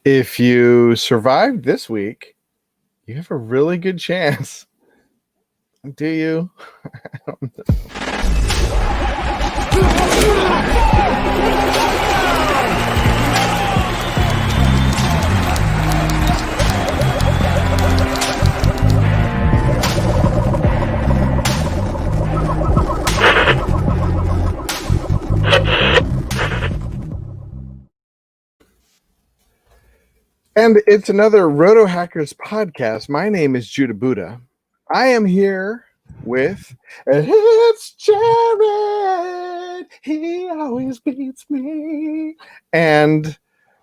If you survived this week, you have a really good chance. Do you? I don't And it's another Rotohackers podcast. My name is Judah Buddha. I am here with it's Jared. He always beats me. And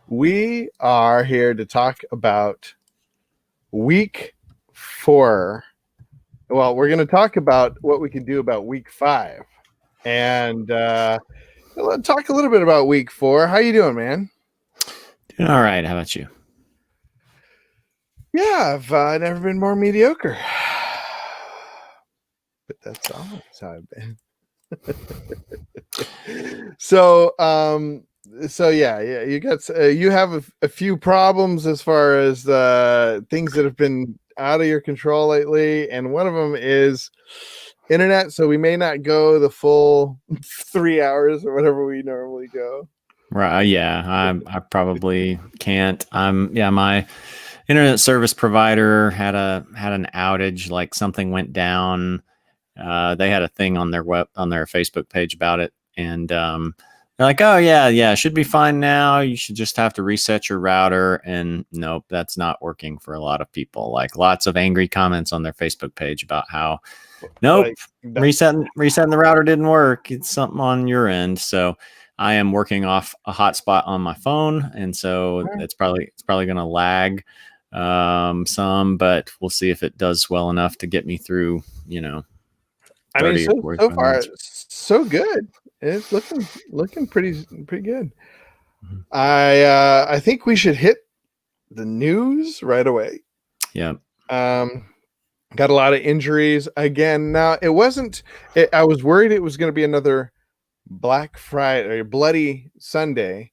we are here to talk about week 4. Well, we're going to talk about what we can do about week 5. And let's talk a little bit about week 4. How you doing, man? Doing all right. How about you? Yeah, I've never been more mediocre. But that's always how I've been. So yeah, you got you have a few problems as far as the things that have been out of your control lately, and one of them is internet. So we may not go the full 3 hours or whatever we normally go. Right. Yeah, I probably can't. My internet service provider had an outage, like something went down. They had a thing on their Facebook page about it, and they're like, "Oh yeah, it should be fine now. You should just have to reset your router." And nope, that's not working for a lot of people. Like lots of angry comments on their Facebook page about how, nope, resetting the router didn't work. It's something on your end. So I am working off a hotspot on my phone, and so it's probably going to lag some, but we'll see if it does well enough to get me through. I mean, so far so good. It's looking pretty good. Mm-hmm. I think we should hit the news right away. Yeah. Got a lot of injuries again. Now it wasn't. I was worried it was going to be another Black Friday or Bloody Sunday,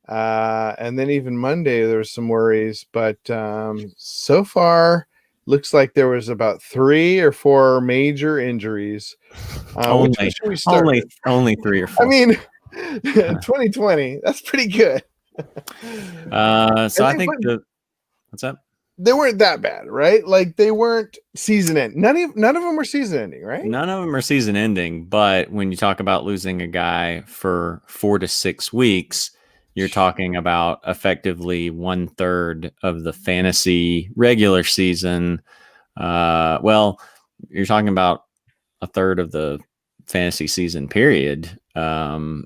and then even Monday there was some worries. But so far, looks like there was about 3 or 4 major injuries. Only 3 or 4. I mean, 2020. That's pretty good. So I think what's that? They weren't that bad, right? Like they weren't season end. None of them were season ending, right? None of them are season ending. But when you talk about losing a guy for 4 to 6 weeks, you're talking about effectively 1/3 of the fantasy regular season. Well, you're talking about 1/3 of the fantasy season period, and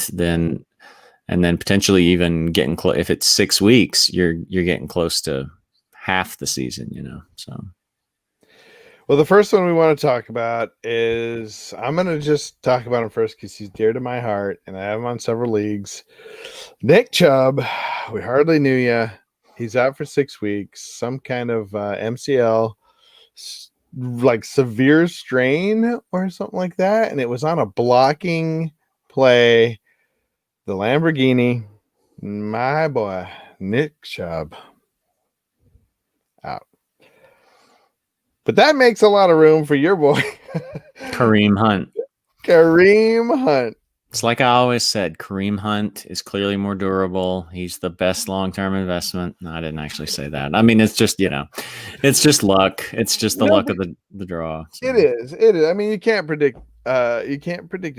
then potentially even getting close. If it's 6 weeks, you're getting close to half the season, so. Well, the first one we want to talk about is, I'm going to just talk about him first because he's dear to my heart and I have him on several leagues. Nick Chubb, we hardly knew you. He's out for 6 weeks, some kind of MCL, like severe strain or something like that. And it was on a blocking play. The Lamborghini, my boy, Nick Chubb, out. But that makes a lot of room for your boy, Kareem Hunt. It's like I always said, Kareem Hunt is clearly more durable. He's the best long-term investment. No, I didn't actually say that. I mean, it's just, it's just luck. It's just the luck of the draw. So. It is. I mean, you can't predict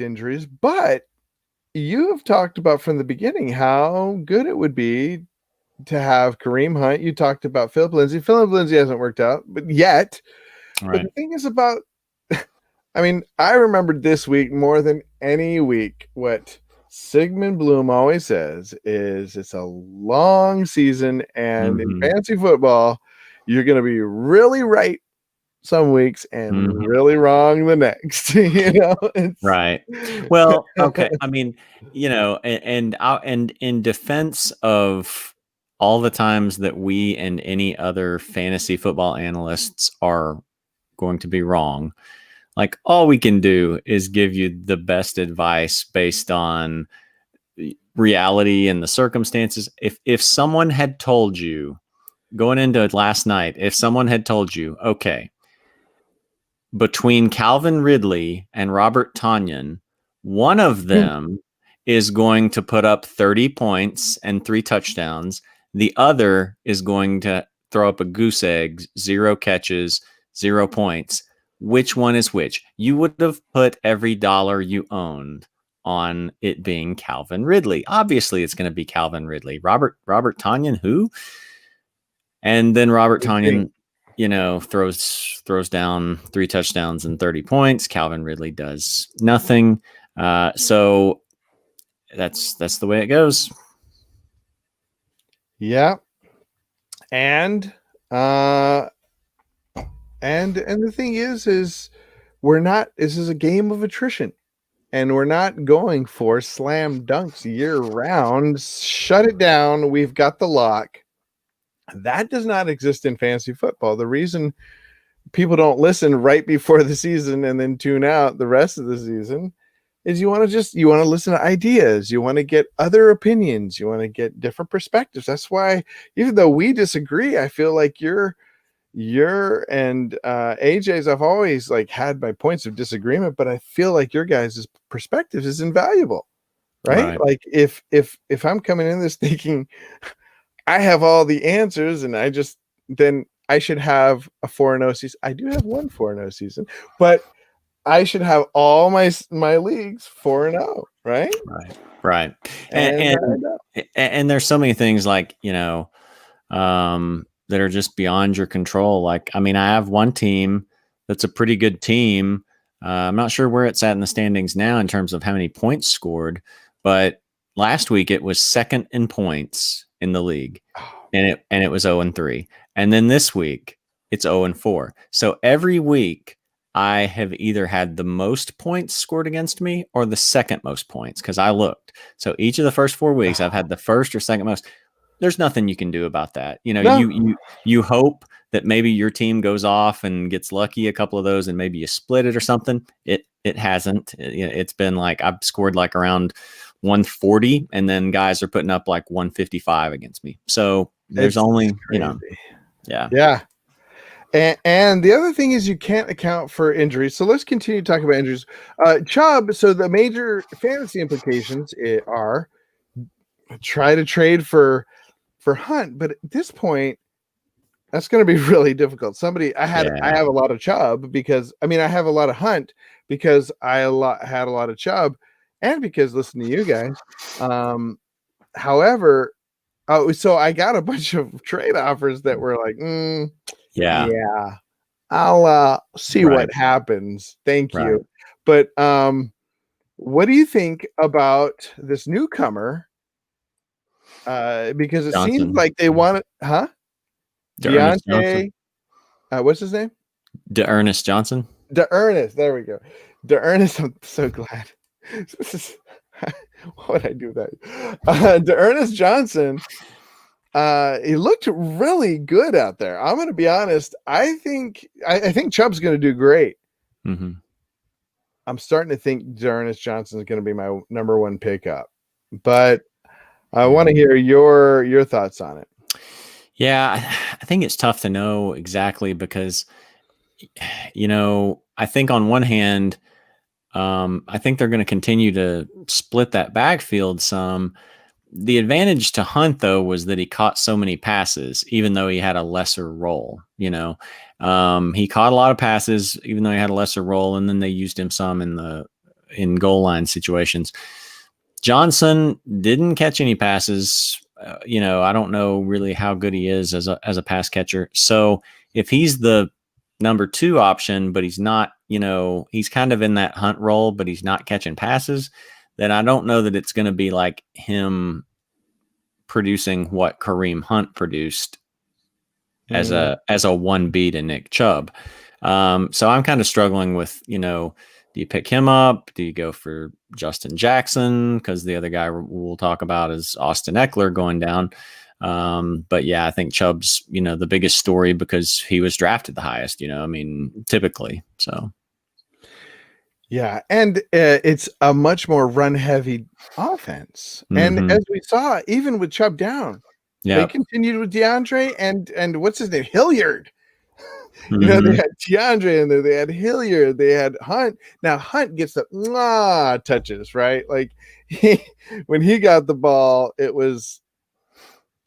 injuries, but you have talked about from the beginning how good it would be to have Kareem Hunt. You talked about Philip Lindsay. Philip Lindsay hasn't worked out, but yet. Right. But the thing is about, I mean, I remembered this week more than any week what Sigmund Bloom always says is it's a long season, and in fantasy football, you're going to be really right some weeks and really wrong the next. Right. Well, okay. I mean, and in defense of all the times that we and any other fantasy football analysts are going to be wrong, like all we can do is give you the best advice based on reality and the circumstances. If someone had told you going into it last night, if someone had told you, okay, between Calvin Ridley and Robert Tonyan, one of them is going to put up 30 points and 3 touchdowns. The other is going to throw up a goose egg, 0 catches, 0 points. Which one is which? You would have put every dollar you owned on it being Calvin Ridley. Obviously, it's going to be Calvin Ridley. Robert Tonyan, who? And then Robert Tonyan, throws down 3 touchdowns and 30 points. Calvin Ridley does nothing. So that's the way it goes. Yeah. And the thing is this is a game of attrition, and we're not going for slam dunks year round. Shut it down. We've got the lock. That does not exist in fantasy football. The reason people don't listen right before the season and then tune out the rest of the season is you want to listen to ideas. You want to get other opinions. You want to get different perspectives. That's why, even though we disagree, I feel like you're and AJ's, I've always had my points of disagreement, but I feel like your guys' perspectives is invaluable, right? Like if I'm coming in this thinking I have all the answers and then I should have a 4-0 season. I do have one 4-0 season, but I should have all my leagues 4-0, right? Right. And there's so many things that are just beyond your control. I have one team that's a pretty good team. I'm not sure where it's at in the standings now in terms of how many points scored, but last week it was second in points in the league, and it was 0-3. And then this week it's 0-4. So every week I have either had the most points scored against me or the second most points, because I looked. So each of the first 4 weeks I've had the first or second most. There's nothing you can do about that. You hope that maybe your team goes off and gets lucky a couple of those and maybe you split it or something. It hasn't. It's been I've scored around 140, and then guys are putting up 155 against me. So there's yeah. And the other thing is you can't account for injuries. So let's continue talking about injuries. Chubb. So the major fantasy implications are try to trade for Hunt, but at this point, that's going to be really difficult. I have a lot of Chubb because I have a lot of Hunt because I had a lot of Chubb, and because listen to you guys. However, so I got a bunch of trade offers that were I'll see what happens. Thank you. But what do you think about this newcomer? Because it seems like they want it, huh? Deontay. What's his name? D'Ernest Johnson. D'Ernest. There we go. D'Ernest. I'm so glad. What would I do with that? D'Ernest Johnson. He looked really good out there. I'm going to be honest. I think Chubb's going to do great. Mm-hmm. I'm starting to think D'Ernest Johnson is going to be my number one pickup, but I want to hear your thoughts on it. Yeah, I think it's tough to know exactly because, I think on one hand, I think they're going to continue to split that backfield some. The advantage to Hunt, though, was that he caught so many passes, even though he had a lesser role. He caught a lot of passes, even though he had a lesser role, and then they used him some in goal line situations. Johnson didn't catch any passes. I don't know really how good he is as a pass catcher. So if he's the number 2 option, but he's not, he's kind of in that Hunt role, but he's not catching passes, then I don't know that it's going to be like him producing what Kareem Hunt produced as a 1B to Nick Chubb. So I'm kind of struggling with, do you pick him up? Do you go for Justin Jackson? Because the other guy we'll talk about is Austin Eckler going down. But yeah, I think Chubb's, the biggest story because he was drafted the highest, typically. So. Yeah, and it's a much more run-heavy offense. And Mm-hmm. as we saw, even with Chubb down, they Yep. continued with DeAndre and what's his name? Hilliard. You know, they Mm-hmm. had DeAndre in there, they had Hilliard, they had Hunt. Now Hunt gets the touches, right? Like when he got the ball, it was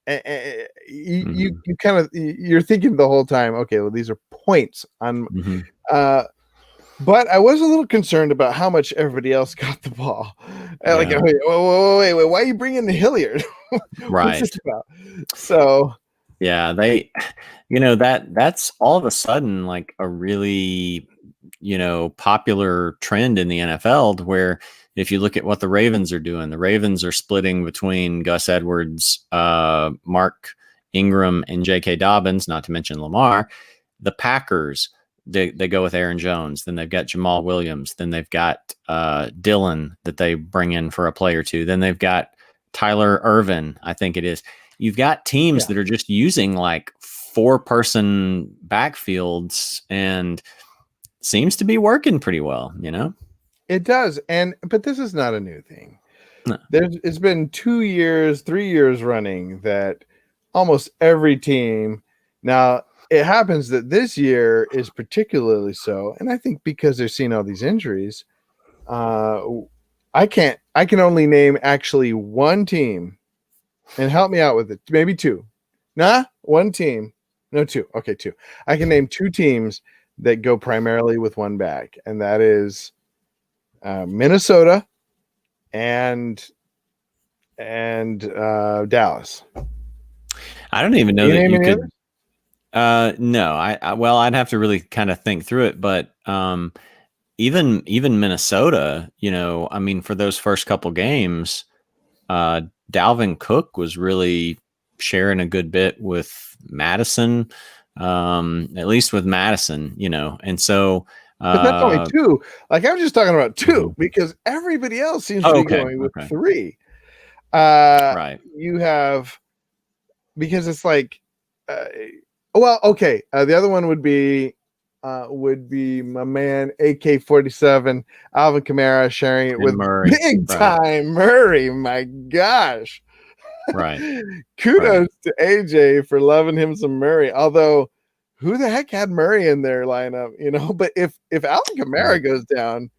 Mm-hmm. you kind of you're thinking the whole time, okay, well these are points on Mm-hmm. uh but I was a little concerned about how much everybody else got the ball. Like, Yeah. wait, why are you bringing the Hilliard? What's this Right. about? So, Yeah. That's all of a sudden like a really, popular trend in the NFL where if you look at what the Ravens are doing, the Ravens are splitting between Gus Edwards, Mark Ingram, and J.K. Dobbins, not to mention Lamar. The Packers, they go with Aaron Jones. Then they've got Jamal Williams. Then they've got Dylan that they bring in for a play or two. Then they've got Tyler Irvin, I think it is. You've got teams that are just using like 4-person backfields and seems to be working pretty well, it does. But this is not a new thing. No. It's been 2 years, 3 years running that almost every team. Now, it happens that this year is particularly so, and I think because they're seeing all these injuries. I can only name actually one team, and help me out with it. Maybe two. Nah, one team. No, two. Okay, two. I can name two teams that go primarily with one back, and that is Minnesota and Dallas. I don't even know You that name you any could. others? No, well, I'd have to really kind of think through it, but even Minnesota, I mean, for those first couple games, Dalvin Cook was really sharing a good bit with Madison, at least with Madison, and so. But that's only two. Like I'm just talking about two because everybody else seems to be going with three. Right. You have because it's like, well, okay. The other one would be my man AK-47 Alvin Kamara sharing it And with Murray. big time Murray. My gosh, Right. kudos to AJ for loving him some Murray. Although, who the heck had Murray in their lineup? But if Alvin Kamara goes down,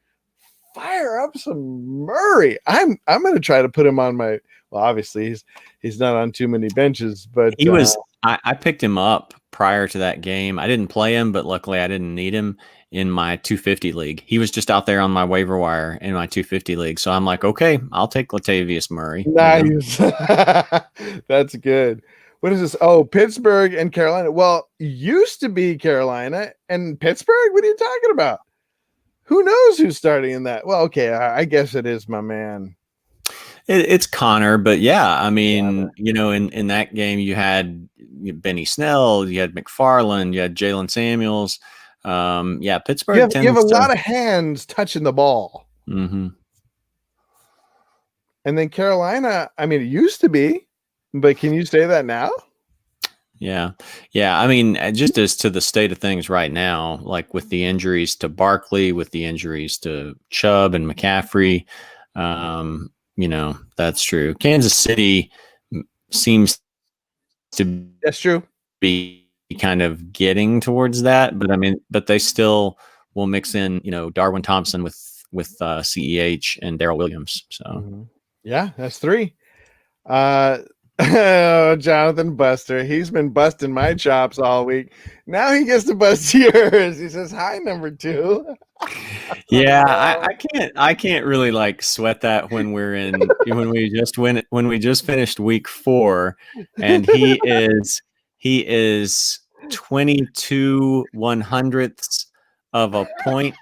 fire up some Murray. I'm going to try to put him on my. Well, obviously he's not on too many benches, but he was. I picked him up prior to that game. I didn't play him, but luckily I didn't need him in my 250 league. He was just out there on my waiver wire in my 250 league. So I'm like, okay, I'll take Latavius Murray. Nice. That's good. What is this? Oh, Pittsburgh and Carolina. Well, used to be Carolina and Pittsburgh. What are you talking about? Who knows who's starting in that? Well, okay, I guess it is my man. It's Connor, but yeah, I mean, in that game you had Benny Snell, you had McFarland, you had Jalen Samuels. Pittsburgh you have a lot of hands touching the ball. Mm-hmm. And then Carolina, I mean, it used to be, but can you say that now? Yeah. I mean, just as to the state of things right now, like with the injuries to Barkley, with the injuries to Chubb and McCaffrey, that's true. Kansas City seems to that's true. Be kind of getting towards that, but they still will mix in, Darwin Thompson with CEH and Darrell Williams. So yeah, that's three. Jonathan Buster, he's been busting my chops all week. Now he gets to bust yours. He says, "Hi, number two." Yeah, I can't really like sweat that when we just finished week 4, and he is 22/100ths of a point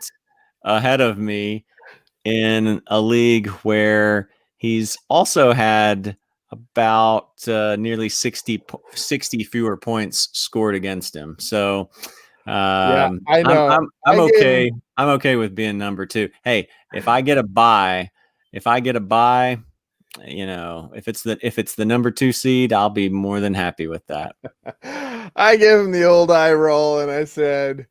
ahead of me in a league where he's also had about nearly 60 fewer points scored against him. So yeah, I know. I'm okay. I'm okay with being number 2. Hey, if I get a bye, if it's the number 2 seed, I'll be more than happy with that. I gave him the old eye roll and I said,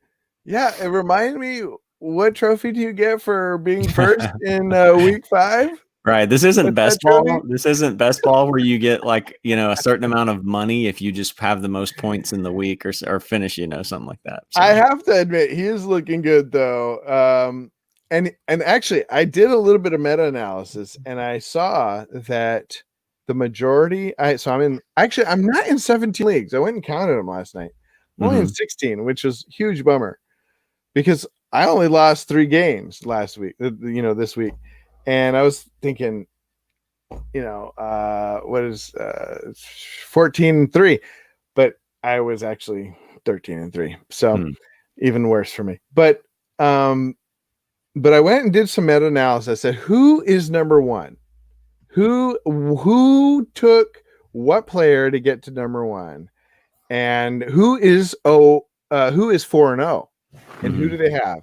yeah, it reminded me what trophy do you get for being first in week 5? Right. This isn't What's that best trophy? ball. This isn't best ball where you get like, a certain amount of money if you just have the most points in the week or finish, something like that. So. I have to admit, he is looking good though. And actually, I did a little bit of meta analysis, and I saw that the majority. I'm not in 17 leagues. I went and counted them last night. I'm only in 16, which is a huge bummer because I only lost 3 games last week. This week, and I was thinking, what is 14-3, but I was actually 13-3. So even worse for me. But I went and did some meta analysis. I said, who is number 1? Who took what player to get to number 1? And who is 4-0? And who do they have?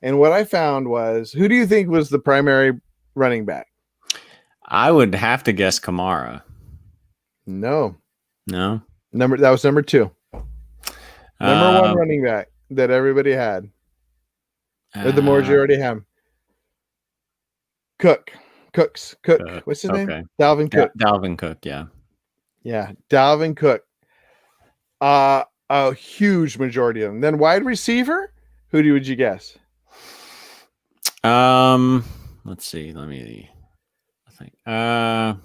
And what I found was, who do you think was the primary running back? I would have to guess Kamara. No. No. That was number 2. Number 1 running back that everybody had. Or the majority have. Cook. What's his name? Dalvin Cook. Dalvin Cook, yeah. Yeah, Dalvin Cook. A huge majority of them. Then wide receiver, would you guess? Let's see. Let me think. Oh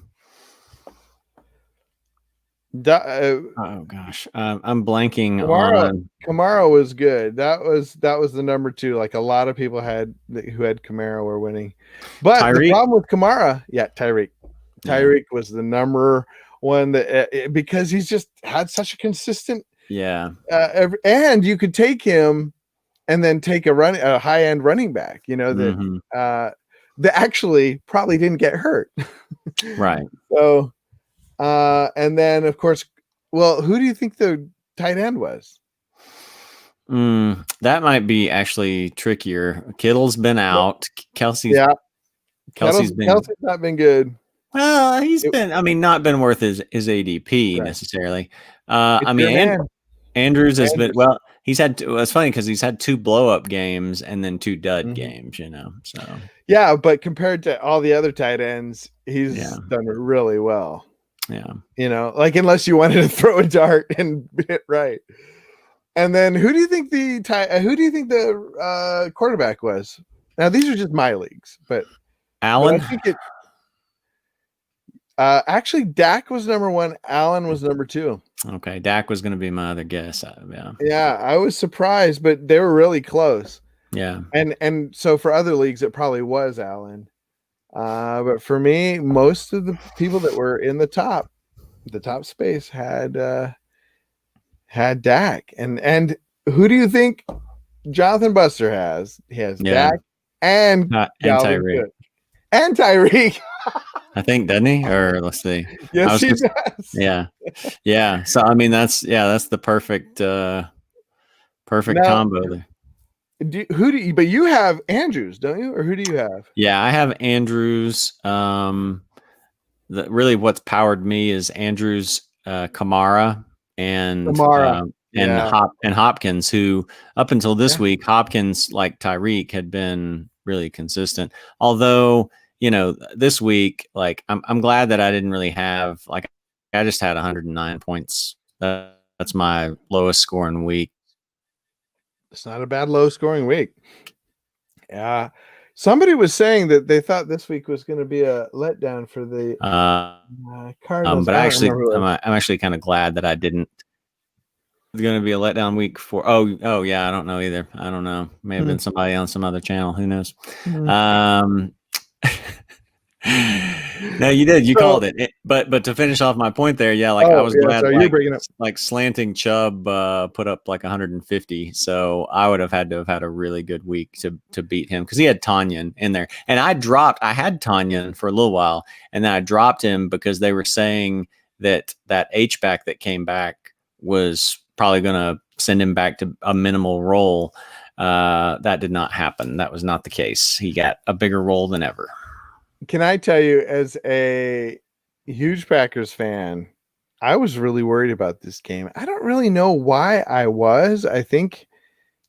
gosh, I'm blanking on. Kamara was good. That was the number 2. Like a lot of people who had Kamara were winning, but Tyreek. The problem with Kamara, Tyreek was the number 1 that because he's just had such a consistent. Yeah, and you could take him and then take a high end running back. That actually probably didn't get hurt. Right. So. And then, of course, who do you think the tight end was? That might be actually trickier. Kittle's been out. Kelsey's not been good. Well, he's been, not been worth his ADP necessarily. Andrews has been, he's had, it's funny because he's had 2 blow up games and then 2 dud games, so. Yeah, but compared to all the other tight ends, he's done really well. Yeah. Like unless you wanted to throw a dart and hit right. And then who do you think the quarterback was? Now these are just my leagues, but Allen. But I think actually Dak was number 1. Allen was number 2. Okay, Dak was going to be my other guess. Yeah, I was surprised, but they were really close. Yeah, and so for other leagues, it probably was Allen. But for me, most of the people that were in the top space had Dak. And who do you think Jonathan Buster has? He has Dak and Tyreek. And Tyreek. I think, doesn't he? Or let's see. Yes, he does. Yeah. Yeah. So that's the perfect combo there. But you have Andrews, don't you? Or who do you have? Yeah, I have Andrews. Really what's powered me is Andrews, Kamara, and Hopkins, who up until this week, Hopkins, like Tyreek, had been really consistent. Although, this week, like I'm glad that I didn't really have, like, I just had 109 points. That's my lowest scoring week. It's not a bad low scoring week. Yeah. Somebody was saying that they thought this week was going to be a letdown for the Cardinals. But I'm actually kind of glad that I didn't. It's going to be a letdown week for. Oh yeah, I don't know either. I don't know. May have been somebody on some other channel. Who knows? No, you did. You called it. But to finish off my point there, I was glad. So you're bringing up like slanting Chubb put up like 150. So I would have had to have had a really good week to beat him because he had Tanyan in there, and I had Tanyan for a little while, and then I dropped him because they were saying that H-back that came back was probably going to send him back to a minimal role. That did not happen. That was not the case. He got a bigger role than ever. Can I tell you, as a huge Packers fan, I was really worried about this game. I don't really know why I was. I think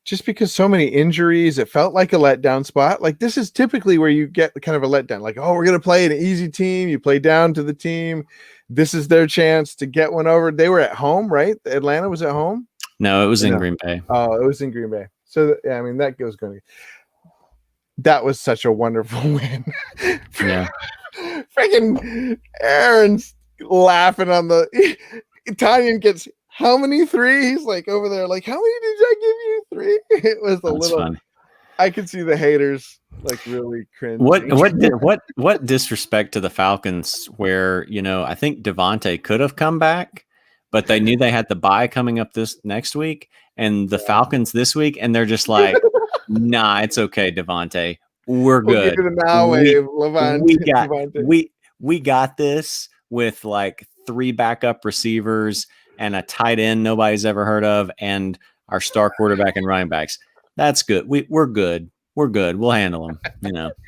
just because so many injuries, it felt like a letdown spot. Like this is typically where you get kind of a letdown. Like, oh, we're gonna play an easy team. You play down to the team. This is their chance to get one over. They were at home, right? Atlanta was at home. No, it was in Green Bay. Oh, it was in Green Bay. So yeah, I mean that goes going to. That was such a wonderful win. Yeah. Freaking Aaron's laughing on the. Tanyan gets how many three? He's like over there, like, how many did I give you? 3? It was a little funny. I could see the haters like really cringe. What disrespect to the Falcons where, I think Devontae could have come back, but they knew they had the bye coming up this next week and the Falcons this week, and they're just like, nah, it's okay, Devontae. We're good. We got this with like 3 backup receivers and a tight end nobody's ever heard of, and our star quarterback and running backs. That's good. We're good. We're good. We'll handle them.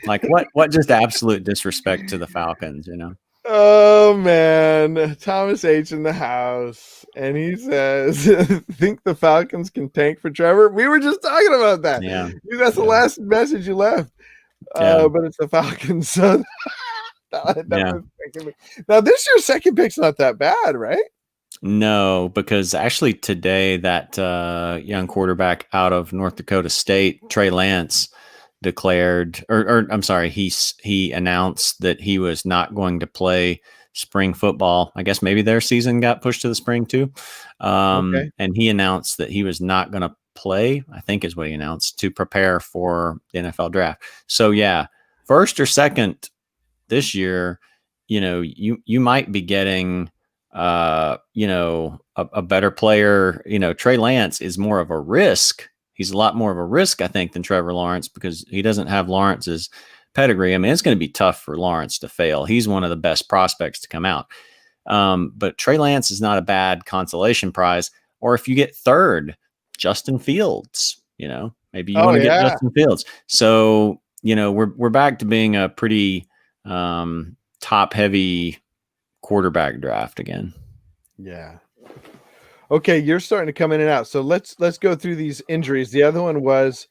Like what just absolute disrespect to the Falcons, Oh man, Thomas H in the house, and he says, "Think the Falcons can tank for Trevor?" We were just talking about that. Yeah, that's the last message you left. But it's the Falcons. So now this year's second pick's not that bad, right? No, because actually today that young quarterback out of North Dakota State, Trey Lance, declared, or I'm sorry, he announced that he was not going to play spring football. I guess maybe their season got pushed to the spring too. And he announced that he was not going to play, I think is what he announced, to prepare for the NFL draft. So yeah, first or second this year, you might be getting a better player. Trey Lance is more of a risk. He's a lot more of a risk, I think, than Trevor Lawrence because he doesn't have Lawrence's pedigree. I mean, it's going to be tough for Lawrence to fail. He's one of the best prospects to come out. But Trey Lance is not a bad consolation prize. Or if you get third, Justin Fields, maybe you want to get Justin Fields. So, we're back to being a pretty top heavy quarterback draft again. Yeah. Okay, you're starting to come in and out. So let's go through these injuries. The other one was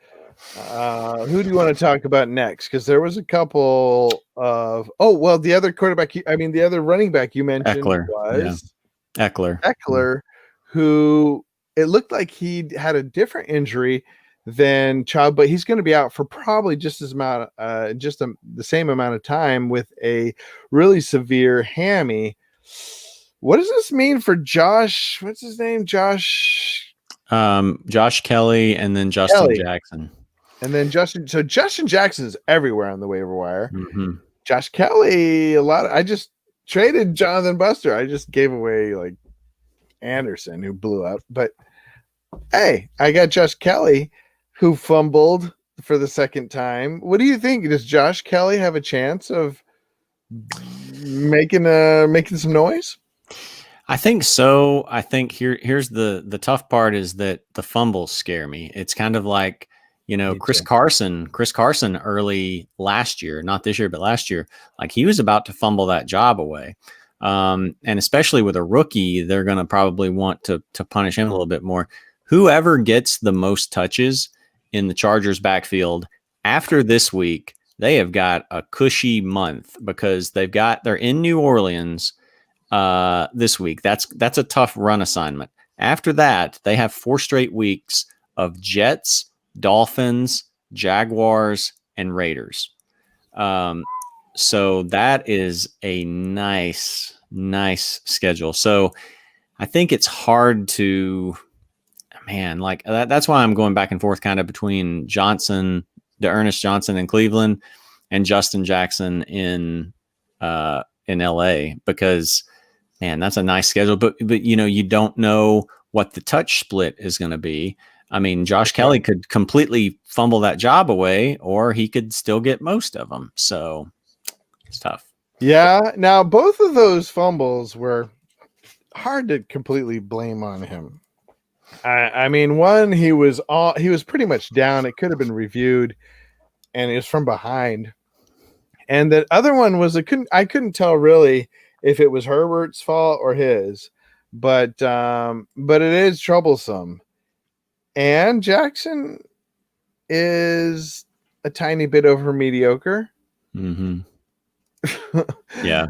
who do you want to talk about next? Because there was a couple of the other quarterback. The other running back you mentioned was Eckler, who it looked like he had a different injury than Chubb, but he's going to be out for probably just the same amount of time with a really severe hammy. What does this mean for Josh? What's his name? Josh Kelly, and then Justin Jackson. And then Justin. So Justin Jackson is everywhere on the waiver wire. Mm-hmm. Josh Kelly, I just traded Jonathan Buster. I just gave away like Anderson, who blew up. But hey, I got Josh Kelly, who fumbled for the second time. What do you think? Does Josh Kelly have a chance of making some noise? I think so. I think here's the tough part is that the fumbles scare me. It's kind of like, Chris Carson early last year, not this year, but last year, like he was about to fumble that job away. And especially with a rookie, they're going to probably want to punish him a little bit more. Whoever gets the most touches in the Chargers backfield after this week, they have got a cushy month because they're in New Orleans this week. That's a tough run assignment. After that, they have 4 straight weeks of Jets, Dolphins, Jaguars, and Raiders. So that is a nice schedule. So I think it's hard to, like that's why I'm going back and forth kind of between Ernest Johnson in Cleveland and Justin Jackson in LA, because that's a nice schedule, but you don't know what the touch split is going to be. I mean, Josh Kelly could completely fumble that job away, or he could still get most of them. So it's tough. Yeah. Now, both of those fumbles were hard to completely blame on him. I mean, one, he was pretty much down. It could have been reviewed, and it was from behind. And the other one was I couldn't tell really if it was Herbert's fault or his, but it is troublesome. and Jackson is a tiny bit over mediocre. Mm-hmm. Yeah.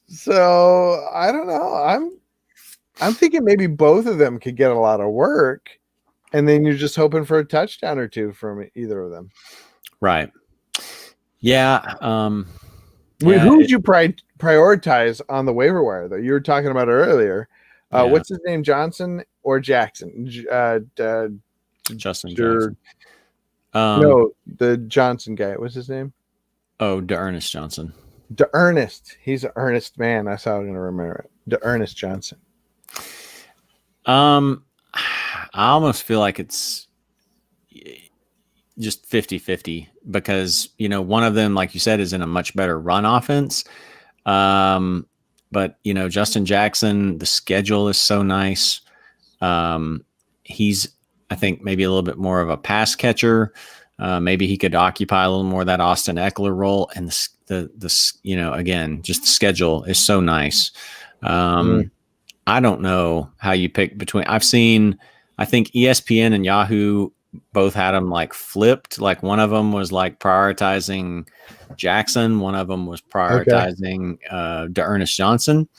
So I don't know. I'm thinking maybe both of them could get a lot of work, and then you're just hoping for a touchdown or two from either of them. Right. Yeah. Who would you prioritize on the waiver wire, though? You were talking about it earlier. Yeah. What's his name, Johnson or Jackson? Justin Jackson. No, the Johnson guy. What's his name? Oh, DeErnest Johnson. DeErnest. He's an earnest man. That's how I'm going to remember it. DeErnest Johnson. I almost feel like it's just 50-50 because, one of them, like you said, is in a much better run offense. But, Justin Jackson, the schedule is so nice. He's, I think, maybe a little bit more of a pass catcher. Maybe he could occupy a little more of that Austin Eckler role. And again, just the schedule is so nice. I don't know how you pick between. I think ESPN and Yahoo both had them like flipped. Like one of them was like prioritizing Jackson. One of them was prioritizing DeErnest Johnson.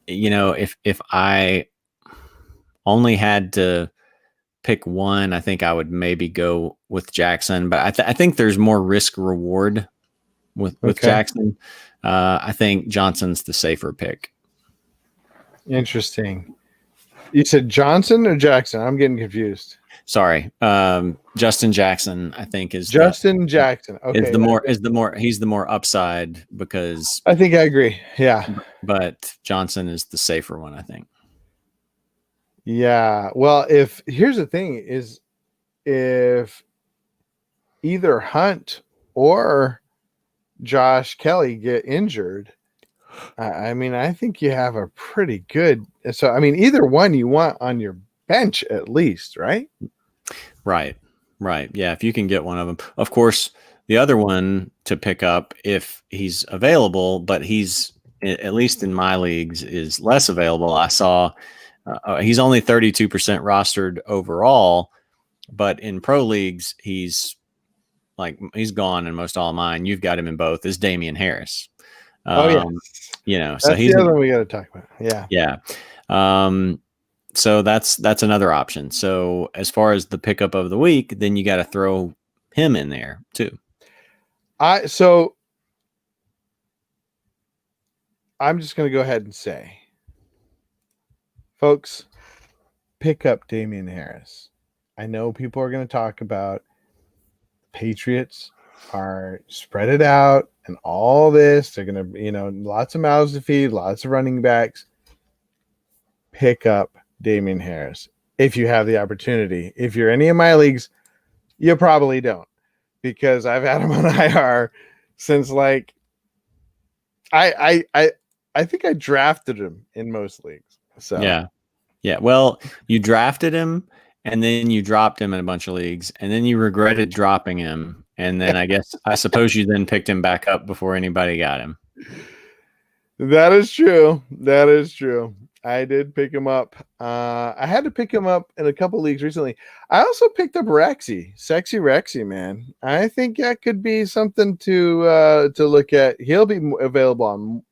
If I only had to pick one, I think I would maybe go with Jackson. But I think there's more risk reward with Jackson. I think Johnson's the safer pick. Interesting. You said Johnson or Jackson? I'm getting confused. Sorry, Justin Jackson. I think is Justin Jackson. Okay, he's the more upside because I think I agree. Yeah, but Johnson is the safer one. I think. Yeah. Well, here's the thing is, if either Hunt or Josh Kelly get injured, I think you have a pretty good. So, either one you want on your bench at least, right? Right. Yeah, if you can get one of them. Of course, the other one to pick up if he's available, but he's, at least in my leagues, is less available. I saw he's only 32% rostered overall, but in pro leagues, he's gone in most all of mine. You've got him in both. Is Damian Harris. That's so he's the other one we got to talk about. Yeah. Yeah. So that's another option. So as far as the pickup of the week, then you got to throw him in there too. I'm just going to go ahead and say, folks, pick up Damian Harris. I know people are going to talk about Patriots are spread it out and all this. They're going to, lots of mouths to feed, lots of running backs. Pick up Damian Harris if you have the opportunity. If you're any of my leagues, you probably don't, because I've had him on IR since I think I drafted him in most leagues. So yeah. Well, you drafted him and then you dropped him in a bunch of leagues and then you regretted dropping him. And then I suppose you then picked him back up before anybody got him. That is true. I did pick him up. I had to pick him up in a couple leagues recently. I also picked up Sexy Rexy, man. I think that could be something to look at. He'll be available on.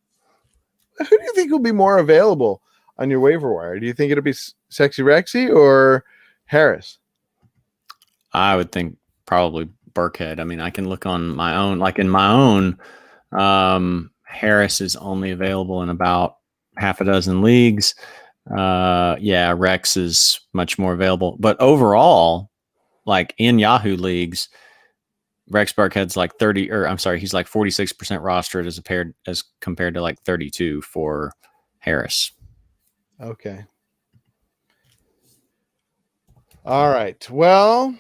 Who do you think will be more available on your waiver wire? Do you think it'll be Sexy Rexy or Harris? I would think probably Burkhead. I can look on my own. Like in my own, Harris is only available in about half a dozen leagues. Rex is much more available. But overall, like in Yahoo leagues, Rex Burkhead's like he's like 46% rostered as compared to like 32 for Harris. Okay. All right. Well,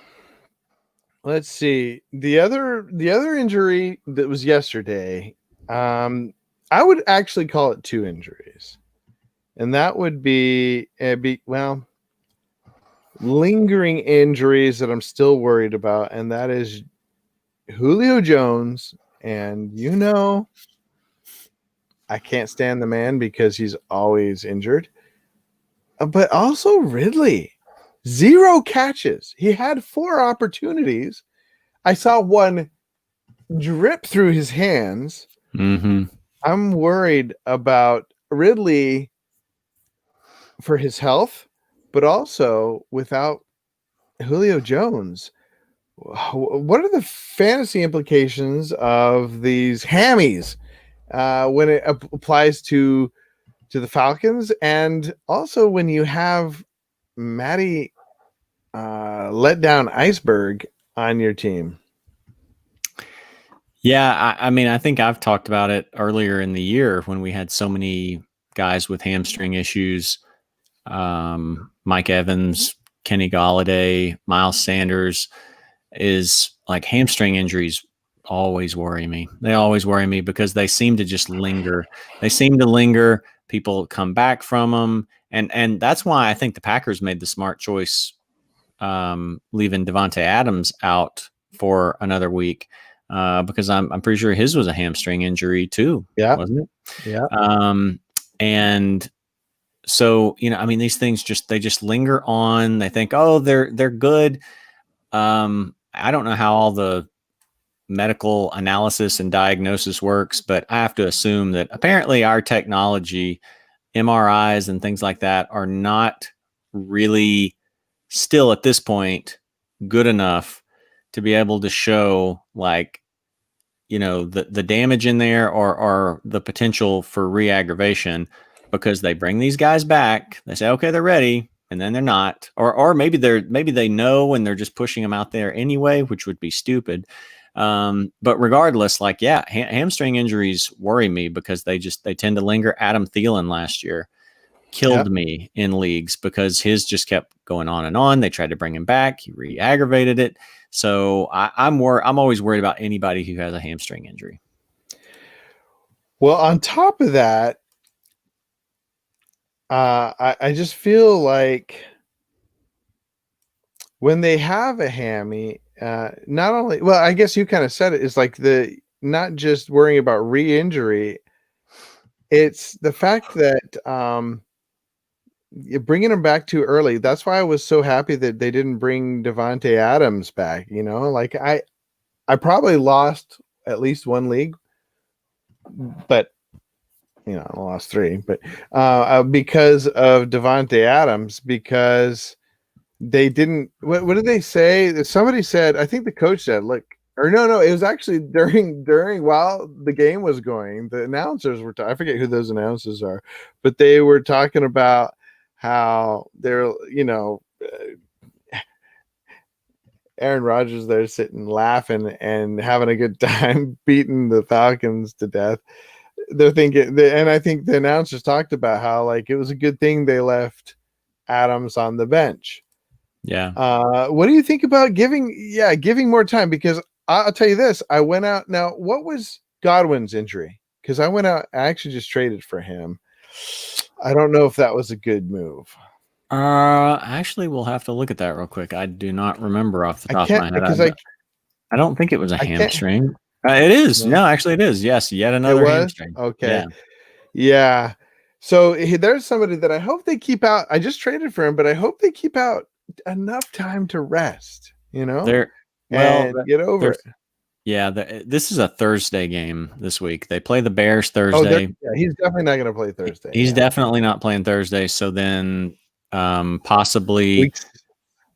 let's see. The other injury that was yesterday, I would actually call it two injuries. And that would be lingering injuries that I'm still worried about, and that is Julio Jones, and I can't stand the man because he's always injured. But also Ridley. 0 catches. He had 4 opportunities. I saw one drip through his hands. Mm-hmm. I'm worried about Ridley for his health, but also without Julio Jones. What are the fantasy implications of these hammies when it applies to the Falcons, and also when you have Matty let down Iceberg on your team? Yeah, I mean, I think I've talked about it earlier in the year when we had so many guys with hamstring issues. Mike Evans, Kenny Galladay, Miles Sanders, is like hamstring injuries always worry me. They always worry me because they seem to just linger. They seem to linger. People come back from them, and that's why I think the Packers made the smart choice, leaving Devontae Adams out for another week, because I'm pretty sure his was a hamstring injury too, wasn't it? Yeah. And so, I mean, these things they just linger on. They think, oh, they're good. I don't know how all the medical analysis and diagnosis works, but I have to assume that apparently our technology, MRIs and things like that, are not really still at this point good enough to be able to show like, the damage in there or the potential for re-aggravation, because they bring these guys back. They say, okay, they're ready. And then they're not, or maybe they know and they're just pushing them out there anyway, which would be stupid. But regardless, like, yeah, hamstring injuries worry me because they tend to linger. Adam Thielen last year killed me in leagues because his just kept going on and on. They tried to bring him back. He re-aggravated it. So I'm always worried about anybody who has a hamstring injury. Well, on top of that, I just feel like when they have a hammy, not only, well, I guess you kind of said it, is like not just worrying about re-injury, it's the fact that you're bringing them back too early. That's why I was so happy that they didn't bring Devontae Adams back. Like I probably lost at least one league, but I lost 3, but because of Devontae Adams, because they didn't. What did they say? Somebody said, I think the coach said, look, or no, it was actually during while the game was going, the announcers were. I forget who those announcers are, but they were talking about how they're, Aaron Rodgers there sitting laughing and having a good time beating the Falcons to death. They're thinking, and I think the announcers talked about how like it was a good thing they left Adams on the bench. Yeah. What do you think about giving more time? Because I'll tell you this, I went out. Now, what was Godwin's injury? Because I went out, I actually just traded for him. I don't know if that was a good move. Actually, we'll have to look at that real quick. I do not remember off the top of my head. Because I don't think it was a hamstring. It is. No, actually it is. Yes. Yet another hamstring. Okay. Yeah. So there's somebody that I hope they keep out. I just traded for him, but I hope they keep out enough time to rest, and get over it. Yeah. This is a Thursday game this week. They play the Bears Thursday. He's definitely not going to play Thursday. He's definitely not playing Thursday. So then possibly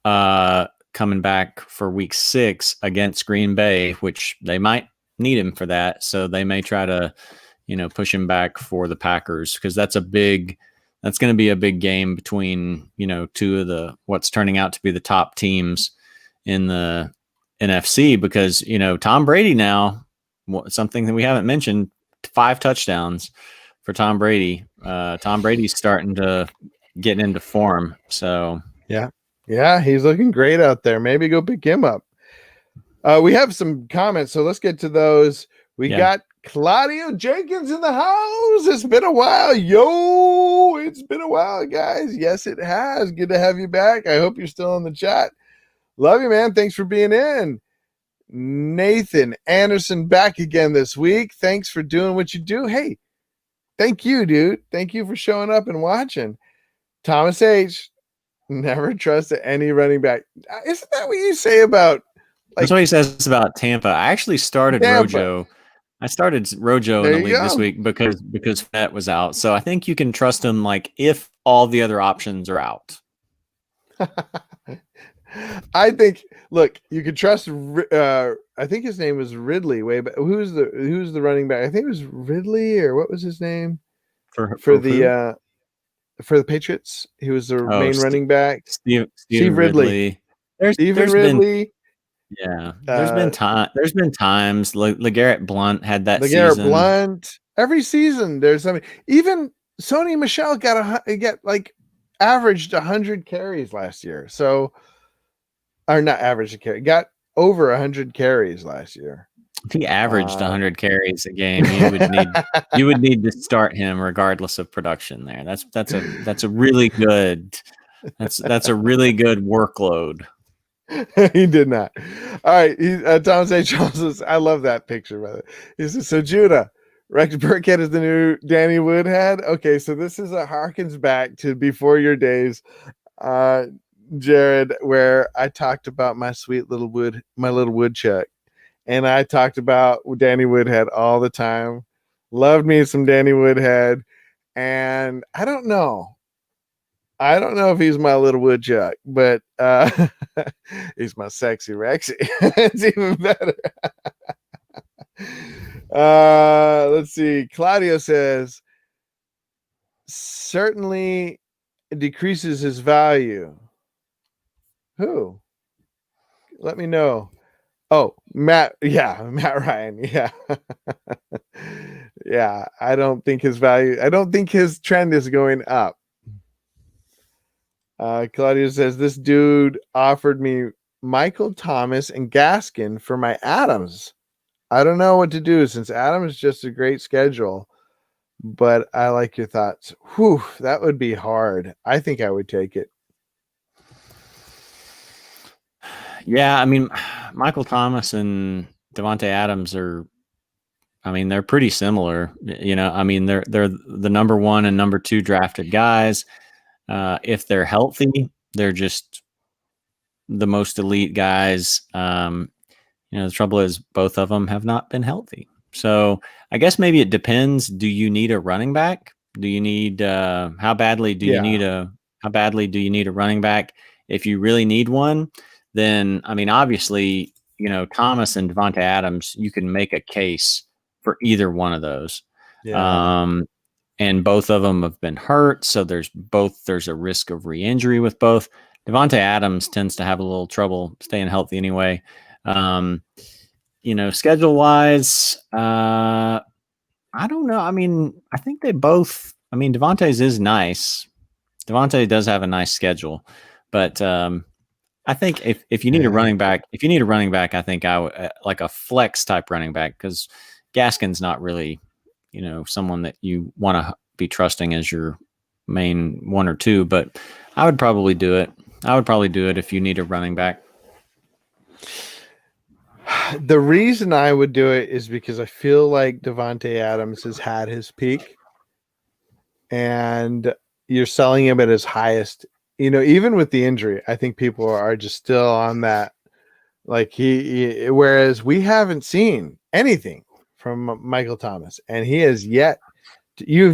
coming back for week 6 against Green Bay, which they might need him for that. So they may try to, push him back for the Packers, because that's going to be a big game between, 2 of what's turning out to be the top teams in the NFC, because, Tom Brady now, something that we haven't mentioned, 5 touchdowns for Tom Brady. Tom Brady's starting to get into form. So yeah, he's looking great out there. Maybe go pick him up. We have some comments, so let's get to those. We got Claudio Jenkins in the house. It's been a while. It's been a while, guys. Yes, it has. Good to have you back. I hope you're still in the chat. Love you, man. Thanks for being in. Nathan Anderson back again this week. Thanks for doing what you do. Hey, thank you, dude. Thank you for showing up and watching. Thomas H., Never trust any running back. Isn't that what you say about That's like what he says about Tampa. I actually started Tampa? Rojo. I started Rojo in There the you league this go. week because Fournette was out. So I think you can trust him like if all the other options are out. I think. Look, you could trust. I think his name was Ridley. Way, but who's the running back? I think it was Ridley, or what was his name for For who? the Patriots? He was the Oh, main running back. Steven Steve Ridley. Ridley. Stephen There's been Ridley. Uh, there's been times LeGarrette Blunt had that LeGarrette season. Blunt. Every season, there's something. Even Sony Michelle get like averaged 100 carries last year. So, or not average a carry, got over 100 carries last year. If he averaged 100 carries a game, you would need to start him regardless of production. There, that's a really good workload. He did not. All right. Thomas H. Charles, I love that picture, brother. He says, so Judah, Rex Burkhead is the new Danny Woodhead. Okay, so this is a harkens back to before your days, Jared, where I talked about my little woodchuck. And I talked about Danny Woodhead all the time. Loved me some Danny Woodhead. And I don't know if he's my little woodchuck, but he's my sexy Rexy. It's even better. Let's see. Claudio says, certainly decreases his value. Who? Let me know. Oh, Matt. Yeah, Matt Ryan. Yeah. Yeah. I don't think his trend is going up. Claudia says, this dude offered me Michael Thomas and Gaskin for my Adams. I don't know what to do since Adams is just a great schedule, but I like your thoughts. Whew, that would be hard. I think I would take it. Yeah, I mean, Michael Thomas and Devontae Adams they're pretty similar. You know, I mean, they're the number 1 and number 2 drafted guys. If they're healthy, they're just the most elite guys. The trouble is both of them have not been healthy. So I guess maybe it depends. Do you need a running back? Do you need how badly do you need a running back? If you really need one, then I mean, obviously, Thomas and Devontae Adams, you can make a case for either one of those. Yeah. And both of them have been hurt, so there's a risk of re-injury with both. Devontae Adams tends to have a little trouble staying healthy anyway. Schedule wise, I don't know. I mean, I think they both. I mean, Devontae's is nice. Devontae does have a nice schedule, but I think if you need a running back, I think I would like a flex type running back because Gaskin's not really, someone that you want to be trusting as your main 1 or 2. But I would probably do it. If you need a running back. The reason I would do it is because I feel like Devontae Adams has had his peak, and you're selling him at his highest. Even with the injury, I think people are just still on that. Like whereas we haven't seen anything from Michael Thomas, and you've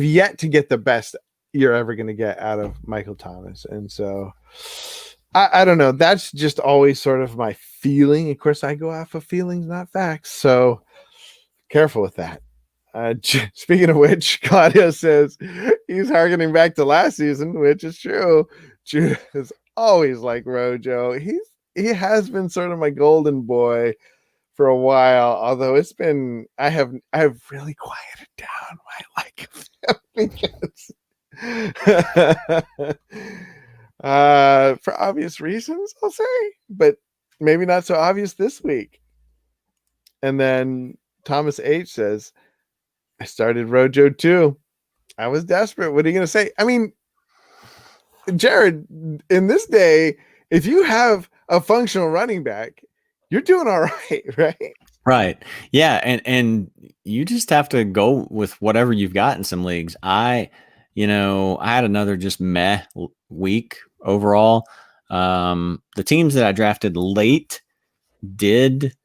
yet to get the best you're ever going to get out of Michael Thomas. And so I don't know. That's just always sort of my feeling. Of course, I go off of feelings, not facts. So careful with that. Speaking of which, Claudio says he's harkening back to last season, which is true. Judah is always like Rojo. He has been sort of my golden boy for a while, although I have really quieted down my like because for obvious reasons, I'll say, but maybe not so obvious this week. And then Thomas H says, I started Rojo too. I was desperate. What are you going to say? I mean, Jared, in this day, if you have a functional running back, you're doing all right, right? Right. Yeah. And you just have to go with whatever you've got in some leagues. I had another just meh week overall. The teams that I drafted late did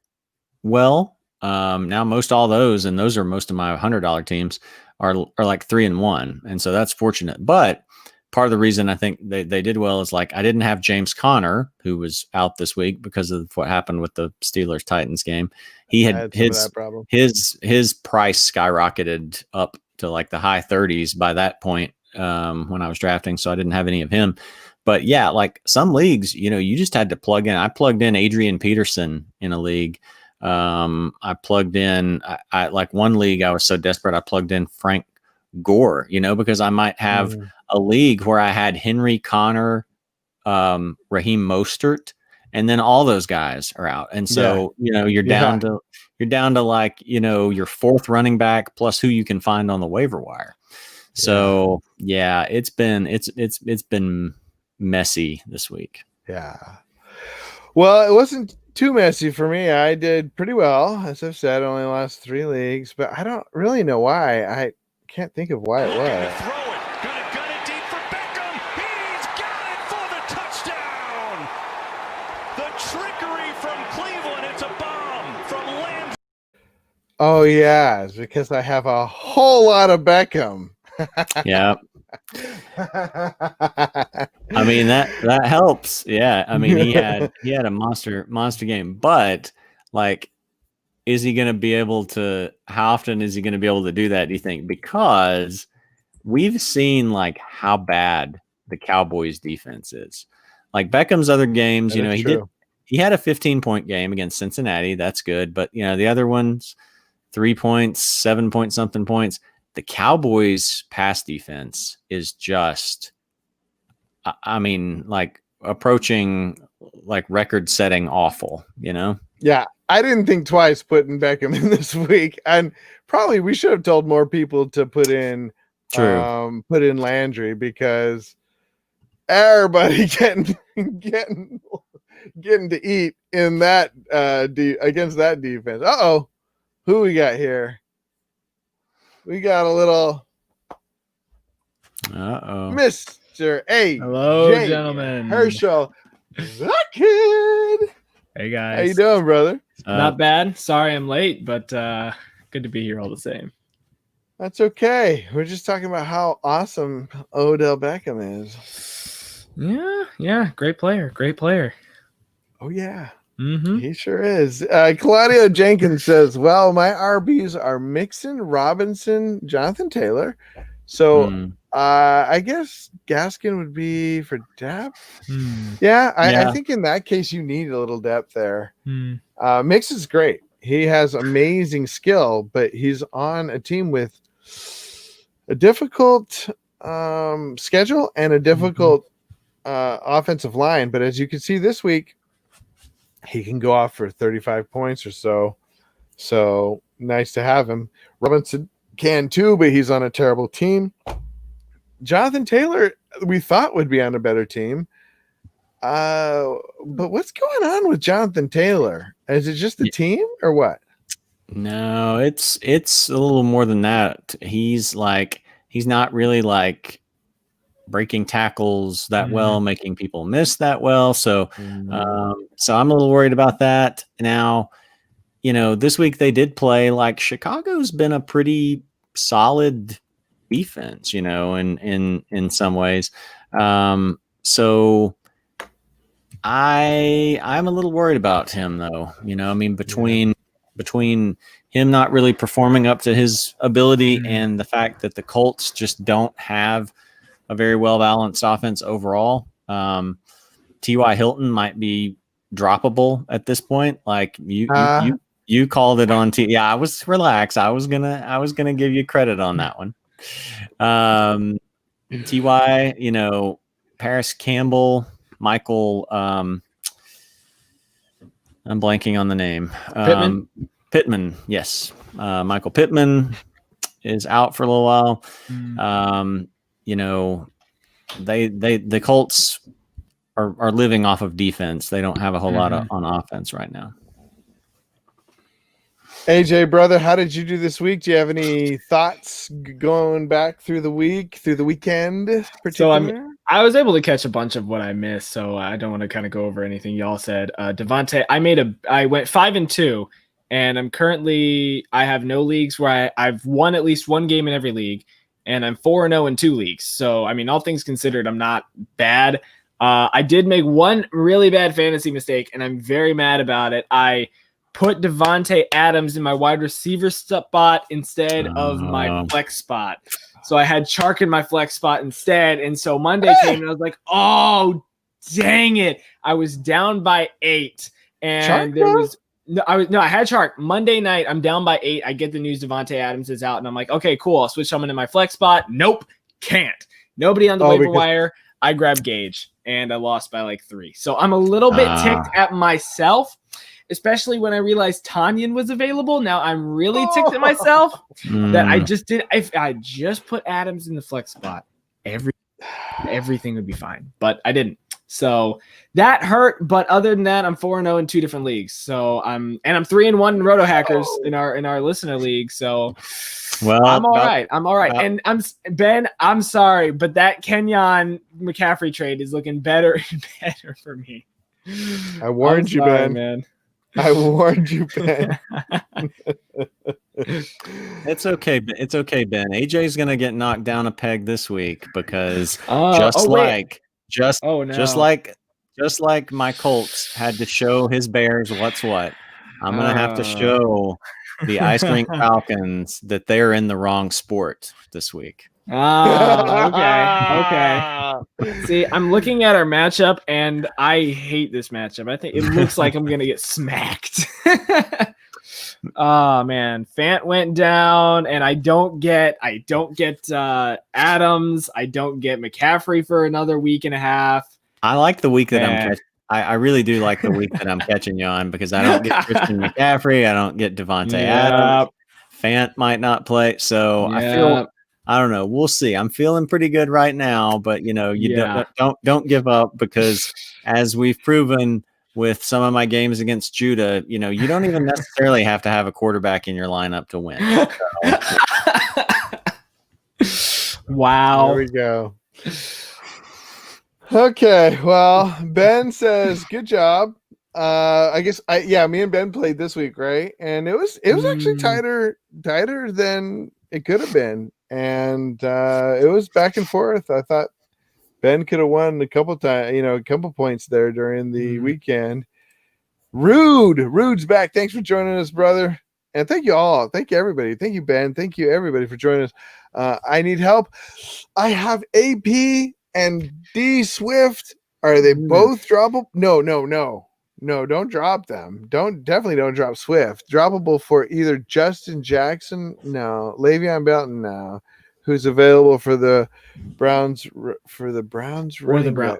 well. Now most all those, and those are most of my $100 teams, are like 3-1, and so that's fortunate. But part of the reason I think they did well is like I didn't have James Conner, who was out this week because of what happened with the Steelers Titans game. He had some of that problem. his price skyrocketed up to like the high 30s by that point when I was drafting, so I didn't have any of him. But yeah, like some leagues, you just had to plug in. I plugged in Adrian Peterson in a league. I plugged in, I like one league, I was so desperate, I plugged in Frank Gore, because I might have a league where I had Henry, Connor, Raheem Mostert, and then all those guys are out. And so, you're down to like, your fourth running back plus who you can find on the waiver wire. So it's been messy this week. Yeah. Well, it wasn't too messy for me. I did pretty well. As I've said, only lost 3 leagues, but I don't really know why. I can't think of why it was. Gonna gun it deep for Beckham. He's got it for the touchdown. The trickery from Cleveland. It's a bomb from Landry. Oh yeah, it's because I have a whole lot of Beckham. Yeah. I mean that helps. Yeah. I mean he had a monster game, but like, is he going to be able to? How often is he going to be able to do that? Do you think? Because we've seen like how bad the Cowboys defense is. Like Beckham's other games, he had a 15-point game against Cincinnati. That's good, but the other ones, 3 points, 7 point something points. The Cowboys pass defense is just, I mean, like approaching like record setting awful, Yeah. I didn't think twice putting Beckham in this week. And probably we should have told more people to put in Landry, because everybody getting to eat in that against that defense. Uh-oh. Who we got here? We got a little Mr. A. Hello, gentlemen. Herschel. That kid. Hey guys. How you doing, brother? Not bad. Sorry I'm late, but good to be here all the same. That's okay. We're just talking about how awesome Odell Beckham is. Yeah. Great player. Oh, yeah. Mm-hmm. He sure is. Claudio Jenkins says, well, my RBs are Mixon, Robinson, Jonathan Taylor. So I guess Gaskin would be for depth. Yeah, I think in that case you need a little depth there. Mixon's great. He has amazing skill, but he's on a team with a difficult schedule and a difficult offensive line. But as you can see this week, he can go off for 35 points or so. So nice to have him. Robinson can too, but he's on a terrible team. Jonathan Taylor, we thought would be on a better team. But what's going on with Jonathan Taylor? Is it just the team or what? No, it's a little more than that. He's not really like breaking tackles that well, making people miss that well. So, so I'm a little worried about that. Now, this week they did play like Chicago's been a pretty solid defense, in some ways. So I'm a little worried about him though. Between him not really performing up to his ability and the fact that the Colts just don't have a very well-balanced offense overall. T.Y. Hilton might be droppable at this point. Like you called it on Yeah, I was relaxed. I was gonna give you credit on that one. T.Y., Paris Campbell, Michael, I'm blanking on the name. Pittman, yes. Michael Pittman is out for a little while. The Colts are living off of defense. They don't have a whole lot on offense right now. AJ, brother, how did you do this week? Do you have any thoughts going back through the week, through the weekend? Particular? I was able to catch a bunch of what I missed, so I don't want to kind of go over anything y'all said. Devontae, I went 5-2, and I have no leagues where I've won at least one game in every league, and I'm 4-0 in 2 leagues. So I mean, all things considered, I'm not bad. I did make one really bad fantasy mistake, and I'm very mad about it. I put Devontae Adams in my wide receiver spot instead of my flex spot. So I had Chark in my flex spot instead. And so Monday came and I was like, oh, dang it. I was down by 8. And I had Chark. Monday night, I'm down by 8. I get the news Devontae Adams is out. And I'm like, okay, cool. I'll switch someone in my flex spot. Nope, can't. Nobody on the waiver wire. I grabbed Gage and I lost by like 3. So I'm a little bit ticked at myself, especially when I realized Tanyan was available. Now I'm really ticked at myself that I just did. If I just put Adams in the flex spot, everything would be fine, but I didn't. So that hurt. But other than that, I'm 4-0 in 2 different leagues. So I'm 3-1 in Rotohackers in our listener league. So well, I'm all right. I'm all right. And I'm sorry, but that Kenyon McCaffrey trade is looking better and better for me. I warned you, Ben. Man. I warned you, Ben. It's okay. It's okay, Ben. AJ's gonna get knocked down a peg this week because just like my Colts had to show his Bears what's what. I'm gonna have to show the Ice Rink Falcons that they're in the wrong sport this week. Oh, okay. See, I'm looking at our matchup, and I hate this matchup. I think it looks like I'm gonna get smacked. Oh man, Fant went down, and I don't get Adams. I don't get McCaffrey for another week and a half. I like the week that I'm catching. I really do like the week that I'm catching you on because I don't get Christian McCaffrey. I don't get Devontae Adams. Fant might not play, so I don't know. We'll see. I'm feeling pretty good right now, but don't give up because as we've proven with some of my games against Judah, you don't even necessarily have to have a quarterback in your lineup to win. So. Wow. There we go. Okay. Well, Ben says, good job. I guess me and Ben played this week, right? And it was actually tighter than it could have been. And it was back and forth. I thought Ben could have won a couple times, a couple points there during the weekend. Rude's back. Thanks for joining us, brother. And thank you all. Thank you, everybody. Thank you, Ben. Thank you, everybody, for joining us. I need help. I have AP and D Swift. Are they both droppable? No, don't drop them. Definitely don't drop Swift. Droppable for either Justin Jackson, no. Le'Veon Bell, no. Who's available for the Browns or the Browns running back?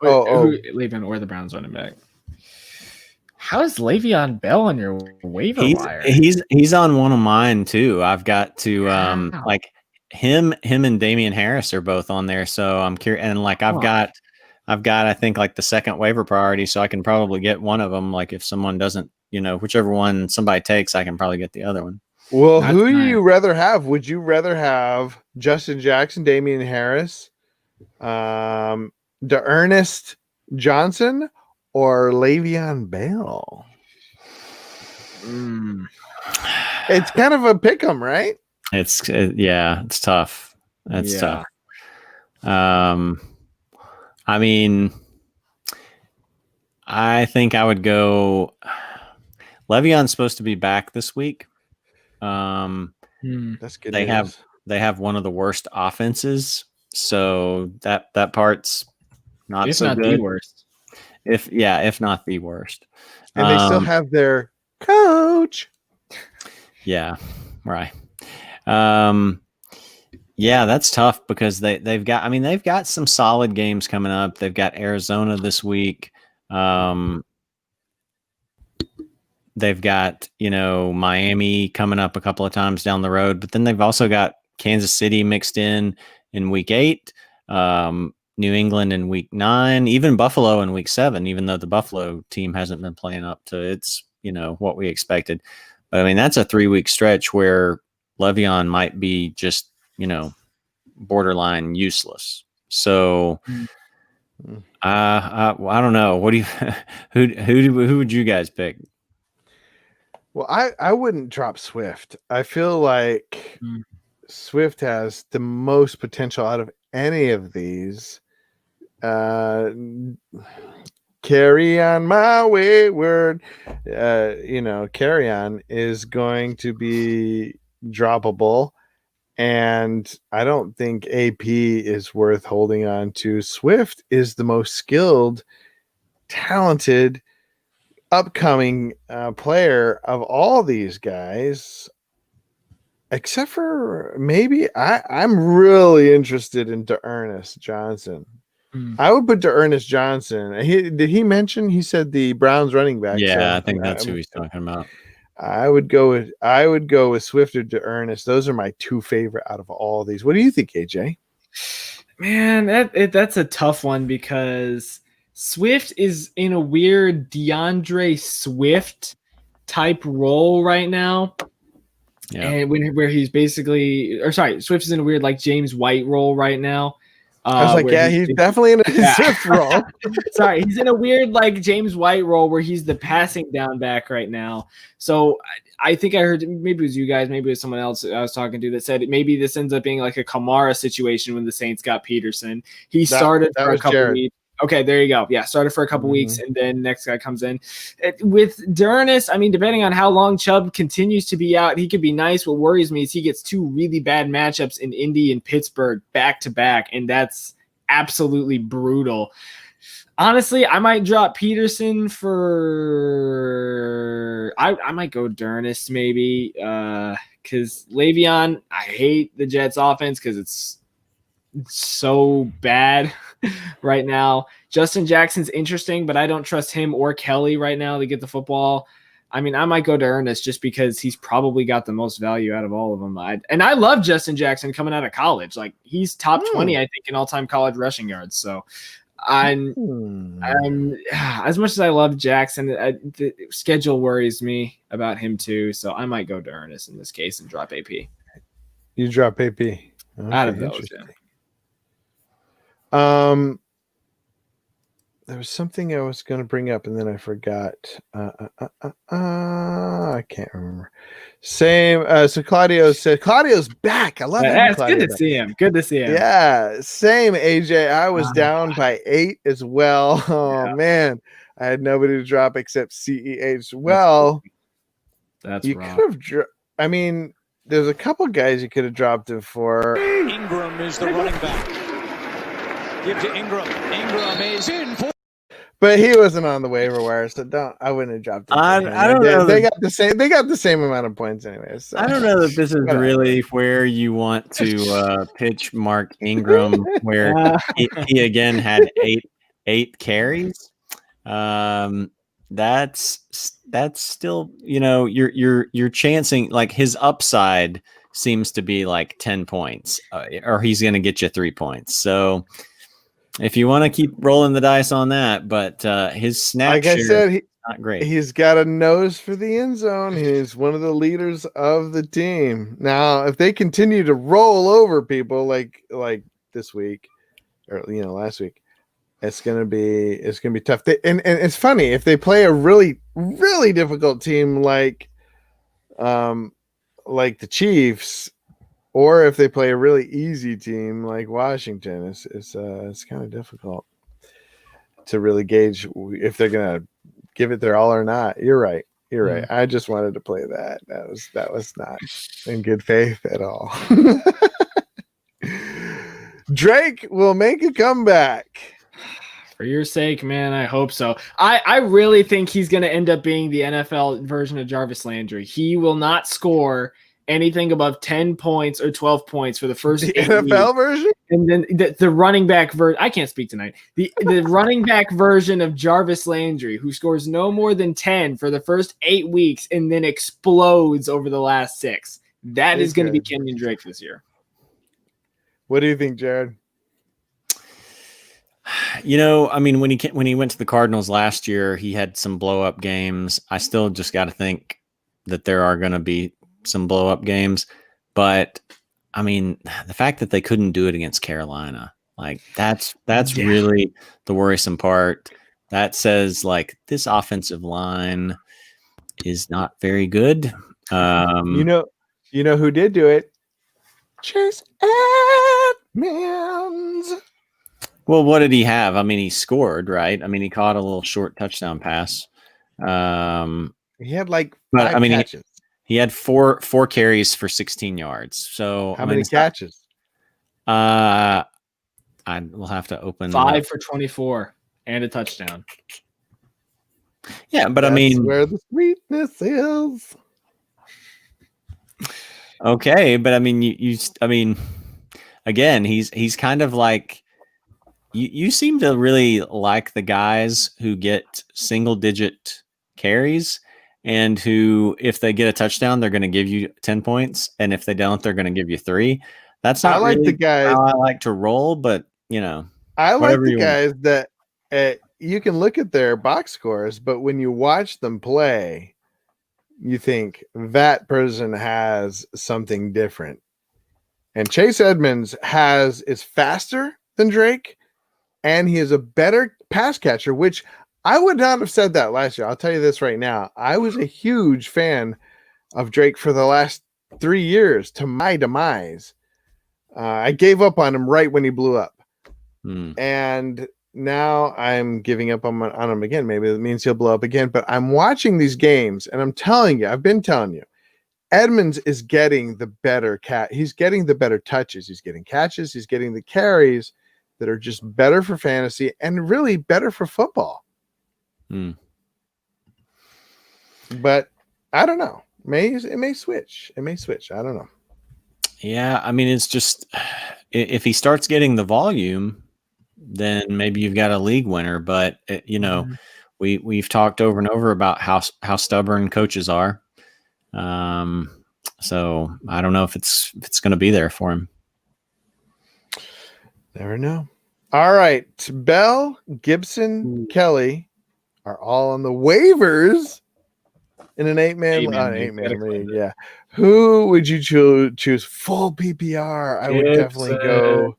How is Le'Veon Bell on your waiver wire? He's on one of mine too. I've got to like him and Damian Harris are both on there. So I'm curious, and like I've got I think like the second waiver priority, so I can probably get one of them. Like if someone doesn't, whichever one somebody takes, I can probably get the other one. Well, who do you rather have? Would you rather have Justin Jackson, Damian Harris, D'Ernest Johnson, or Le'Veon Bell? It's kind of a pick 'em, right? It's tough. That's tough. I mean, I think I would go. Le'Veon's supposed to be back this week. That's good. They have one of the worst offenses, so that part's not if so not good. The worst. If not the worst. And they still have their coach. Yeah, right. Yeah, that's tough because they've got some solid games coming up. They've got Arizona this week. They've got, Miami coming up a couple of times down the road, but then they've also got Kansas City mixed in week 8, New England in week 9, even Buffalo in week 7, even though the Buffalo team hasn't been playing up to its, what we expected. But I mean, that's a 3-week stretch where Le'Veon might be just, borderline useless. So I don't know. What do you who would you guys pick? Well, I wouldn't drop Swift. I feel like Swift has the most potential out of any of these. Carry on my wayward. Carry on is going to be droppable. And I don't think AP is worth holding on to. Swift is the most skilled, talented, upcoming player of all these guys, except for maybe I'm really interested in D'Ernest Johnson. I would put D'Ernest Johnson. Did he mention? He said the Browns running back. Yeah, so I think that's who he's talking about. I would go with Swift or D'Ernest. Those are my two favorite out of all these. What do you think, AJ? Man, that's a tough one because Swift is in a weird DeAndre Swift type role right now. Yeah. And where he's basically, Swift is in a weird like James White role right now. I was like, yeah, he's definitely in a Swift role. Sorry, he's in a weird like James White role where he's the passing down back right now. So I think I heard, maybe it was you guys, maybe it was someone else I was talking to that said maybe this ends up being like a Kamara situation when the Saints got Peterson. He started for a couple weeks. Okay, there you go. Yeah, started for a couple weeks, and then next guy comes in. With D'Ernest, I mean, depending on how long Chubb continues to be out, he could be nice. What worries me is he gets two really bad matchups in Indy and Pittsburgh back-to-back, and that's absolutely brutal. Honestly, I might drop Peterson for – I might go D'Ernest maybe because Le'Veon, I hate the Jets offense because it's so bad right now. Justin Jackson's interesting, but I don't trust him or Kelly right now to get the football. I mean, I might go to Ernest just because he's probably got the most value out of all of them. And I love Justin Jackson coming out of college. Like he's top 20, I think, in all-time college rushing yards. So I'm as much as I love Jackson, the schedule worries me about him too. So I might go to Ernest in this case and drop AP. You drop AP out of those. Yeah. There was something I was going to bring up and then I forgot. I can't remember. Same. So Claudio said, Claudio's back. I love it. It's good to see him. Good to see him. Yeah. Same, AJ. I was down by 8 as well. Oh, man. I had nobody to drop except CEH. Well, that's you could have. I mean, there's a couple guys you could have dropped him for. Ingram is the running back. Give to Ingram. Ingram is in for. But he wasn't on the waiver wire, so I wouldn't have dropped him. I don't know. They got the same. They got the same amount of points, anyways. So. I don't know that this is really where you want to pitch Mark Ingram, where he again had eight carries. That's still, you're chancing, like his upside seems to be like 10 points, or he's going to get you 3 points. So. If you want to keep rolling the dice on that, but his snap like I said, not great. He's got a nose for the end zone. He's one of the leaders of the team. Now, if they continue to roll over people like this week or last week, it's gonna be tough. And it's funny if they play a really really difficult team like the Chiefs. Or if they play a really easy team like Washington, it's kind of difficult to really gauge if they're gonna give it their all or not. You're right. I just wanted to play that. That was not in good faith at all. Drake will make a comeback. For your sake, man, I hope so. I really think he's going to end up being the NFL version of Jarvis Landry. He will not score anything above 10 points or 12 points for the first NFL version, and then the running back version. I can't speak tonight. The running back version of Jarvis Landry, who scores no more than 10 for the first 8 weeks and then explodes over the last 6. That is going to be Kenyon Drake this year. What do you think, Jared? I mean, when he went to the Cardinals last year, he had some blow up games. I still just got to think that there are going to be some blow up games, but I mean, the fact that they couldn't do it against Carolina, like that's Yeah. really the worrisome part. That says like this offensive line is not very good. You know who did do it? Chase Edmonds. Well, what did he have? I mean, he scored, right? I mean, he caught a little short touchdown pass. He had like But 5 I mean, catches. he had four carries for 16 yards. So How many catches? I will have to open 5 for 24 and a touchdown. Yeah, but That's I mean, where the sweetness is. okay, but I mean, I mean, again, he's kind of like you seem to really like the guys who get single digit carries and who, if they get a touchdown, they're going to give you 10 points, and if they don't, they're going to give you 3. That's not I like really the guys. how I like to roll, but you know, I like whatever the you want. guys that you can look at their box scores, but when you watch them play, you think that person has something different. And Chase Edmonds is faster than Drake, and he is a better pass catcher, which I would not have said that last year. I'll tell you this right now. I was a huge fan of Drake for the last 3 years, to my demise. I gave up on him right when he blew up. And now I'm giving up on him again. Maybe it means he'll blow up again, but I'm watching these games and I'm telling you, I've been telling you, Edmonds is getting the better he's getting the better touches. He's getting catches. He's getting the carries that are just better for fantasy and really better for football. But I don't know. It may switch. It may switch. I don't know. Yeah, I mean, it's just if he starts getting the volume, then maybe you've got a league winner. But you know, we've talked over and over about how stubborn coaches are. So I don't know if it's going to be there for him. Never know. All right, Bell, Gibson, Kelly are all on the waivers in an 8-man league. Yeah. Who would you choose? Full PPR. I would definitely go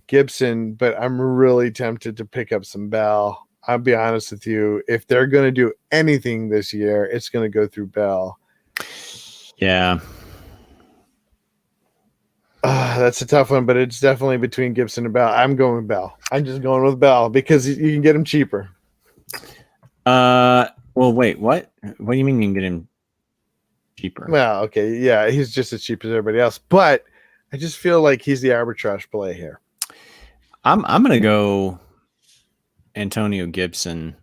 Gibson, but I'm really tempted to pick up some Bell. I'll be honest with you. If they're going to do anything this year, it's going to go through Bell. Yeah. That's a tough one, but it's definitely between Gibson and Bell. I'm going with Bell. I'm just going with Bell because you can get him cheaper. Well, wait, what? What do you mean you can get him cheaper? Well, okay, yeah, he's just as cheap as everybody else, but I just feel like he's the arbitrage play here. I'm going to go Antonio Gibson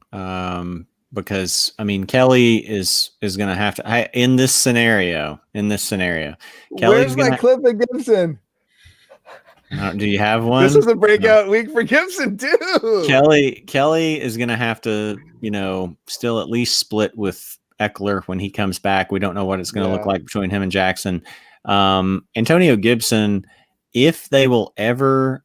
because I mean Kelly is going to have to in this scenario. Where's my clip of Gibson? Do you have one? This is a breakout week for Gibson too. Kelly is going to have to, still at least split with Eckler when he comes back. We don't know what it's going to look like between him and Jackson. Antonio Gibson, if they will ever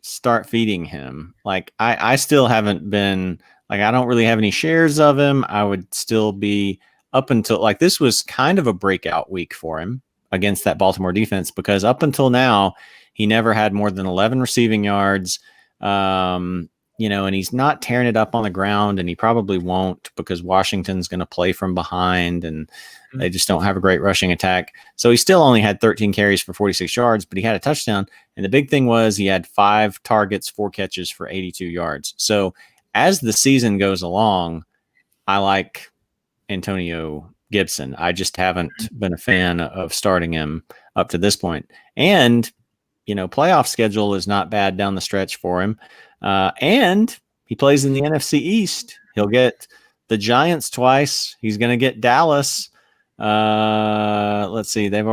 start feeding him, like I still haven't been, like I don't really have any shares of him. I would still be up until like this was kind of a breakout week for him against that Baltimore defense because up until now, he never had more than 11 receiving yards, and he's not tearing it up on the ground, and he probably won't because Washington's going to play from behind, and they just don't have a great rushing attack. So he still only had 13 carries for 46 yards, but he had a touchdown. And the big thing was he had 5 targets, 4 catches for 82 yards. So as the season goes along, I like Antonio Gibson. I just haven't been a fan of starting him up to this point. And playoff schedule is not bad down the stretch for him. And he plays in the NFC East. He'll get the Giants twice. He's going to get Dallas. Let's see. They've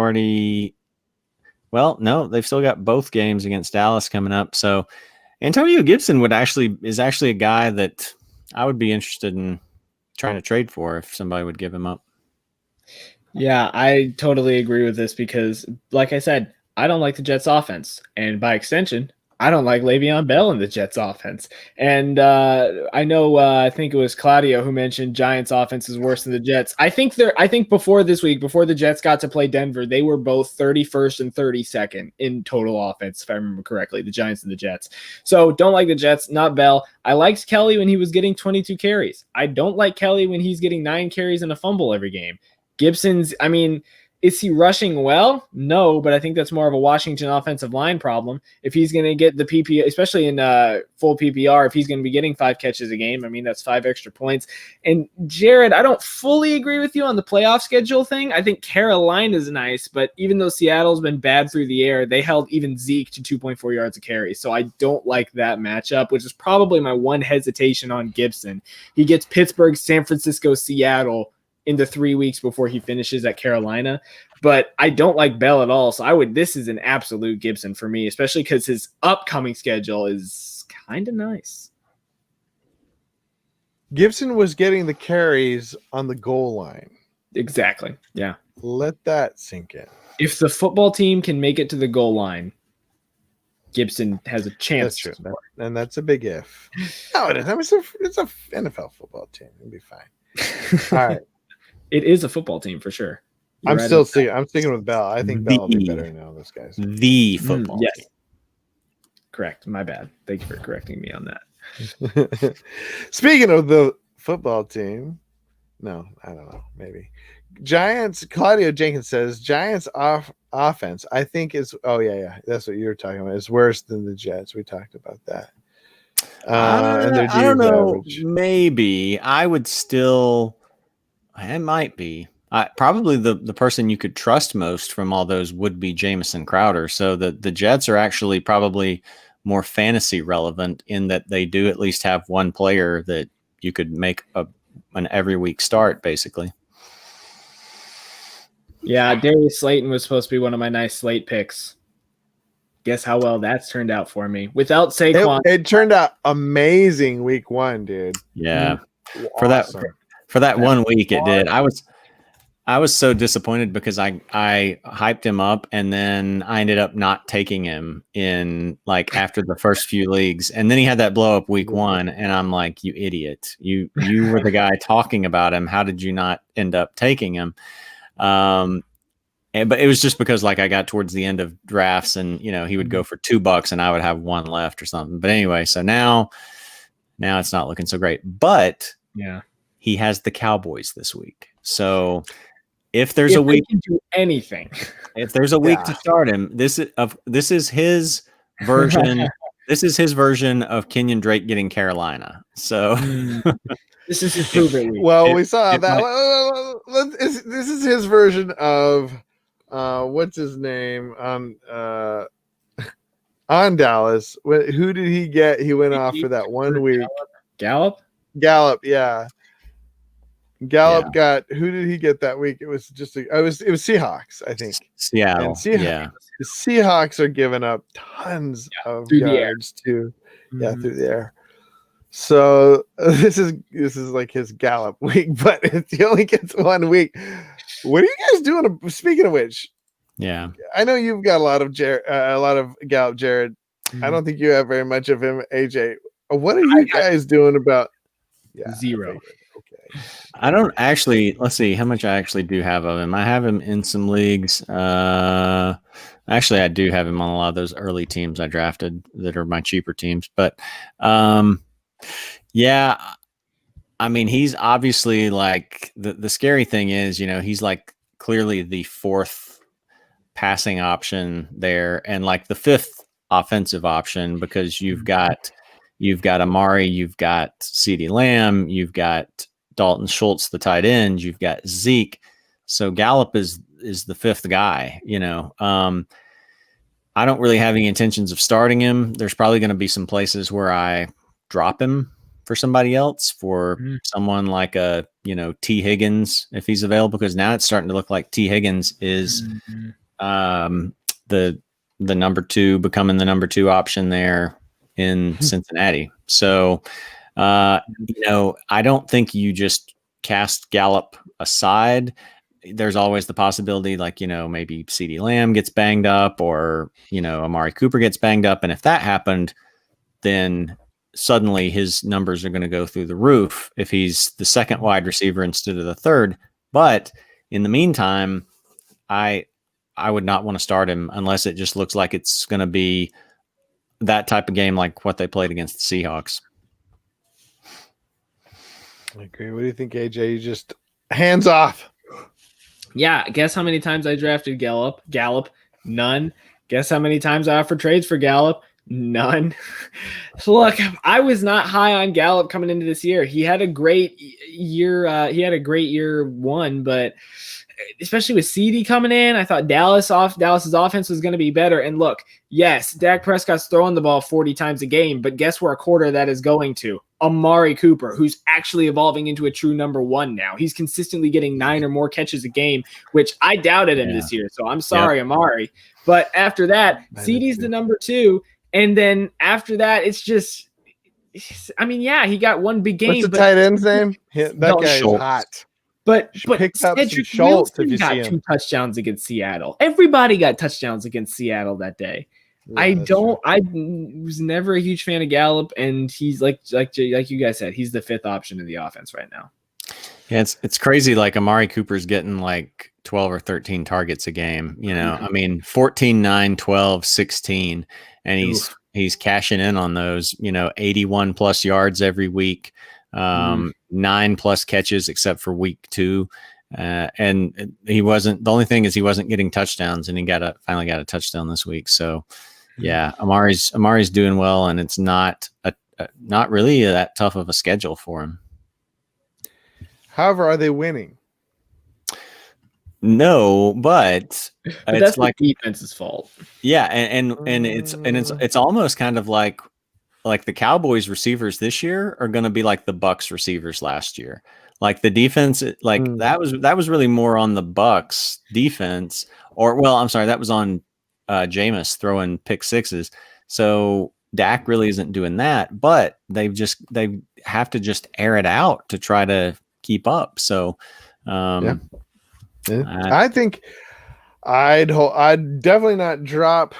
still got both games against Dallas coming up. So Antonio Gibson is actually a guy that I would be interested in trying to trade for if somebody would give him up. Yeah, I totally agree with this because, like I said, I don't like the Jets offense. And by extension, I don't like Le'Veon Bell in the Jets offense. And I know I think it was Claudio who mentioned Giants offense is worse than the Jets. I think before this week, before the Jets got to play Denver, they were both 31st and 32nd in total offense, if I remember correctly, the Giants and the Jets. So don't like the Jets, not Bell. I liked Kelly when he was getting 22 carries. I don't like Kelly when he's getting 9 carries and a fumble every game. Gibson's, I mean, is he rushing well? No, but I think that's more of a Washington offensive line problem. If he's going to get the PPR, especially in full PPR, if he's going to be getting 5 catches a game, I mean, that's 5 extra points. And Jared, I don't fully agree with you on the playoff schedule thing. I think Carolina's nice, but even though Seattle's been bad through the air, they held even Zeke to 2.4 yards a carry. So I don't like that matchup, which is probably my one hesitation on Gibson. He gets Pittsburgh, San Francisco, Seattle in the 3 weeks before he finishes at Carolina. But I don't like Bell at all. So this is an absolute Gibson for me, especially because his upcoming schedule is kind of nice. Gibson was getting the carries on the goal line. Exactly. Yeah. Let that sink in. If the football team can make it to the goal line, Gibson has a chance. That's true. And that's a big if. No, it is. I mean, it's a NFL football team. It'll be fine. All right. It is a football team for sure. I'm sticking with Bell. I think Bell will be better than all those guys. The football yes. team. Correct. My bad. Thank you for correcting me on that. Speaking of the football team, no, I don't know. Maybe Giants. Claudio Jenkins says Giants offense. I think is. Oh yeah. That's what you were talking about. Is worse than the Jets. We talked about that. I don't know. Average. Maybe I would still. It might be. Probably the person you could trust most from all those would be Jamison Crowder. So the Jets are actually probably more fantasy relevant in that they do at least have one player that you could make an every week start, basically. Yeah, Darius Slayton was supposed to be one of my nice slate picks. Guess how well that's turned out for me. Without Saquon. It turned out amazing week 1, dude. Yeah. Awesome. For that 1 week it did. I was so disappointed because I hyped him up and then I ended up not taking him in like after the first few leagues. And then he had that blow up week 1 and I'm like, you idiot. You were the guy talking about him. How did you not end up taking him? But it was just because like I got towards the end of drafts and he would go for $2 and I would have 1 left or something. But anyway, so now it's not looking so great. But yeah, he has the Cowboys this week. So if there's a week to do anything, if there's a week to start him, this is his version. This is his version of Kenyon Drake getting Carolina. So this is his proven week. Well, we saw that. This is his version of what's his name on Dallas. Who did he get? He went off for that 1 week. Gallup, yeah. Gallup got. Who did he get that week? It was just. It was Seahawks, I think. Seattle. And the Seahawks are giving up tons of yards through the air. So this is like his Gallup week, but he only gets 1 week. What are you guys doing? Speaking of which, yeah, I know you've got a lot of Gallup, Jared. I don't think you have very much of him, AJ. What are you guys doing about 0? Okay. I don't actually. Let's see how much I actually do have of him. I have him in some leagues. Actually, I do have him on a lot of those early teams I drafted that are my cheaper teams. But yeah, I mean, he's obviously like the scary thing is, he's like clearly the 4th passing option there and like the 5th offensive option because you've got Amari, you've got CeeDee Lamb, you've got Dalton Schultz, the tight end, you've got Zeke. So Gallup is the 5th guy, I don't really have any intentions of starting him. There's probably going to be some places where I drop him for somebody else, for someone like T Higgins, if he's available, because now it's starting to look like T Higgins is the number 2, becoming the number 2 option there in Cincinnati. So, I don't think you just cast Gallup aside. there's always the possibility, like, maybe CeeDee Lamb gets banged up, or, Amari Cooper gets banged up. And if that happened, then suddenly his numbers are going to go through the roof if he's the second wide receiver instead of the third. But in the meantime, I would not want to start him unless it just looks like it's going to be that type of game like what they played against the Seahawks. I agree. What do you think, AJ? You just hands off. Yeah, guess how many times I drafted Gallup? None. Guess how many times I offered trades for Gallup? None. So look, I was not high on Gallup coming into this year. He had a great year. He had a great year one, but especially with CD coming in, I thought Dallas's offense was going to be better. And look, yes, Dak Prescott's throwing the ball 40 times a game, but guess where a quarter of that is going to? Amari Cooper, who's actually evolving into a true number one now. He's consistently getting 9 or more catches a game, which I doubted him this year. So I'm sorry, Amari. But after that, CD's the number 2. And then after that, it's just, I mean, yeah, he got one big game. What's the tight end's name? That guy is hot. But picked up some Cedric Schultz if Wilson you got see him. 2 touchdowns against Seattle. Everybody got touchdowns against Seattle that day. Yeah, I was never a huge fan of Gallup, and he's like you guys said, he's the 5th option in the offense right now. Yeah, it's crazy. Like Amari Cooper's getting like 12 or 13 targets a game. I mean, 14, 9, 12, 16, and he's cashing in on those. 81 plus yards every week, 9 plus catches except for week 2. And he wasn't. The only thing is he wasn't getting touchdowns, and he finally got a touchdown this week. So, yeah, Amari's doing well, and it's not really that tough of a schedule for him. However, are they winning? No, but that's like the defense's fault. Yeah, and it's almost kind of like the Cowboys receivers this year are going to be like the Bucks receivers last year. Like the defense, that was really more on the Bucks defense, that was on Jameis throwing pick sixes. So Dak really isn't doing that, but they have to just air it out to try to keep up. So, I think I'd definitely not drop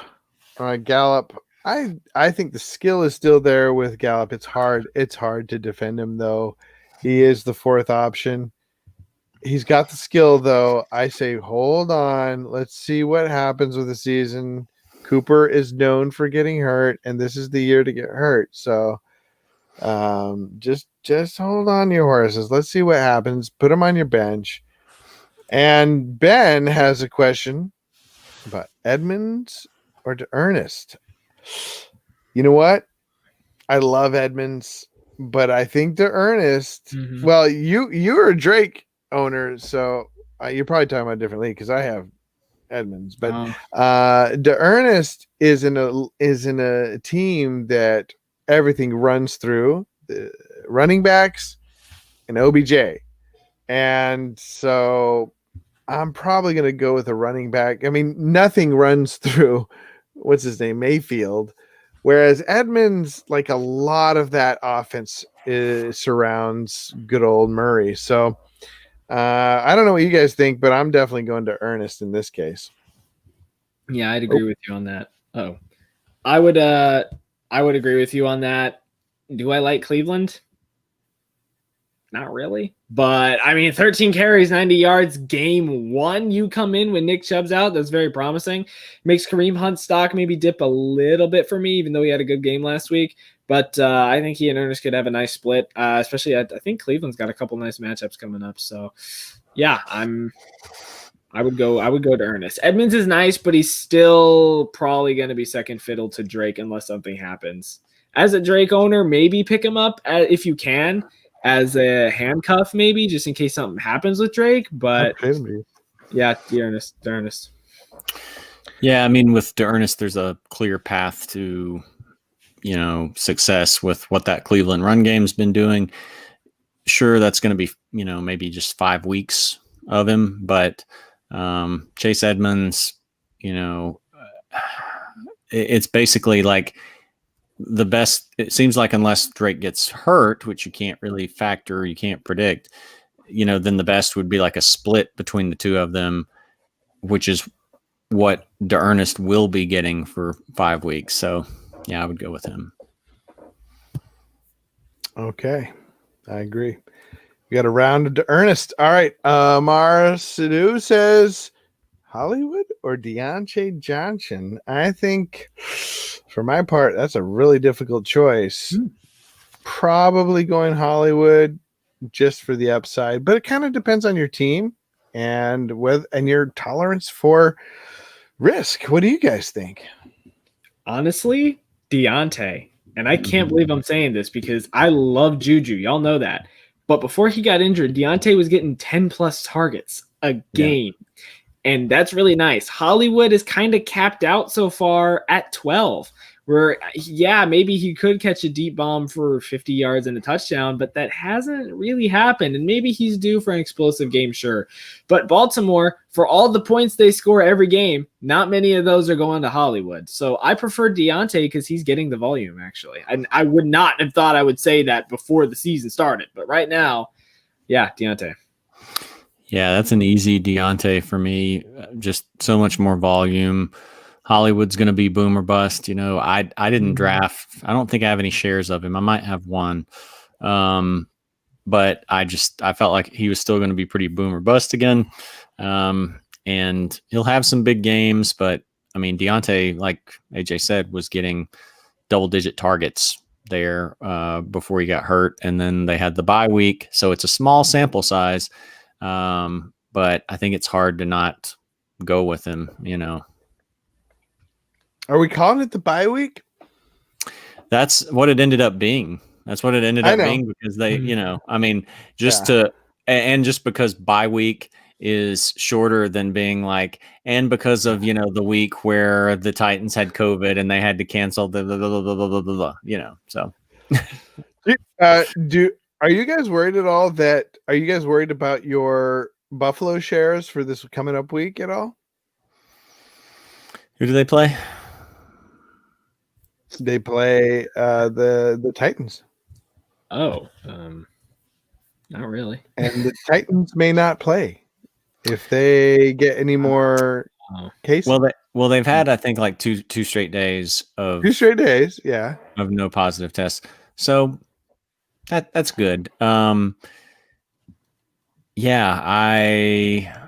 Gallup. I think the skill is still there with Gallup. It's hard to defend him though. He is the 4th option. He's got the skill though. I say hold on. Let's see what happens with the season. Cooper is known for getting hurt, and this is the year to get hurt. So just hold on to your horses. Let's see what happens. Put him on your bench. And Ben has a question about Edmonds or Ernest. You know what? I love Edmonds, but I think Ernest. Well, you're a Drake owner, so you're probably talking about a different league because I have Edmonds. But Ernest is in a team that everything runs through the running backs and OBJ. And so I'm probably going to go with a running back. I mean, nothing runs through, what's his name, Mayfield. Whereas Edmonds, like a lot of that offense surrounds good old Murray. So I don't know what you guys think, but I'm definitely going to Ernest in this case. Yeah, I'd agree with you on that. I would agree with you on that. Do I like Cleveland? Not really. But, I mean, 13 carries, 90 yards, game 1. You come in when Nick Chubb's out. That's very promising. Makes Kareem Hunt's stock maybe dip a little bit for me, even though he had a good game last week. But I think he and Ernest could have a nice split, especially I think Cleveland's got a couple nice matchups coming up. So, yeah, I would go to Ernest. Edmonds is nice, but he's still probably going to be second fiddle to Drake unless something happens. As a Drake owner, maybe pick him up if you can. As a handcuff, maybe, just in case something happens with Drake. But yeah, Ernest. Yeah, I mean, with Ernest, there's a clear path to, success with what that Cleveland run game's been doing. Sure, that's going to be, maybe just 5 weeks of him, but Chase Edmonds, it's basically like the best. It seems like unless Drake gets hurt, which you can't really factor, you can't predict, then the best would be like a split between the two of them, which is what DeErnest will be getting for 5 weeks. So, yeah, I would go with him. Okay, I agree. We got a round of DeErnest. All right, Mara Sidhu says Hollywood or Deontay Johnson. I think, for my part, that's a really difficult choice. Probably going Hollywood just for the upside, but it kind of depends on your team and your tolerance for risk. What do you guys think? Honestly, Deontay. And I can't believe I'm saying this because I love Juju. Y'all know that. But before he got injured, Deontay was getting 10 plus targets a game. And that's really nice. Hollywood is kind of capped out so far at 12, where, maybe he could catch a deep bomb for 50 yards and a touchdown, but that hasn't really happened. And maybe he's due for an explosive game, sure. But Baltimore, for all the points they score every game, not many of those are going to Hollywood. So I prefer Deontay because he's getting the volume, actually. And I would not have thought I would say that before the season started. But right now, Deontay. Yeah, that's an easy Deontay for me. Just so much more volume. Hollywood's going to be boom or bust. I didn't draft. I don't think I have any shares of him. I might have one. But I felt like he was still going to be pretty boom or bust again. And he'll have some big games, but I mean, Deontay, like AJ said, was getting double-digit targets there before he got hurt. And then they had the bye week. So it's a small sample size. But I think it's hard to not go with him, Are we calling it the bye week? That's what it ended up being. That's what it ended up being because they, just because bye week is shorter than being like, and because of, the week where the Titans had COVID and they had to cancel so. Are you guys worried at all are you guys worried about your Buffalo shares for this coming up week at all? Who do they play? They play the Titans. Oh, not really. And the Titans may not play if they get any more cases. Well, they've had, I think, like two straight days of no positive tests. So that's good. I'm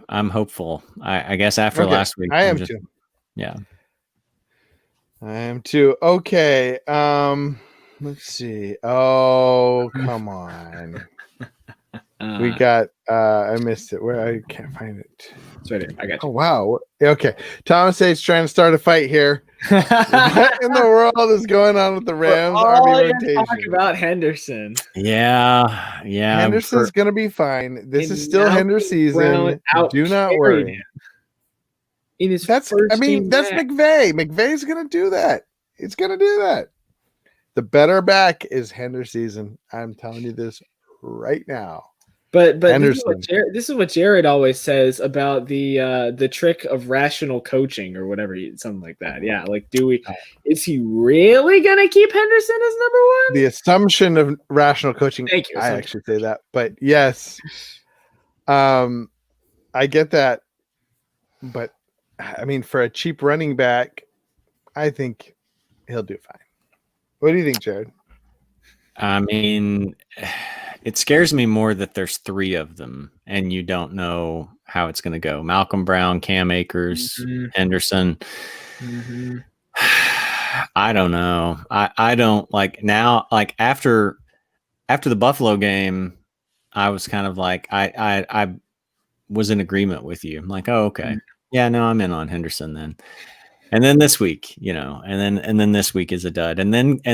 hopeful. I guess after last week, I am too. Yeah, I am too. Okay. Let's see. Oh, come on. We got I missed it. Where I can't find it. It's right here. I got you. Oh wow. Okay. Thomas H trying to start a fight here. What in the world is going on with the Rams Army rotation? Talk about Henderson. Yeah. Henderson's gonna be fine. This is still Henderson season. Do not worry. That's McVay. McVay's gonna do that. It's gonna do that. The better back is Henderson season. I'm telling you this right now. But this is what Jared always says about the trick of rational coaching or whatever, something like that. Yeah, like is he really gonna keep Henderson as number one? The assumption of rational coaching. Thank you. I actually say that, but yes, I get that. But I mean, for a cheap running back, I think he'll do fine. What do you think, Jared? I mean, it scares me more that there's three of them and you don't know how it's going to go. Malcolm Brown, Cam Akers, Henderson. Mm-hmm. I don't know. I don't like now, like after the Buffalo game, I was kind of like, I was in agreement with you. I'm like, oh, okay. Yeah, no, I'm in on Henderson then. And then this week, and then this week is a dud. And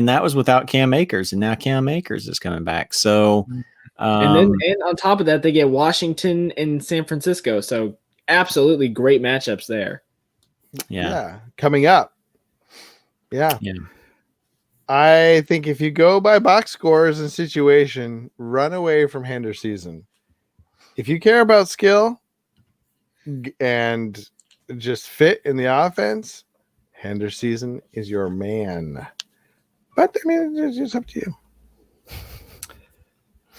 that was without Cam Akers, and now Cam Akers is coming back. So, and on top of that, they get Washington and San Francisco. So absolutely great matchups there. Yeah. Coming up. Yeah. I think if you go by box scores and situation, run away from Henderson season. If you care about skill and just fit in the offense, Henderson season is your man. But I mean, it's just up to you.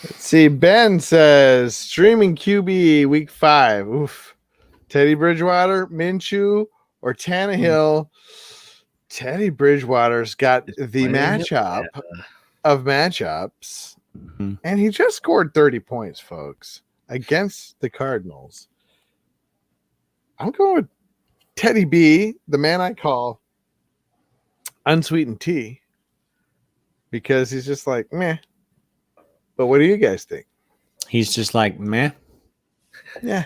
Let's see. Ben says streaming QB week 5. Oof. Teddy Bridgewater, Minshew, or Tannehill. Teddy Bridgewater's got the matchup of matchups, and he just scored 30 points, folks, against the Cardinals. I'm going with Teddy B, the man I call unsweetened tea, because he's just like, meh. But what do you guys think? He's just like, meh. Yeah.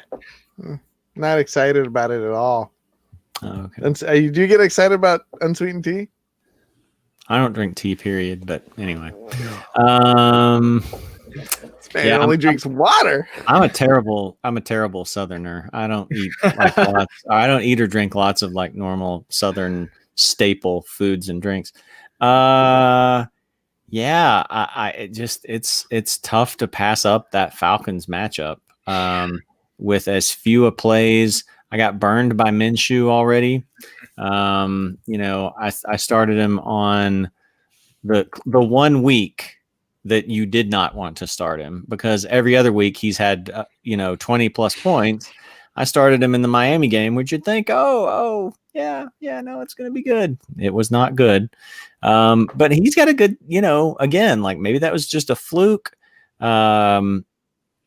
Not excited about it at all. Oh, okay. And do you get excited about unsweetened tea? I don't drink tea, period. But anyway, This man only drinks water. I'm a terrible Southerner. I don't eat I don't eat or drink lots of like normal Southern staple foods and drinks. It's tough to pass up that Falcons matchup. With as few a plays. I got burned by Minshew already. I started him on the 1 week that you did not want to start him, because every other week he's had 20 plus points. I started him in the Miami game, which you'd think, no, it's going to be good. It was not good. But he's got a good, again, like maybe that was just a fluke.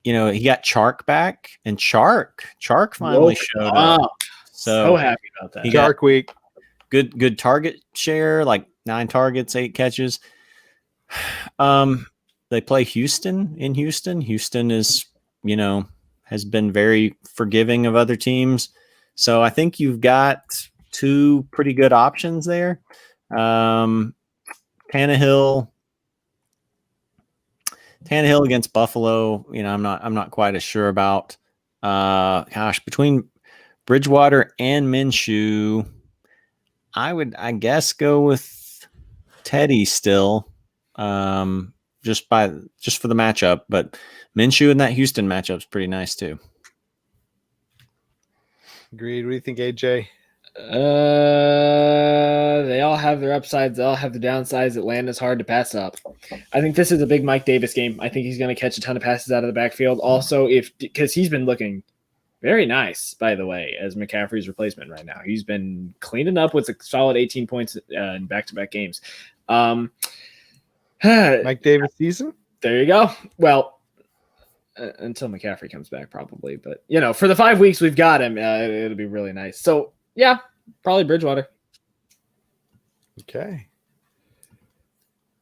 He got Chark back, and Chark finally showed up. So happy about that. Chark week. Good target share, like 9 targets, 8 catches. They play Houston in Houston. Houston is, has been very forgiving of other teams. So I think you've got 2 pretty good options there. Tannehill against Buffalo, I'm not quite as sure about. Between Bridgewater and Minshew, I guess go with Teddy still, just for the matchup. But Minshew in that Houston matchup is pretty nice too. Agreed. What do you think, AJ? They all have their upsides. They all have the downsides. Atlanta's hard to pass up. I think this is a big Mike Davis game. I think he's going to catch a ton of passes out of the backfield. Also, because he's been looking very nice, by the way, as McCaffrey's replacement right now. He's been cleaning up with a solid 18 points in back-to-back games. Mike Davis season? There you go. Well, until McCaffrey comes back, probably. But, for the 5 weeks we've got him, it'll be really nice. So, yeah, probably Bridgewater. Okay.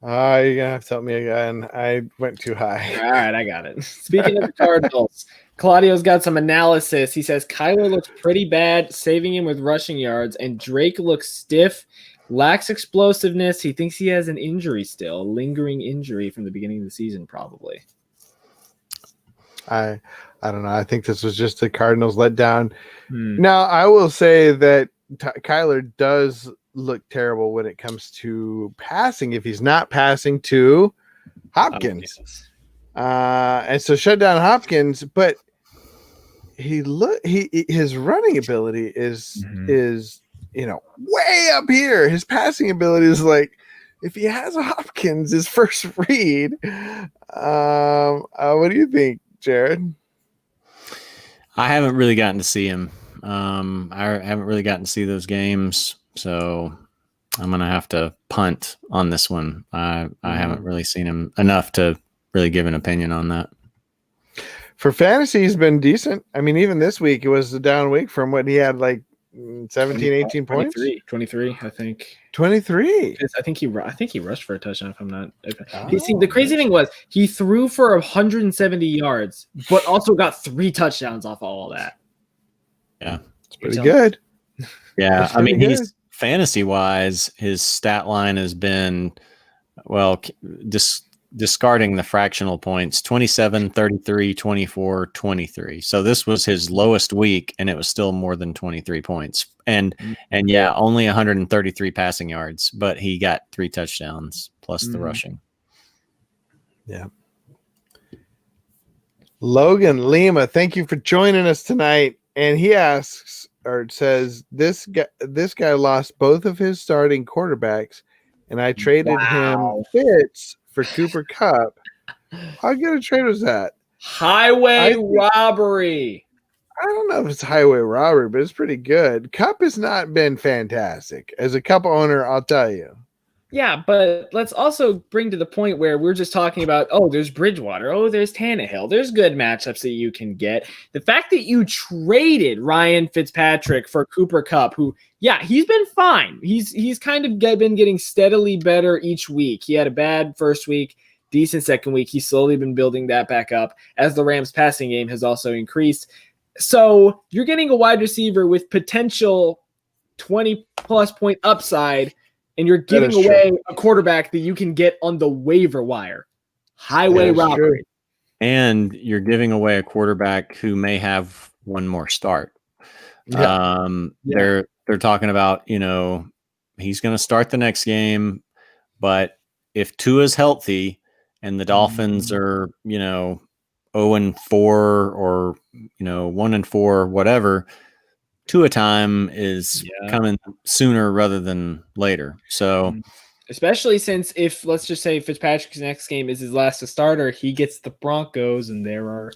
You're going to have to tell me again. I went too high. All right, I got it. Speaking of the Cardinals, Claudio's got some analysis. He says Kyler looks pretty bad, saving him with rushing yards, and Drake looks stiff, lacks explosiveness. He thinks he has an injury still, a lingering injury from the beginning of the season, probably. I don't know. I think this was just the Cardinals letdown. Now, I will say that Kyler does look terrible when it comes to passing if he's not passing to Hopkins. And so shut down Hopkins, but his running ability is way up here. His passing ability is like, if he has Hopkins, his first read. What do you think, Jared? I haven't really gotten to see him. I haven't really gotten to see those games, so I'm gonna have to punt on this one. I haven't really seen him enough to really give an opinion on that. For fantasy, he's been decent. I mean, even this week, it was a down week from what he had, like 17, 18 points. 23, I think. 23. I think he rushed for a touchdown. If I'm not. The crazy thing was he threw for 170 yards, but also got 3 touchdowns off all of that. Yeah, it's pretty good. Yeah, I mean, he's fantasy wise, his stat line has been, well, discarding the fractional points, 27, 33, 24, 23. So this was his lowest week, and it was still more than 23 points. And yeah, only 133 passing yards, but he got 3 touchdowns plus the rushing. Yeah. Logan Lima, thank you for joining us tonight. And he asks, or says, this guy lost both of his starting quarterbacks, and I traded him Fitz for Cooper Kupp. How good a trade was that? Highway robbery. I don't know if it's highway robbery, but it's pretty good. Cup has not been fantastic. As a Cup owner, I'll tell you. Yeah, but let's also bring to the point where we're just talking about, oh, there's Bridgewater, oh, there's Tannehill, there's good matchups that you can get. The fact that you traded Ryan Fitzpatrick for Cooper Kupp, who, yeah, he's been fine. He's kind of been getting steadily better each week. He had a bad first week, decent second week. He's slowly been building that back up as the Rams passing game has also increased. So you're getting a wide receiver with potential 20-plus point upside, and you're giving away a quarterback that you can get on the waiver wire. Highway robbery. And you're giving away a quarterback who may have one more start. Yeah. They're talking about, he's going to start the nenext game, but if Tua's healthy and the Dolphins are, 0-4 or 1-4, whatever, Tua time is coming sooner rather than later. So, especially since if let's just say Fitzpatrick's next game is his last starter, he gets the Broncos, and there are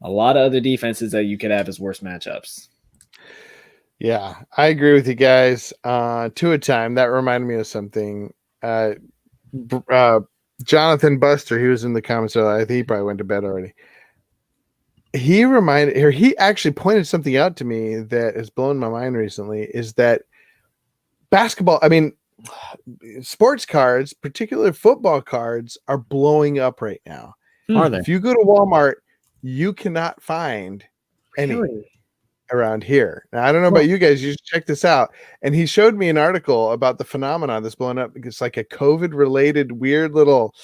a lot of other defenses that you could have as worse matchups. Yeah, I agree with you guys. Tua time, that reminded me of something. Jonathan Buster, he was in the comments earlier. I think he probably went to bed already. He actually pointed something out to me that has blown my mind recently, is that sports cards, particularly football cards, are blowing up right now. Are they? If you go to Walmart, you cannot find any around here. Now, I don't know about you guys. You should check this out. And he showed me an article about the phenomenon that's blowing up. It's like a COVID-related weird little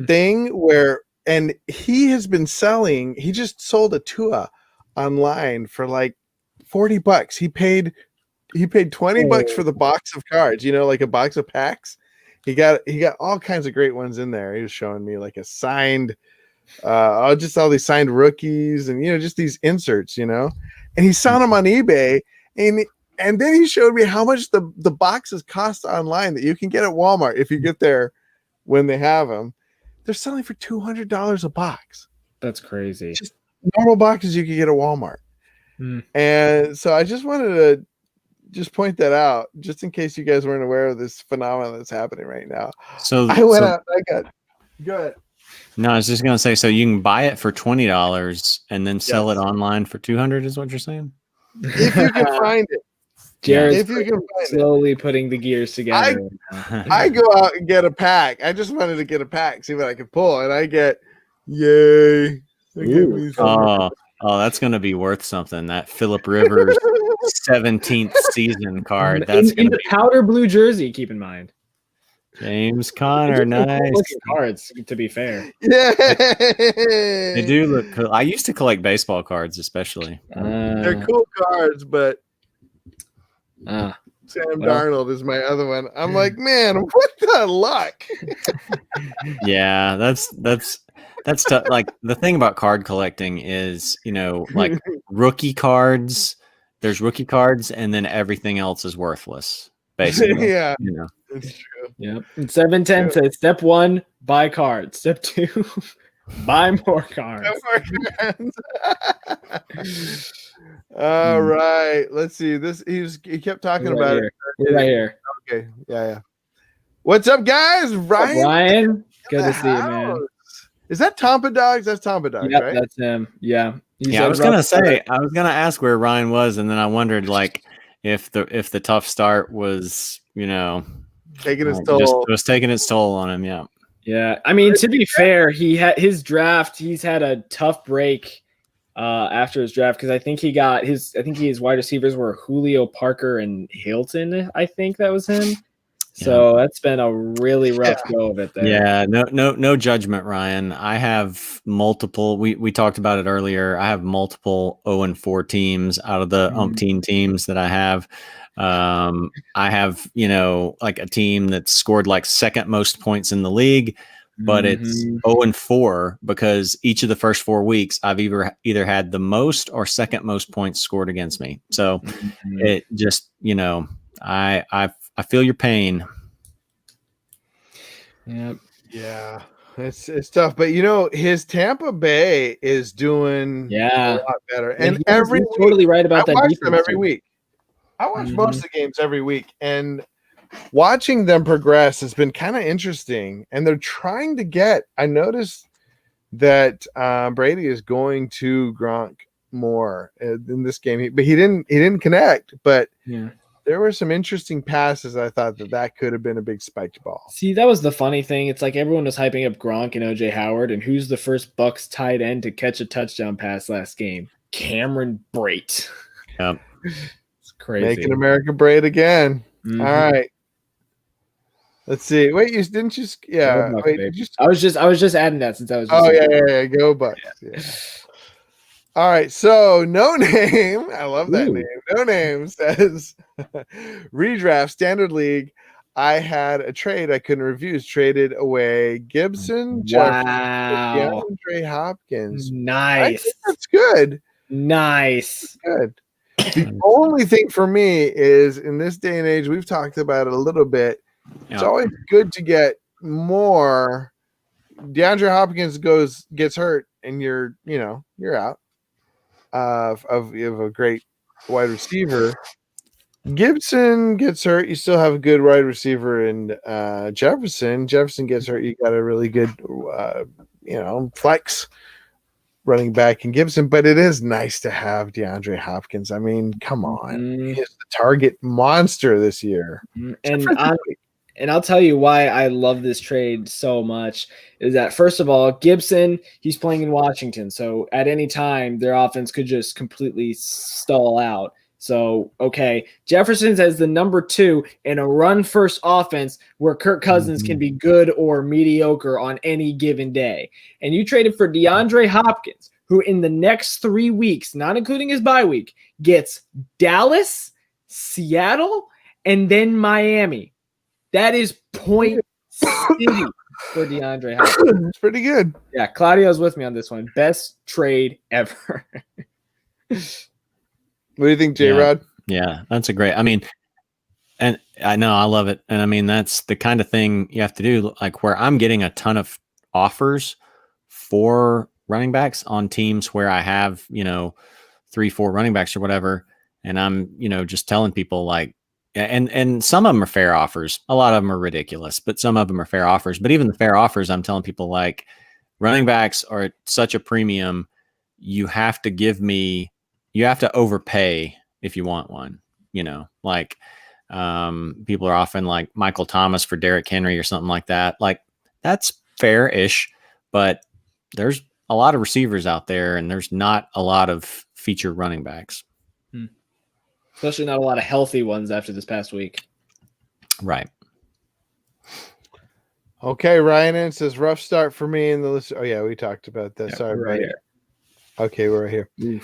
thing where, and he has been selling, he just sold a Tua online for like $40. He paid $20 for the box of cards, like a box of packs. He got all kinds of great ones in there. He was showing me like a signed, just all these signed rookies and, just these inserts, and he's selling them on eBay. And then he showed me how much the boxes cost online that you can get at Walmart if you get there when they have them. They're selling for $200 a box. That's crazy. Just normal boxes you can get at Walmart. And so I just wanted to just point that out, just in case you guys weren't aware of this phenomenon that's happening right now. So I went out. Go ahead. No, I was just gonna say, so you can buy it for $20 and then sell it online for $200. Is what you're saying? If you can find it. Jared's slowly putting the gears together. I go out and get a pack. I just wanted to get a pack, see what I could pull, and I get, yay! Oh, that's going to be worth something. That Phillip Rivers 17th season card. That's in the powder blue jersey. Keep in mind, James Conner, nice cards. To be fair, yeah, they do look cool. I used to collect baseball cards, especially. They're cool cards, but. Sam Darnold is my other one. I'm like, man, what the luck? Yeah, that's tough. Like the thing about card collecting is, like rookie cards. There's rookie cards, and then everything else is worthless. Basically, yeah, it's true. Yep. 710 says step 1, buy cards. Step 2, buy more cards. All right, let's see. He kept talking about it. Right here. Okay, yeah. What's up, guys? Ryan, good to see you, man. Is that Tampa Dogs? That's Tampa Dogs, yep, right? That's him. Yeah. I was gonna ask where Ryan was, and then I wondered if the tough start was taking its toll. It was taking its toll on him. Yeah. Yeah. I mean, to be fair, he had his draft. He's had a tough break. After his draft, because I think his wide receivers were Julio, Parker, and Hilton. I think that was him. So that's been a really rough go of it there. Yeah, no judgment, Ryan. I have multiple. We talked about it earlier. I have multiple 0-4 teams out of the umpteen teams that I have. I have like a team that scored like second most points in the league. But it's 0-4 because each of the first 4 weeks I've either had the most or second most points scored against me. So it just, I feel your pain. Yep. Yeah. it's tough, but his Tampa Bay is doing a lot better, and every he's week totally right about I that. watch Defense them every too. week. I watch most of the games every week, and watching them progress has been kind of interesting. And they're trying to get. I noticed that Brady is going to Gronk more in this game, but he didn't connect. But Yeah. there were some interesting passes. I thought that could have been a big spiked ball. See, that was the funny thing. It's like everyone was hyping up Gronk and OJ Howard, and who's the first Bucks tight end to catch a touchdown pass last game? Cameron Brate. Yep. It's crazy. Making America great again. Mhm. All right. Let's see. Wait, you didn't you? Yeah. Bucks, Wait, baby. did you? I was just adding that since I was. Just Oh yeah. Go Bucks. Yeah. All right. So no name. I love that Ooh. name. No name says redraft standard league. I had a trade I couldn't refuse. Traded away Gibson, Jefferson, Wow. DeAndre Hopkins. I Nice. think that's good. Nice. Good. The only thing for me is in this day and age, we've talked about it a little bit. It's always good to get more. DeAndre Hopkins gets hurt, and you're out of a great wide receiver. Gibson gets hurt, you still have a good wide receiver in Jefferson. Jefferson gets hurt, you got a really good flex running back in Gibson, but it is nice to have DeAndre Hopkins. I mean, come on. He's the target monster this year. And I'll tell you why I love this trade so much is that, first of all, Gibson, he's playing in Washington. So at any time, their offense could just completely stall out. So, okay, Jefferson's as the number 2 in a run-first offense where Kirk Cousins can be good or mediocre on any given day. And you traded for DeAndre Hopkins, who in the next 3 weeks, not including his bye week, gets Dallas, Seattle, and then Miami. That is point city for DeAndre Hopkins. It's pretty good. Yeah, Claudio's with me on this one. Best trade ever. What do you think, J-Rod? Yeah, that's a great. I mean, and I know I love it. And I mean, that's the kind of thing you have to do, like where I'm getting a ton of offers for running backs on teams where I have, 3-4 running backs or whatever. And I'm, just telling people like, and some of them are fair offers. A lot of them are ridiculous, but some of them are fair offers. But even the fair offers, I'm telling people like running backs are at such a premium. You have to overpay if you want one, like people are often like Michael Thomas for Derrick Henry or something like that. Like that's fair-ish, but there's a lot of receivers out there and there's not a lot of feature running backs. Especially not a lot of healthy ones after this past week. Right. Okay, Ryan says rough start for me in the list. Oh yeah, we talked about that. Yeah, Sorry, right buddy. here. Okay, we're right here.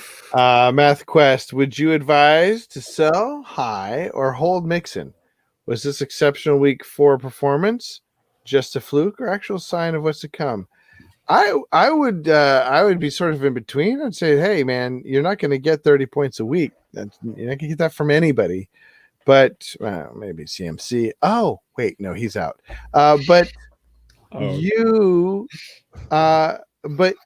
Math Quest, would you advise to sell high or hold Mixon? Was this exceptional week 4 performance just a fluke or actual sign of what's to come? I would be sort of in between. I'd say, hey man, you're not going to get 30 points a week. You're not going to get that from anybody. But maybe CMC. Oh wait, no, he's out. But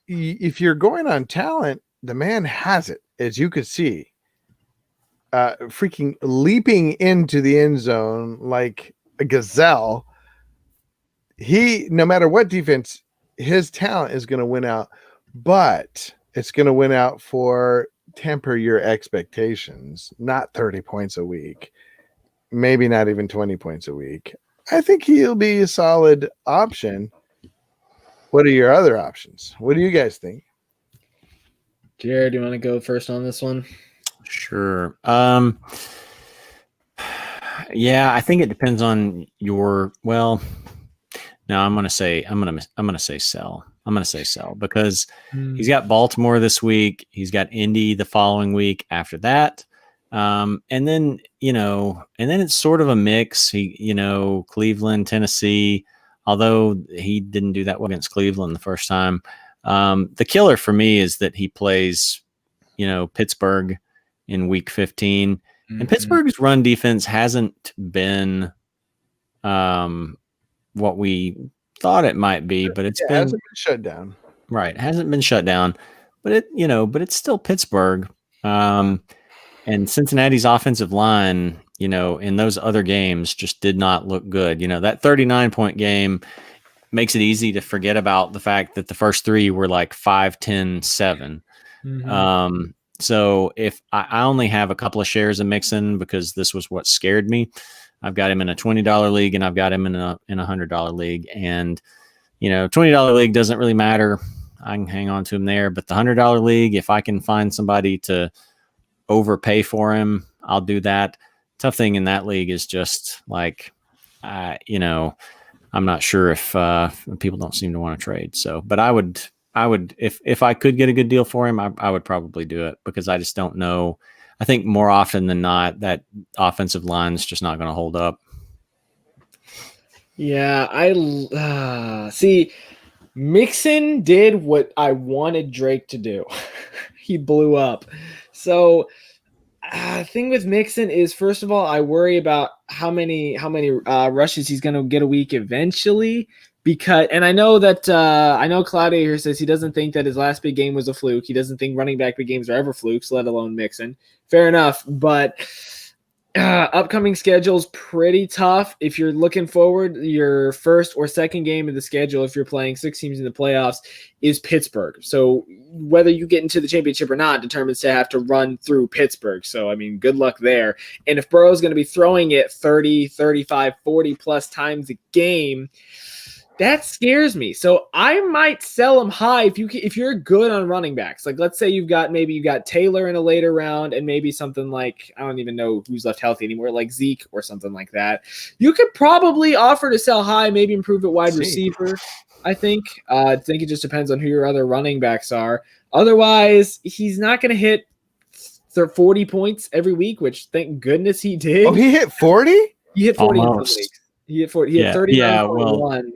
if you're going on talent, the man has it, as you could see. Freaking leaping into the end zone like a gazelle. No matter what defense, his talent is going to win out, but it's going to win out for temper your expectations, not 30 points a week, maybe not even 20 points a week. I think he'll be a solid option. What are your other options? What do you guys think? Jared, do you want to go first on this one? Sure. Yeah, I think it depends on your. Well, no, I'm gonna say sell. I'm gonna say sell because he's got Baltimore this week. He's got Indy the following week after that. And then it's sort of a mix. Cleveland, Tennessee. Although he didn't do that well against Cleveland the first time. The killer for me is that he plays, Pittsburgh in week 15. And Pittsburgh's run defense hasn't been what we thought it might be, but it's It been hasn't been shut down. right. It hasn't been shut down, but it's still Pittsburgh. And Cincinnati's offensive line, in those other games just did not look good. That 39-point game makes it easy to forget about the fact that the first three were like 5, 10, 7. Mhm. So if I only have a couple of shares of Mixon because this was what scared me. I've got him in a $20 league and I've got him in a $100 league. And, $20 league doesn't really matter. I can hang on to him there. But the $100 league, if I can find somebody to overpay for him, I'll do that. Tough thing in that league is just like, I'm not sure if people don't seem to want to trade. So, but I would, if I could get a good deal for him, I would probably do it because I just don't know. I think more often than not, that offensive line is just not going to hold up. Yeah, I see. Mixon did what I wanted Drake to do. He blew up. So thing with Mixon is, first of all, I worry about how many rushes he's going to get a week eventually. And I know that Claudia here says he doesn't think that his last big game was a fluke. He doesn't think running back big games are ever flukes, let alone Mixon. Fair enough, but upcoming schedule's pretty tough. If you're looking forward, your first or second game of the schedule, if you're playing 6 teams in the playoffs, is Pittsburgh. So whether you get into the championship or not determines to have to run through Pittsburgh. So, I mean, good luck there. And if Burrow's going to be throwing it 30, 35, 40 plus times a game, that scares me. So I might sell him high if you're good on running backs. Like, let's say you've got Taylor in a later round and maybe something like, I don't even know who's left healthy anymore, like Zeke or something like that. You could probably offer to sell high, maybe improve at wide receiver. I think it just depends on who your other running backs are. Otherwise, he's not going to hit 40 points every week, which thank goodness he did. Oh, he hit 40? He hit 40 Almost. in the league. He hit 40. He hit 39.1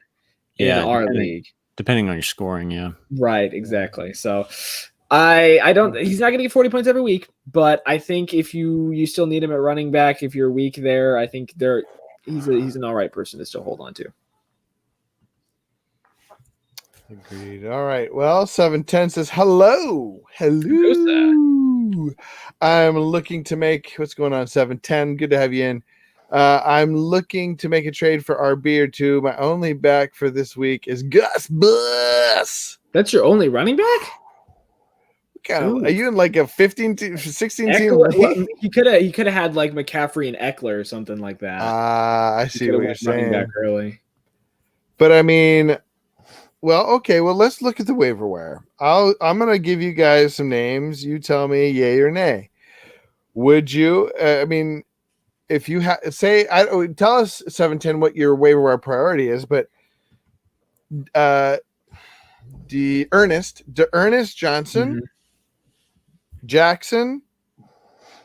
in our league. Depending on your scoring, yeah. Right, exactly. So I don't he's not going to get 40 points every week, but I think if you still need him at running back, if you're weak there, I think he's an all right person to still hold on to. Agreed. All right. Well, 710 says hello. I'm looking to make what's going on, 710. Good to have you in. I'm looking to make a trade for RB or two. My only back for this week is Gus Bus. That's your only running back? Are you in like a 16 team Eckler, league? well, he could have had like McCaffrey and Eckler or something like that. I see what you're saying. Back early. But I mean, well, okay. Well, let's look at the waiver wire. I'm going to give you guys some names. You tell me yay or nay. Would you? If you tell us 710 what your waiver wire priority is, but Ernest Johnson, Jackson,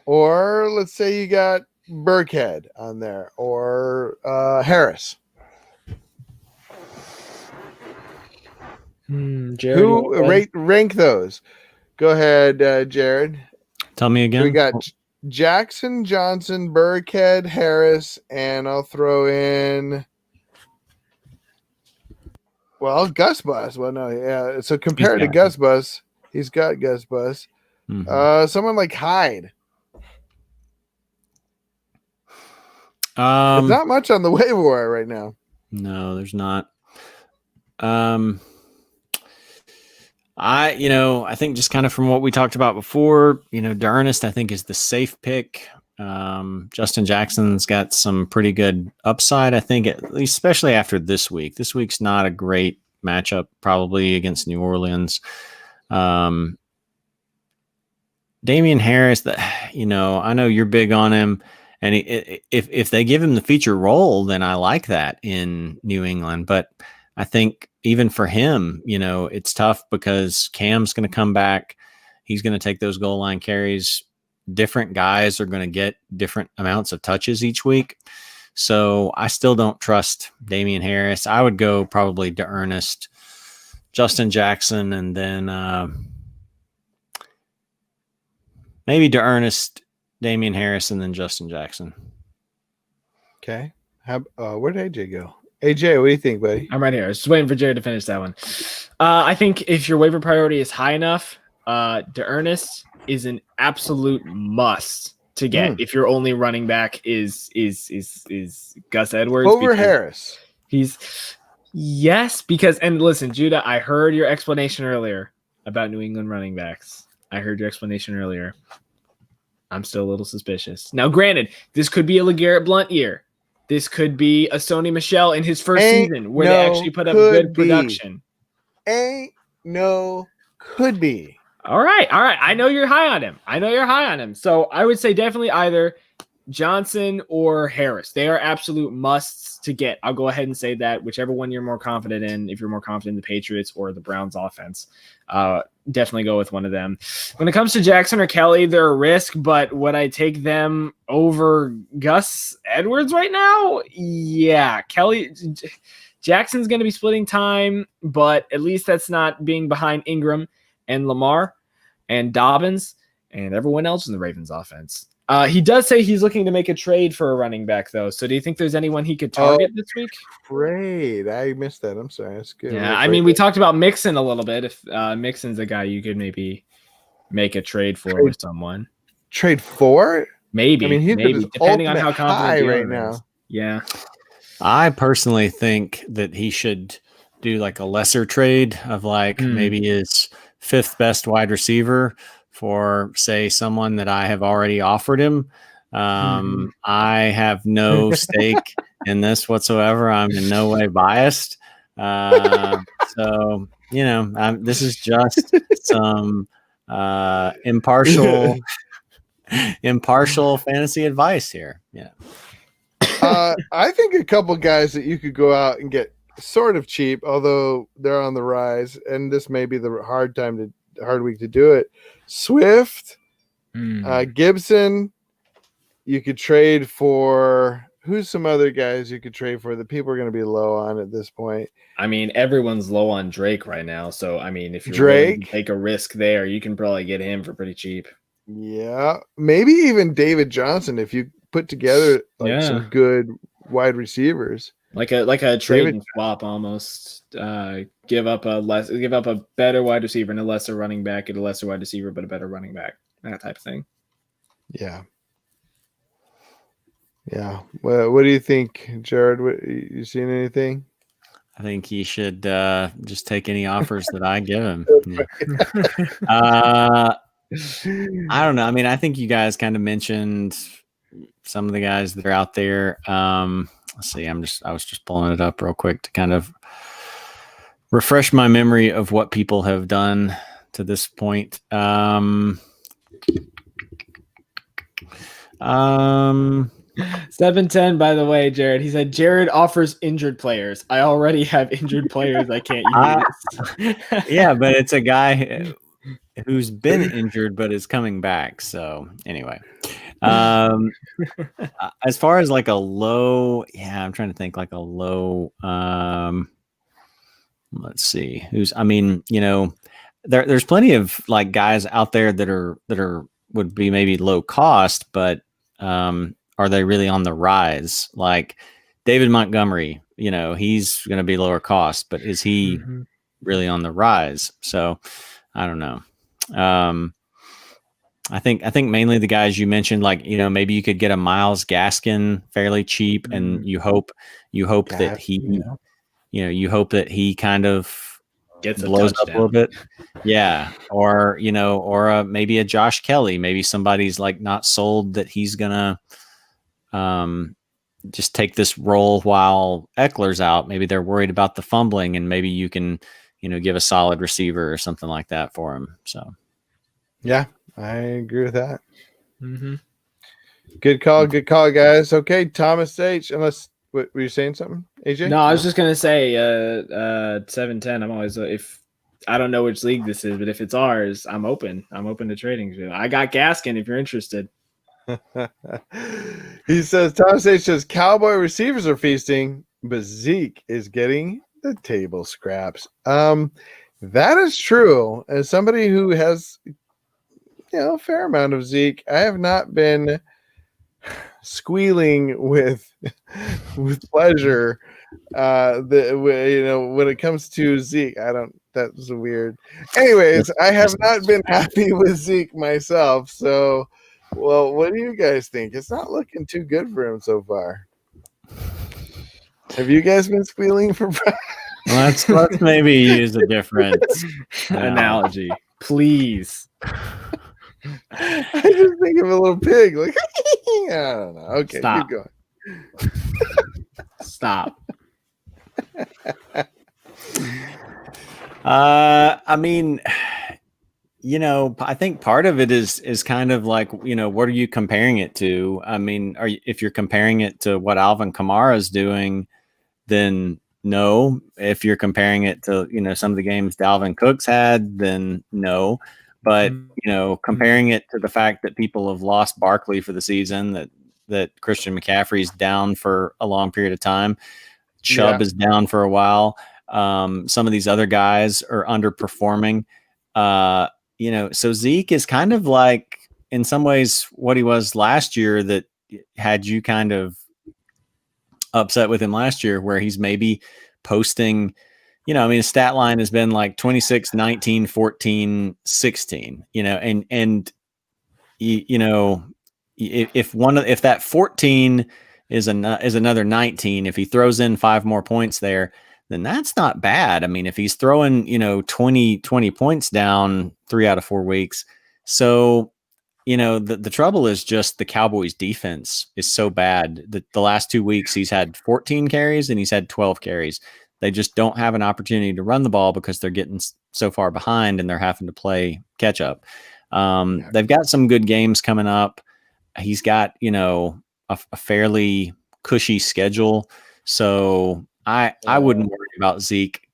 or let's say you got Burkhead on there, or Harris. Jared, rank those? Go ahead, Jared. Tell me again. We got Jackson, Johnson, Burkhead, Harris, and I'll throw in, well, Gus Bus. Well, no, yeah. So compared to Gus Bus, he's got Gus Bus. Mm-hmm. Someone like Hyde. There's not much on the waiver wire right now. No, there's not. I think just kind of from what we talked about before, D'Ernest, I think, is the safe pick. Justin Jackson's got some pretty good upside, I think, at least, especially after this week. This week's not a great matchup, probably against New Orleans. Damian Harris, I know you're big on him, and if they give him the feature role, then I like that in New England. But I think even for him, it's tough because Cam's going to come back. He's going to take those goal line carries. Different guys are going to get different amounts of touches each week. So I still don't trust Damian Harris. I would go probably D'Ernest, Justin Jackson, and then maybe D'Ernest, Damian Harris, and then Justin Jackson. Okay. Where did AJ go? AJ, what do you think, buddy? I'm right here. I was just waiting for Jared to finish that one. I think if your waiver priority is high enough, DeErnest is an absolute must to get if your only running back is Gus Edwards Over Harris. Because and listen, Judah, I heard your explanation earlier about New England running backs. I'm still a little suspicious. Now, granted, this could be a LeGarrette Blount year. This could be a Sony Michel in his first season where they actually put up good production. Could be. All right. I know you're high on him. So I would say definitely either Johnson or Harris. They are absolute musts to get. I'll go ahead and say that whichever one you're more confident in, if you're more confident in the Patriots or the Browns offense, definitely go with one of them. When it comes to Jackson or Kelly, they're a risk, but would I take them over Gus Edwards right now? Yeah. Jackson's going to be splitting time, but at least that's not being behind Ingram and Lamar and Dobbins and everyone else in the Ravens offense. He does say he's looking to make a trade for a running back, though. So do you think there's anyone he could target this week? Trade. I missed that. I'm sorry. That's good. Yeah, I mean, we talked about Mixon a little bit. If Mixon's a guy you could maybe make a trade for with someone. Trade for? Maybe. I mean, he's maybe depending on how confident right now. Yeah. I personally think that he should do like a lesser trade of like maybe his fifth best wide receiver for, say, someone that I have already offered him. I have no stake in this whatsoever. I'm in no way biased. So, this is just some impartial fantasy advice here. Yeah. I think a couple guys that you could go out and get sort of cheap, although they're on the rise, and this may be the hard week to do it. Swift, Gibson. You could trade for who's some other guys you could trade for that people are going to be low on at this point. I mean, everyone's low on Drake right now, so I mean, if you're willing to take a risk there, you can probably get him for pretty cheap. Yeah, maybe even David Johnson if you put together some good wide receivers, like a trade swap almost. Give up a better wide receiver and a lesser running back, get a lesser wide receiver but a better running back, that type of thing. Yeah. Well, what do you think, Jared? You seen anything? I think he should just take any offers that I give him. I don't know. I mean, I think you guys kind of mentioned some of the guys that are out there. Let's see. I was just pulling it up real quick to kind of refresh my memory of what people have done to this point. 710, by the way, Jared. He said Jared offers injured players. I already have injured players. I can't use. Yeah, but it's a guy who's been injured but is coming back. So anyway, as far as like a low, I'm trying to think like a low. Let's see there's plenty of like guys out there that would be maybe low cost, but are they really on the rise? Like David Montgomery, he's going to be lower cost, but is he really on the rise? So I don't know. I think mainly the guys you mentioned, like, maybe you could get a Myles Gaskin fairly cheap, and you hope that he, you hope that he kind of blows up a little bit. Yeah. Or, maybe a Josh Kelly, maybe somebody's like not sold that he's gonna just take this role while Eckler's out. Maybe they're worried about the fumbling, and maybe you can, give a solid receiver or something like that for him. So, yeah, I agree with that. Good call, guys. Okay, Thomas H. Unless, were you saying something, AJ? No, I was just gonna say 710. I'm always if I don't know which league this is, but if it's ours, I'm open. I'm open to trading. I got Gaskin if you're interested. He says, Thomas H says, Cowboy receivers are feasting, but Zeke is getting the table scraps. That is true. As somebody who has, a fair amount of Zeke, I have not been squealing with pleasure When it comes to Zeke, that's weird. Anyways, I have not been happy with Zeke myself. So, well, what do you guys think? It's not looking too good for him so far. Have you guys been squealing for Well, let's maybe use a different analogy, please? I just think of a little pig. Like, I don't know. Okay, Stop. keep going. Stop. I mean, I think part of it is kind of like, what are you comparing it to? I mean, if you're comparing it to what Alvin Kamara is doing, then no. If you're comparing it to, some of the games Dalvin Cook's had, then no. But, comparing it to the fact that people have lost Barkley for the season, that Christian McCaffrey's down for a long period of time, Chubb is down for a while. Some of these other guys are underperforming. So Zeke is kind of like, in some ways, what he was last year that had you kind of upset with him last year, where he's maybe posting, his stat line has been like 26, 19, 14, 16, and if that 14 is another 19, if he throws in 5 more points there, then that's not bad. I mean, if he's throwing, 20 points down 3 out of 4 weeks. So, the trouble is just the Cowboys defense is so bad that the last 2 weeks he's had 14 carries and he's had 12 carries. They just don't have an opportunity to run the ball because they're getting so far behind and they're having to play catch up. They've got some good games coming up. He's got, a fairly cushy schedule. So I wouldn't worry about Zeke.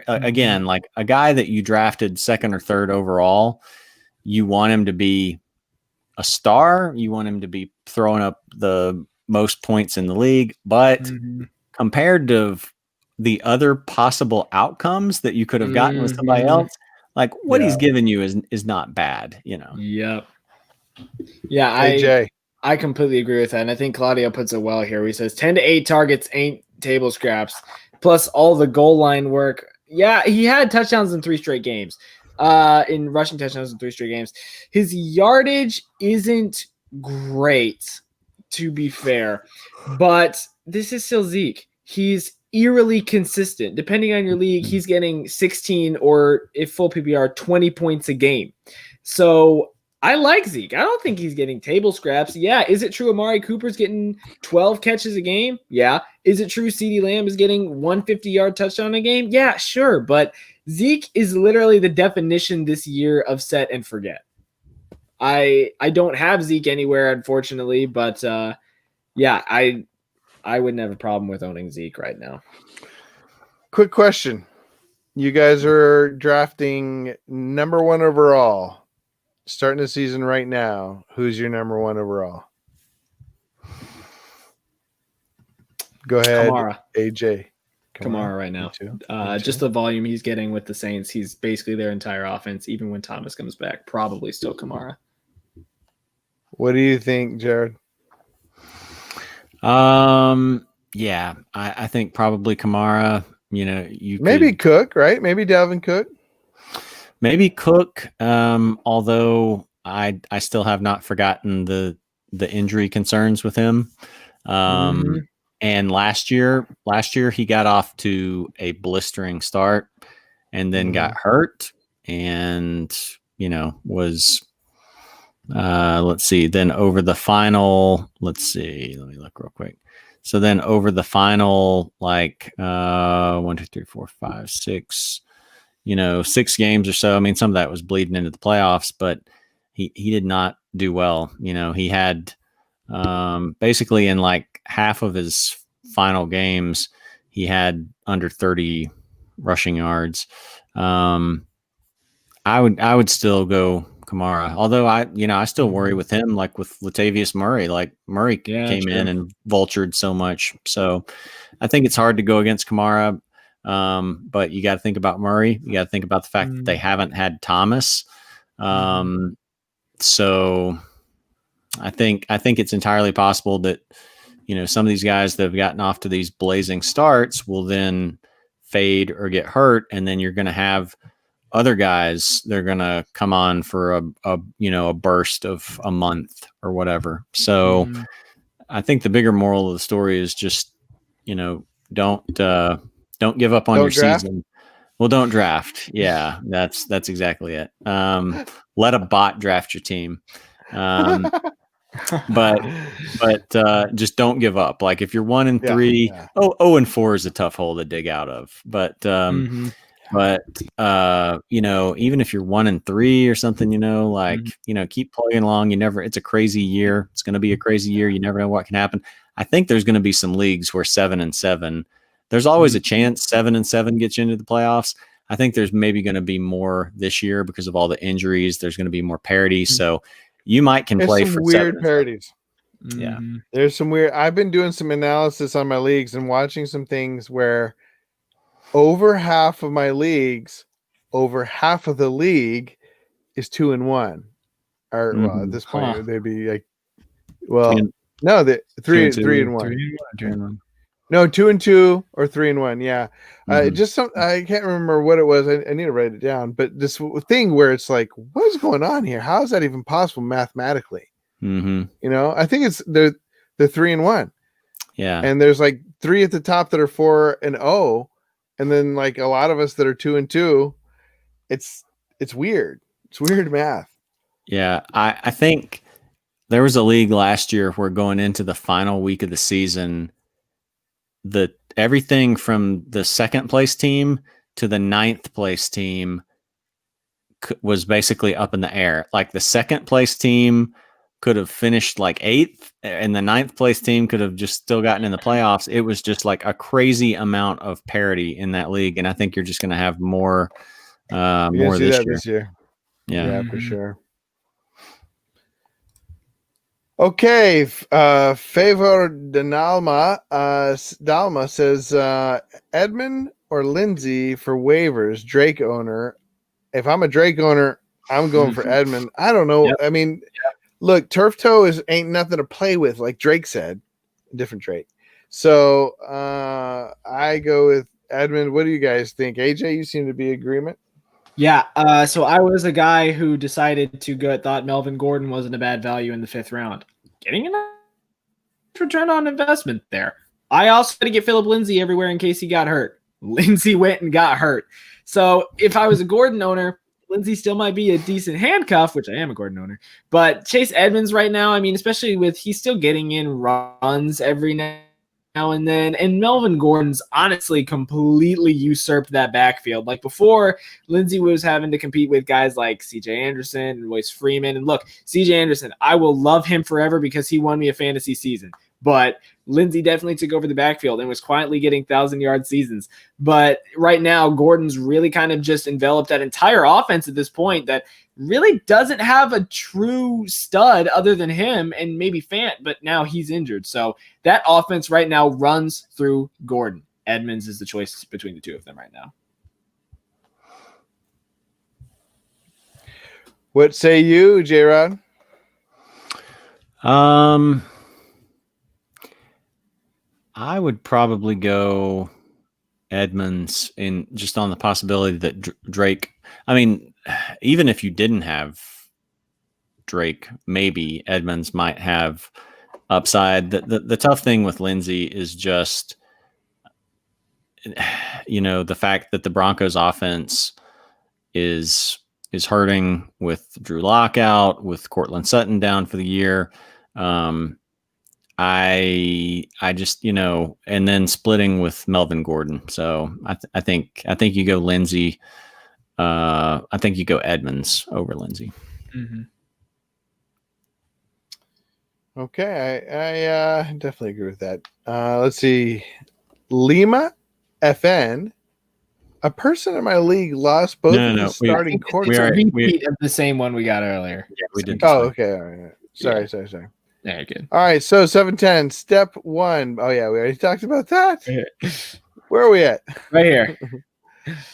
Again, like a guy that you drafted 2nd or 3rd overall, you want him to be a star. You want him to be throwing up the most points in the league. But compared to the other possible outcomes that you could have gotten with somebody else, like what he's given you is not bad, Yep. Yeah, AJ. I completely agree with that. And I think Claudio puts it well here. He says 10 to 8 targets ain't table scraps, plus all the goal line work. Yeah, he had touchdowns in 3 straight games. In rushing touchdowns in 3 straight games. His yardage isn't great, to be fair, but this is still Zeke. He's eerily consistent. Depending on your league, he's getting 16 or, if full PPR, 20 points a game. So I like Zeke. I don't think he's getting table scraps. Yeah. Is it true Amari Cooper's getting 12 catches a game? Yeah. Is it true CeeDee Lamb is getting 150-yard touchdown a game? Yeah, sure. But Zeke is literally the definition this year of set and forget. I don't have Zeke anywhere, unfortunately, but yeah, I wouldn't have a problem with owning Zeke right now. Quick question. You guys are drafting number 1 overall. Starting the season right now, who's your number 1 overall? Go ahead, Kamara. AJ. Kamara right now. Just the volume he's getting with the Saints, he's basically their entire offense, even when Thomas comes back. Probably still Kamara. What do you think, Jared? Yeah, I think probably Kamara. Maybe Cook, right? Maybe Dalvin Cook. Maybe Cook, although I still have not forgotten the injury concerns with him. And last year he got off to a blistering start and then got hurt and, was, let's see, then over the final, let me look real quick. So then over the final, 1, 2, 3, 4, 5, 6, 6 games or so. I mean, some of that was bleeding into the playoffs, but he did not do well. He had basically in half of his final games, he had under 30 rushing yards. I would still go Kamara, although I still worry with him, like with Latavius Murray. Murray came in and vultured so much, so I think it's hard to go against Kamara. But you got to think about Murray. You got to think about the fact that they haven't had Thomas. So I think it's entirely possible that, some of these guys that have gotten off to these blazing starts will then fade or get hurt, and then you're going to have other guys, they're going to come on for a burst of a month or whatever. So I think the bigger moral of the story is just, don't give up on your draft? season. Well, don't draft. Yeah, that's exactly it. Let a bot draft your team. But just don't give up. Like if you're 1-3, 0-4 is a tough hole to dig out of. But even if you're 1-3 or something, keep plugging along. It's a crazy year. It's going to be a crazy year. You never know what can happen. I think there's going to be some leagues where 7-7, there's always a chance 7-7 gets you into the playoffs. I think there's maybe going to be more this year because of all the injuries. There's going to be more parity. So you might play some for weird 7-7. parities. Yeah. There's some weird. I've been doing some analysis on my leagues and watching some things where over half of my leagues, over half of the league is 2-1. Or well, at this point they'd be like, no, the 3-1. No, 2-2 or 3-1. Yeah. Just I can't remember what it was. I need to write it down. But this thing where it's like, what is going on here? How is that even possible mathematically? I think it's the 3-1. Yeah. And there's like 3 at the top that are 4-0, and then like a lot of us that are 2-2. It's weird. It's weird math. Yeah. I think there was a league last year where going into the final week of the season, everything from the second place team to the 9th place team was basically up in the air. Like the second place team could have finished like 8th, and the 9th place team could have just still gotten in the playoffs. It was just like a crazy amount of parity in that league, and I think you're just going to have more this year. Yeah, for sure. Okay, Favor Dalma says Edmund or Lindsay for waivers, Drake owner. If I'm a Drake owner, I'm going for Edmund. I don't know. I mean, look, turf toe ain't nothing to play with, like Drake said. Different Drake. So I go with Edmund. What do you guys think? AJ, you seem to be in agreement. Yeah, so I was a guy who decided to thought Melvin Gordon wasn't a bad value in the 5th round. Getting a return on investment there. I also had to get Philip Lindsay everywhere in case he got hurt. Lindsay went and got hurt. So if I was a Gordon owner, Lindsay still might be a decent handcuff, which I am a Gordon owner. But Chase Edmonds right now, I mean, especially he's still getting in runs every now and then. And Melvin Gordon's honestly completely usurped that backfield. Like before, Lindsay was having to compete with guys like CJ Anderson and Royce Freeman. And look, CJ Anderson, I will love him forever because he won me a fantasy season. But Lindsay definitely took over the backfield and was quietly getting 1,000-yard seasons. But right now, Gordon's really kind of just enveloped that entire offense at this point that really doesn't have a true stud other than him and maybe Fant, but now he's injured. So that offense right now runs through Gordon. Edmonds is the choice between the two of them right now. What say you, J-Rod? I would probably go Edmonds in just on the possibility that Drake. I mean, even if you didn't have Drake, maybe Edmonds might have upside. The tough thing with Lindsay is just, the fact that the Broncos offense is hurting with Drew Lock out, with Cortland Sutton down for the year. I just, and then splitting with Melvin Gordon. So I think you go Lindsay. I think you go Edmonds over Lindsay. Mm-hmm. Okay. I definitely agree with that. Let's see. Lima FN. A person in my league lost both of the starting quarterbacks. Repeat of the same one we got earlier. Yeah, we did. Oh, okay. All right. Sorry. Yeah, good. All right, so 7-10, step 1. Oh, yeah, we already talked about that. Where are we at? Right here.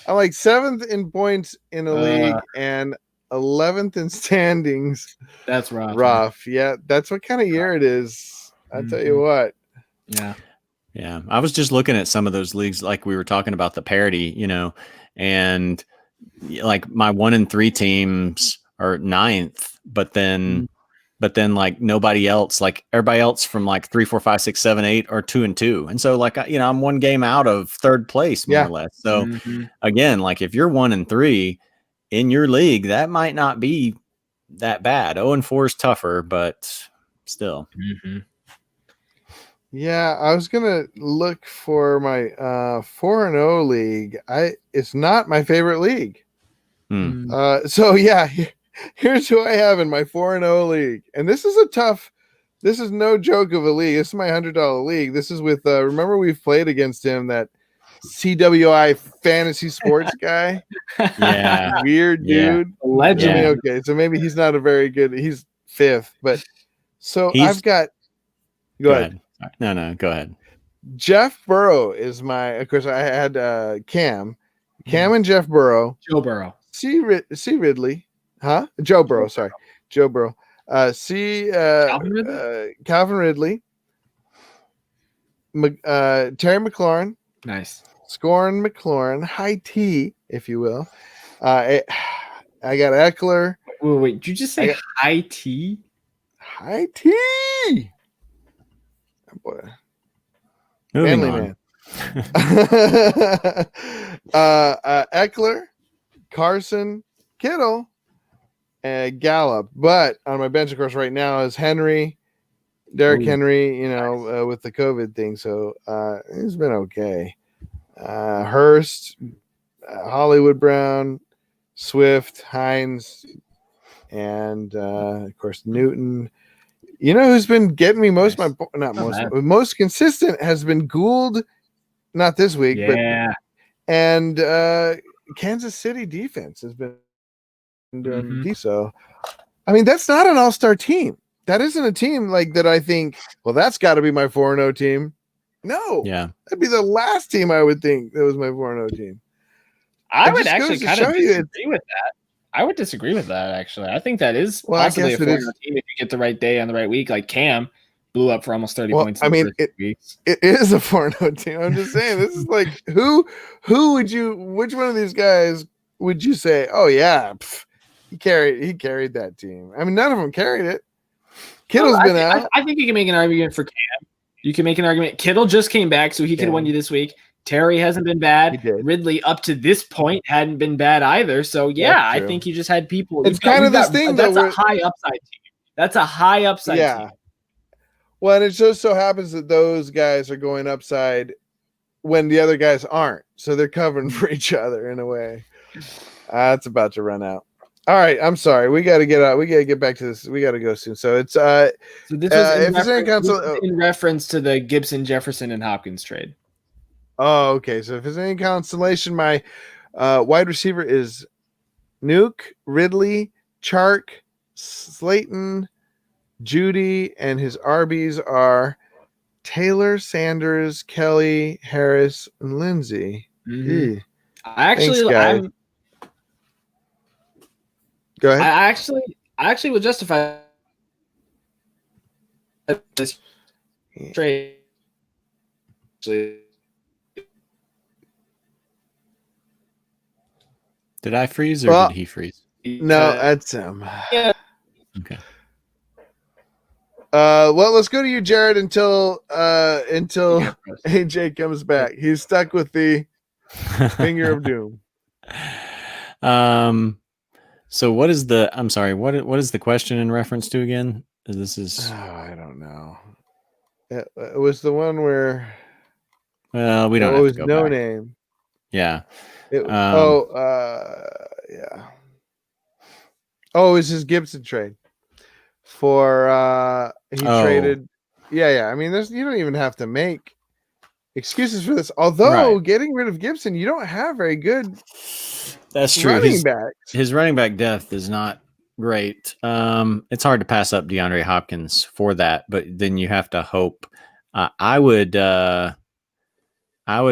I'm like 7th in points in the league and 11th in standings. That's rough. Rough. Man. Yeah, that's what kind of year it is. I'll tell you what. Yeah. Yeah. I was just looking at some of those leagues, like we were talking about the parity, and like my 1 and 3 teams are ninth, but then like nobody else, like everybody else from like 3, 4, 5, 6, 7, 8 are 2 and 2. And so like, I'm one game out of third place, more Yeah. or less. So again, like if you're 1 and 3 in your league, that might not be that bad. 0 and 4 is tougher, but still. Yeah, I was gonna look for my 4-0 league. It's not my favorite league. So yeah, here's who I have in my 4-0 league, and this is this is no joke of a league. This is my $100 league. This is with remember we've played against him, that CWI fantasy sports guy. Yeah. Weird dude. Legend. I mean, okay, so maybe he's not a very good. He's 5th, but so He's- I've got. Go ahead. No, go ahead. Jeff Burrow is my. Of course, I had Cam and Jeff Burrow. Joe Burrow. C. Ridley, huh? Joe Burrow. Sorry, Joe Burrow. Calvin Ridley. Calvin Ridley. Terry McLaurin. Nice. Scorin McLaurin. High T, if you will. I got Eckler. Wait. Did you just say high T? High T. Oh, boy. Moving Manly on. man. Eckler, Carson, Kittle, and Gallup. But on my bench, of course, right now is Henry, Derrick Henry, with the COVID thing. So he's been okay. Hurst, Hollywood Brown, Swift, Hines, and of course Newton. You know who's been getting me most consistent has been Gould, not this week, and Kansas City defense has been doing so. I mean, that's not an all-star team. That isn't a team like that. I think, well, that's got to be my 4-0 team. No, that'd be the last team I would think that was my 4-0 team. I would actually kind of disagree with that. I would disagree with that, actually. I think that is possibly a 4-0 team if you get the right day on the right week. Like Cam blew up for almost 30 points. I mean, it is a 4-0 team. I'm just saying, this is like, which one of these guys would you say, oh yeah, he carried that team? I mean, none of them carried it. Kittle's been out. I think you can make an argument for Cam. You can make an argument. Kittle just came back, so he could have won you this week. Terry hasn't been bad. Ridley, up to this point, hadn't been bad either. So, yeah, I think you just had people. It's kind of this thing, that's a high upside team. That's a high upside team. Well, and it just so happens that those guys are going upside when the other guys aren't. So they're covering for each other in a way. It's about to run out. All right, I'm sorry. We got to get out. We got to get back to this. We got to go soon. So it's so this was in reference to the Gibson, Jefferson, and Hopkins trade. Oh, okay. So if there's any consolation, my wide receiver is Nuke, Ridley, Chark, Slayton, Judy, and his RBs are Taylor, Sanders, Kelly, Harris, and Lindsay. Mm-hmm. Go ahead. I actually will justify this trade. Did I freeze or did he freeze? No, that's him. Yeah. Okay. Well, let's go to you, Jared, until AJ comes back. He's stuck with the finger of doom. So what is I'm sorry, what is the question in reference to again? I don't know. It was the one where we don't have to go no back. name. Yeah. Yeah. Oh, it was his Gibson trade for traded. Yeah. I mean, you don't even have to make excuses for this. Although getting rid of Gibson, you don't have very good. That's true. His running back depth is not great. It's hard to pass up DeAndre Hopkins for that, but then you have to hope. I would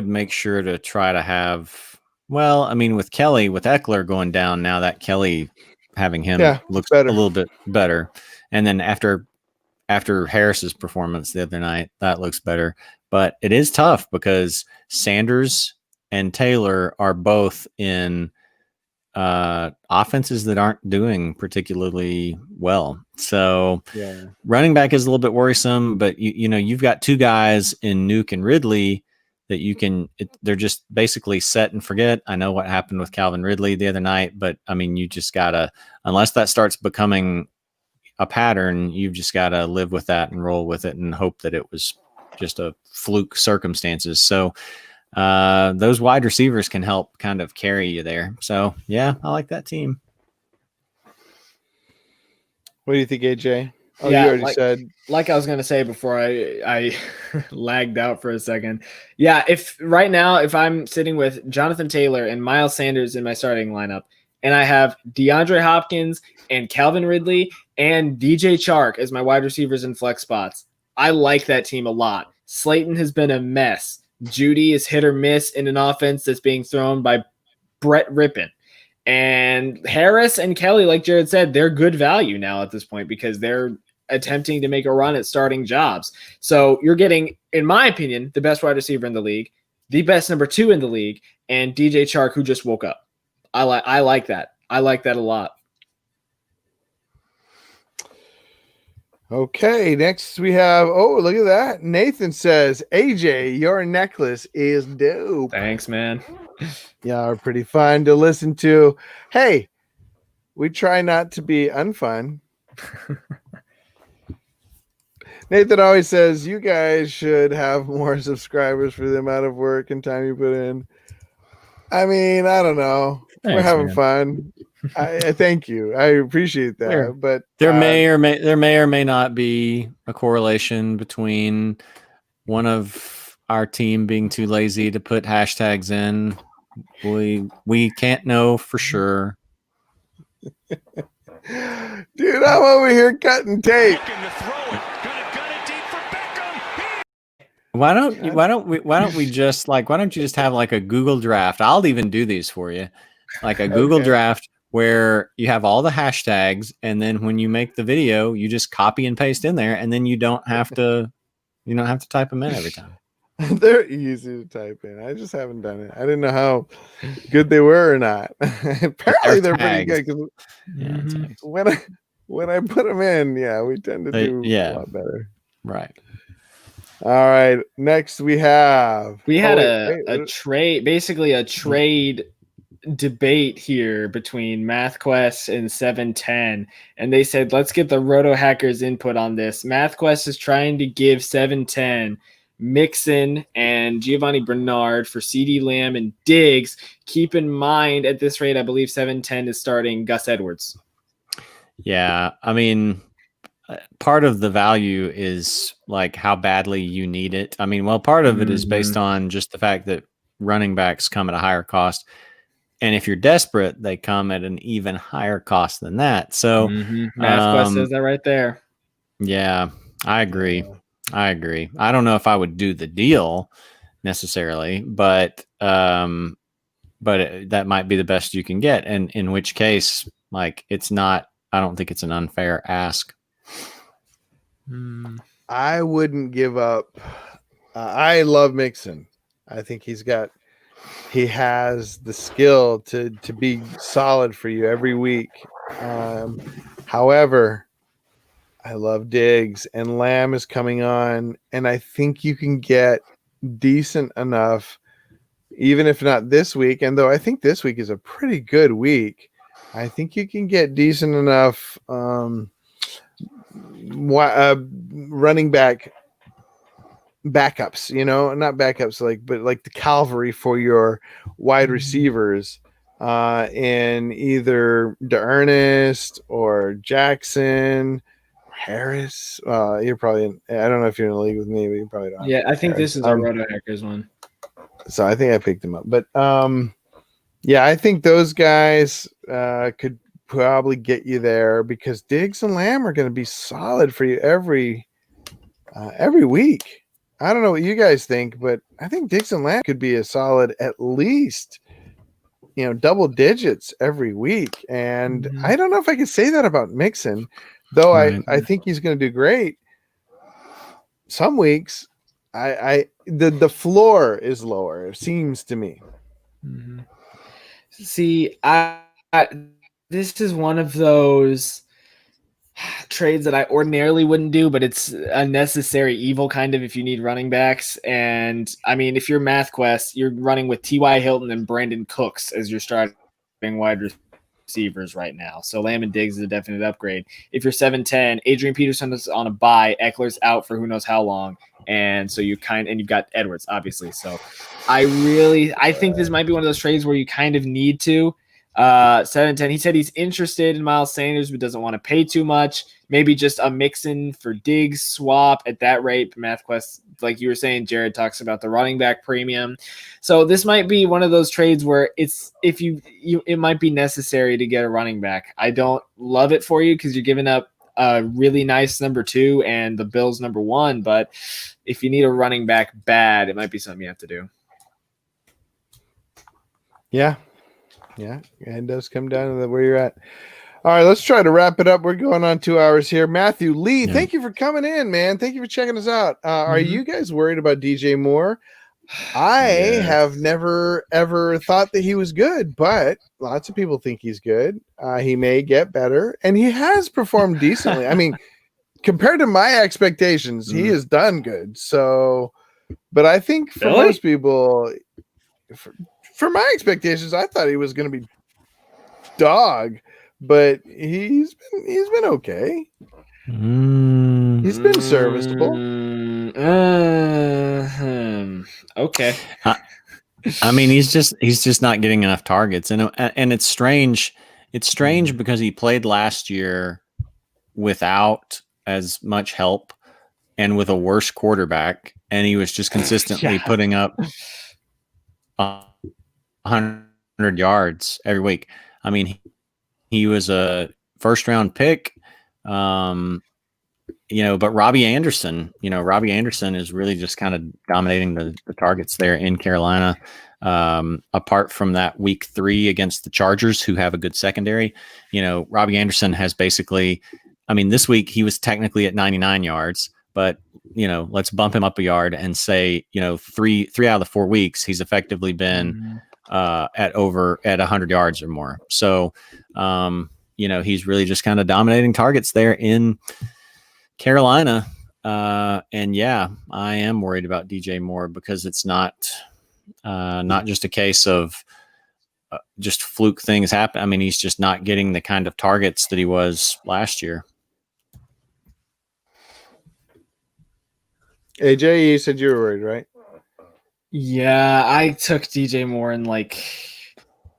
make sure to try to have. Well, I mean, with Eckler going down now, that Kelly having him looks a little bit better, and then after after Harris's performance the other night, that looks better. But it is tough because Sanders and Taylor are both in offenses that aren't doing particularly well. So Yeah. running back is a little bit worrisome, but you've got two guys in Nuke and Ridley that they're just basically set and forget. I know what happened with Calvin Ridley the other night, but I mean, you just gotta, unless that starts becoming a pattern, you've just gotta live with that and roll with it and hope that it was just a fluke circumstances. So those wide receivers can help kind of carry you there. So yeah, I like that team. What do you think, AJ? Oh, Yeah, you already said. Like I was gonna say before I lagged out for a second. Yeah, if I'm sitting with Jonathan Taylor and Miles Sanders in my starting lineup, and I have DeAndre Hopkins and Calvin Ridley and DJ Chark as my wide receivers and flex spots, I like that team a lot. Slayton has been a mess. Judy is hit or miss in an offense that's being thrown by Brett Rippon. And Harris and Kelly, like Jared said, they're good value now at this point because they're attempting to make a run at starting jobs. So you're getting, in my opinion, the best wide receiver in the league, the best number 2 in the league, and DJ Chark, who just woke up. I like that. I like that a lot. Okay, next we have, look at that. Nathan says, AJ, your necklace is dope. Thanks, man. Yeah, are pretty fun to listen to. Hey, we try not to be unfun. Nathan always says, you guys should have more subscribers for the amount of work and time you put in. I mean, I don't know. Thanks, we're having man. fun. I thank you. I appreciate that. Sure. But There may or may not be a correlation between one of our team being too lazy to put hashtags in. We can't know for sure. dude, I'm over here cutting tape. Why don't you just have like a Google draft? I'll even do these for you. Like a Google draft where you have all the hashtags, and then when you make the video, you just copy and paste in there, and then you don't have to type them in every time. They're easy to type in. I just haven't done it. I didn't know how good they were or not. Apparently they're pretty good. When I put them in, we tend to do a lot better. Right. All right. Next we had a trade, basically a trade debate here between MathQuest and 710, and they said, let's get the Rotohackers input on this. MathQuest is trying to give 710 Mixon and Giovanni Bernard for CeeDee Lamb and Diggs. Keep in mind, at this rate, I believe 710 is starting Gus Edwards. Yeah, I mean, part of the value is like how badly you need it. I mean, well, part of it is based on just the fact that running backs come at a higher cost. And if you're desperate, they come at an even higher cost than that. So MathQuest says that right there. Yeah, I agree. I don't know if I would do the deal necessarily, but that might be the best you can get. And in which case, like, I don't think it's an unfair ask. I wouldn't give up. I love Mixon. I think he has the skill to be solid for you every week. However, I love Diggs, and Lamb is coming on, and I think you can get decent enough, even if not this week. And though I think this week is a pretty good week, I think you can get decent enough running back backups, not backups, but like the cavalry for your wide receivers in either DeErnest or Jackson, Harris. You're probably I don't know if you're in the league with me, but you probably don't. Yeah, I think this is our Rotohackers one. So I think I picked them up. But I think those guys could probably get you there because Diggs and Lamb are going to be solid for you every week. I don't know what you guys think, but I think Diggs and Lamb could be a solid at least, double digits every week. And I don't know if I can say that about Mixon, though. Right. I think he's going to do great. some weeks the floor is lower, it seems to me. Mm-hmm. See, I this is one of those trades that I ordinarily wouldn't do, but it's a necessary evil kind of if you need running backs. And I mean, if you're MathQuest, you're running with T.Y. Hilton and Brandon Cooks as your starting wide receivers right now. So Lamb and Diggs is a definite upgrade. If you're 7-10, Adrian Peterson is on a bye, Eckler's out for who knows how long. And so you've got Edwards, obviously. So I think this might be one of those trades where you kind of need to. 7-10. He said he's interested in Miles Sanders, but doesn't want to pay too much. Maybe just a mix-in for Diggs swap at that rate. MathQuest, like you were saying, Jared talks about the running back premium. So this might be one of those trades where it might be necessary to get a running back. I don't love it for you because you're giving up a really nice number 2 and the Bills number 1. But if you need a running back bad, it might be something you have to do. Yeah, it does come down to where you're at. All right, let's try to wrap it up. We're going on 2 hours here. Matthew Lee, thank you for coming in, man. Thank you for checking us out. Are you guys worried about DJ Moore? I have never, ever thought that he was good, but lots of people think he's good. He may get better, and he has performed decently. I mean, compared to my expectations, he has done good. So, but I think for most people, for my expectations, I thought he was going to be dog, but he's been okay. He's been serviceable. Okay. I mean, he's just not getting enough targets, and it's strange. It's strange because he played last year without as much help and with a worse quarterback, and he was just consistently putting up 100 yards every week. I mean, he was a first-round pick. But Robbie Anderson is really just kind of dominating the targets there in Carolina. Apart from that week 3 against the Chargers, who have a good secondary, Robbie Anderson has basically, I mean, this week he was technically at 99 yards, but let's bump him up a yard and say, 3 out of the 4 weeks, he's effectively been at 100 yards or more. So, he's really just kind of dominating targets there in Carolina. And yeah, I am worried about DJ Moore because it's not just a case of just fluke things happen. I mean, he's just not getting the kind of targets that he was last year. AJ, you said you were worried, right? Yeah, I took DJ Moore in like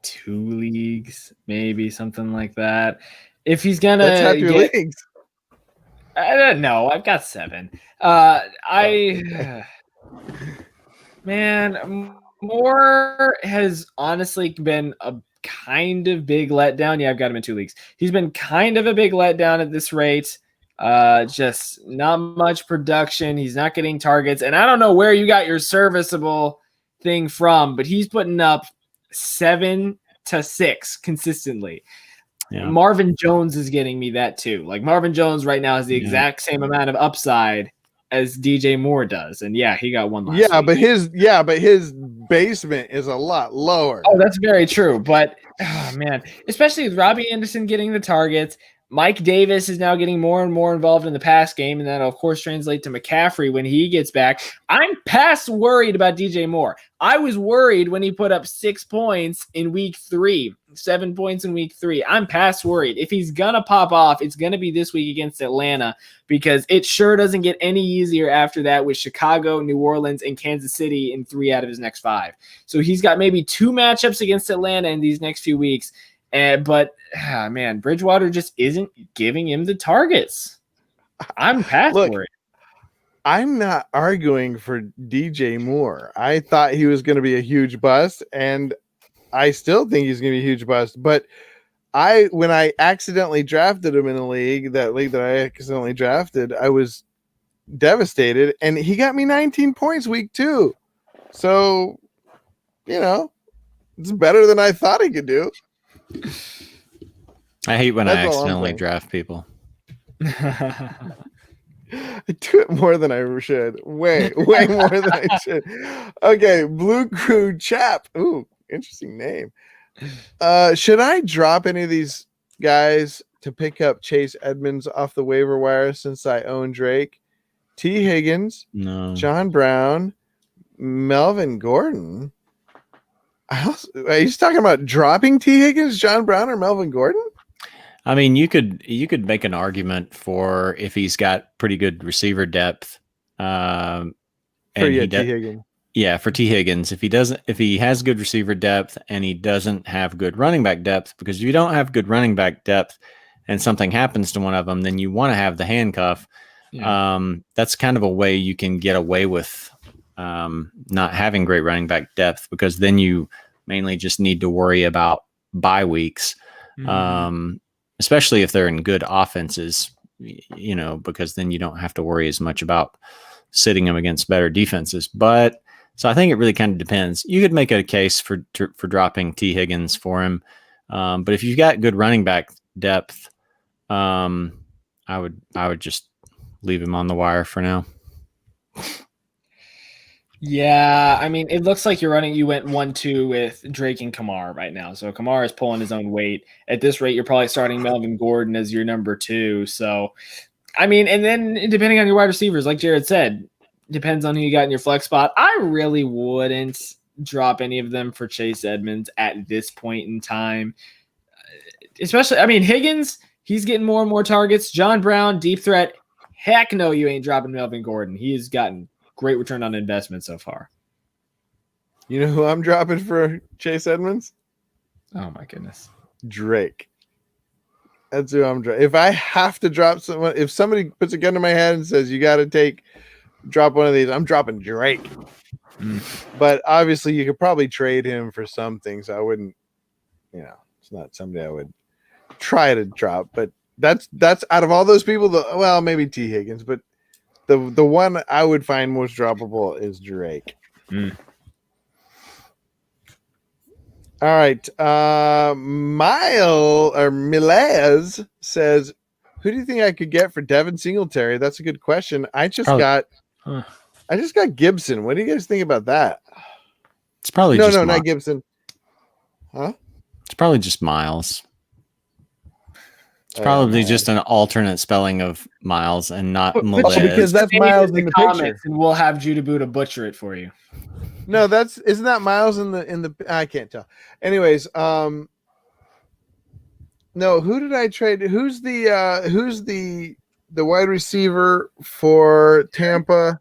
2 leagues, maybe something like that. If he's gonna That's half your leagues. I don't know. I've got 7. Man, Moore has honestly been a kind of big letdown. Yeah, I've got him in 2 leagues. He's been kind of a big letdown at this rate. Just not much production. He's not getting targets. And I don't know where you got your serviceable thing from, but he's putting up 7 to 6 consistently. Yeah. Marvin Jones is getting me that too. Like Marvin Jones right now has the exact same amount of upside as DJ Moore does. And yeah, he got 1 last week. But his basement is a lot lower. Oh, that's very true. But man, especially with Robbie Anderson getting the targets, Mike Davis is now getting more and more involved in the pass game, and that'll, of course, translate to McCaffrey when he gets back. I'm past worried about DJ Moore. I was worried when he put up 6 points in week 3, 7 points in week 3. I'm past worried. If he's going to pop off, it's going to be this week against Atlanta because it sure doesn't get any easier after that with Chicago, New Orleans, and Kansas City in 3 out of his next 5. So he's got maybe 2 matchups against Atlanta in these next few weeks. But Bridgewater just isn't giving him the targets. I'm past worried. I'm not arguing for DJ Moore. I thought he was going to be a huge bust, and I still think he's going to be a huge bust. But when I accidentally drafted him in a league that I accidentally drafted, I was devastated, and he got me 19 points week 2. So, it's better than I thought he could do. I hate when I accidentally draft people. I do it more than I should. Way more than I should. Okay, Blue Crew Chap. Ooh, interesting name. Should I drop any of these guys to pick up Chase Edmonds off the waiver wire since I own Drake? T. Higgins, No. John Brown, Melvin Gordon. Are you talking about dropping T. Higgins, John Brown, or Melvin Gordon? I mean, you could make an argument for if he's got pretty good receiver depth. For T. Higgins. Yeah, for T. Higgins. If he has good receiver depth and he doesn't have good running back depth, because if you don't have good running back depth and something happens to one of them, then you want to have the handcuff. Yeah. That's kind of a way you can get away with not having great running back depth, because then you mainly just need to worry about bye weeks. Mm-hmm. Especially if they're in good offenses, because then you don't have to worry as much about sitting them against better defenses. But so I think it really kind of depends. You could make a case for dropping T. Higgins for him. But if you've got good running back depth, I would just leave him on the wire for now. Yeah, I mean, it looks like you went 1-2 with Drake and Kamar right now. So Kamar is pulling his own weight. At this rate, you're probably starting Melvin Gordon as your number 2. So, I mean, and then depending on your wide receivers, like Jared said, depends on who you got in your flex spot. I really wouldn't drop any of them for Chase Edmonds at this point in time. Especially, I mean, Higgins, he's getting more and more targets. John Brown, deep threat. Heck no, you ain't dropping Melvin Gordon. He has gotten great return on investment so far. You know who I'm dropping for Chase Edmonds? Oh my goodness. Drake. That's who I'm dropping. If I have to drop someone, if somebody puts a gun to my head and says, you got to drop one of these, I'm dropping Drake. But obviously you could probably trade him for something. So I wouldn't, it's not somebody I would try to drop, but that's out of all those people, maybe T. Higgins, but the one I would find most droppable is Drake. All right. Milez says, who do you think I could get for Devin Singletary? That's a good question. I just got Gibson. What do you guys think about that? It's probably not Gibson. Huh? It's probably just Miles. It's probably just an alternate spelling of Miles and not Melez. Because that's Miles in the picture. And we'll have Judah Buddha butcher it for you. No, isn't that Miles in the I can't tell. Anyways, no, who did I trade? Who's the wide receiver for Tampa?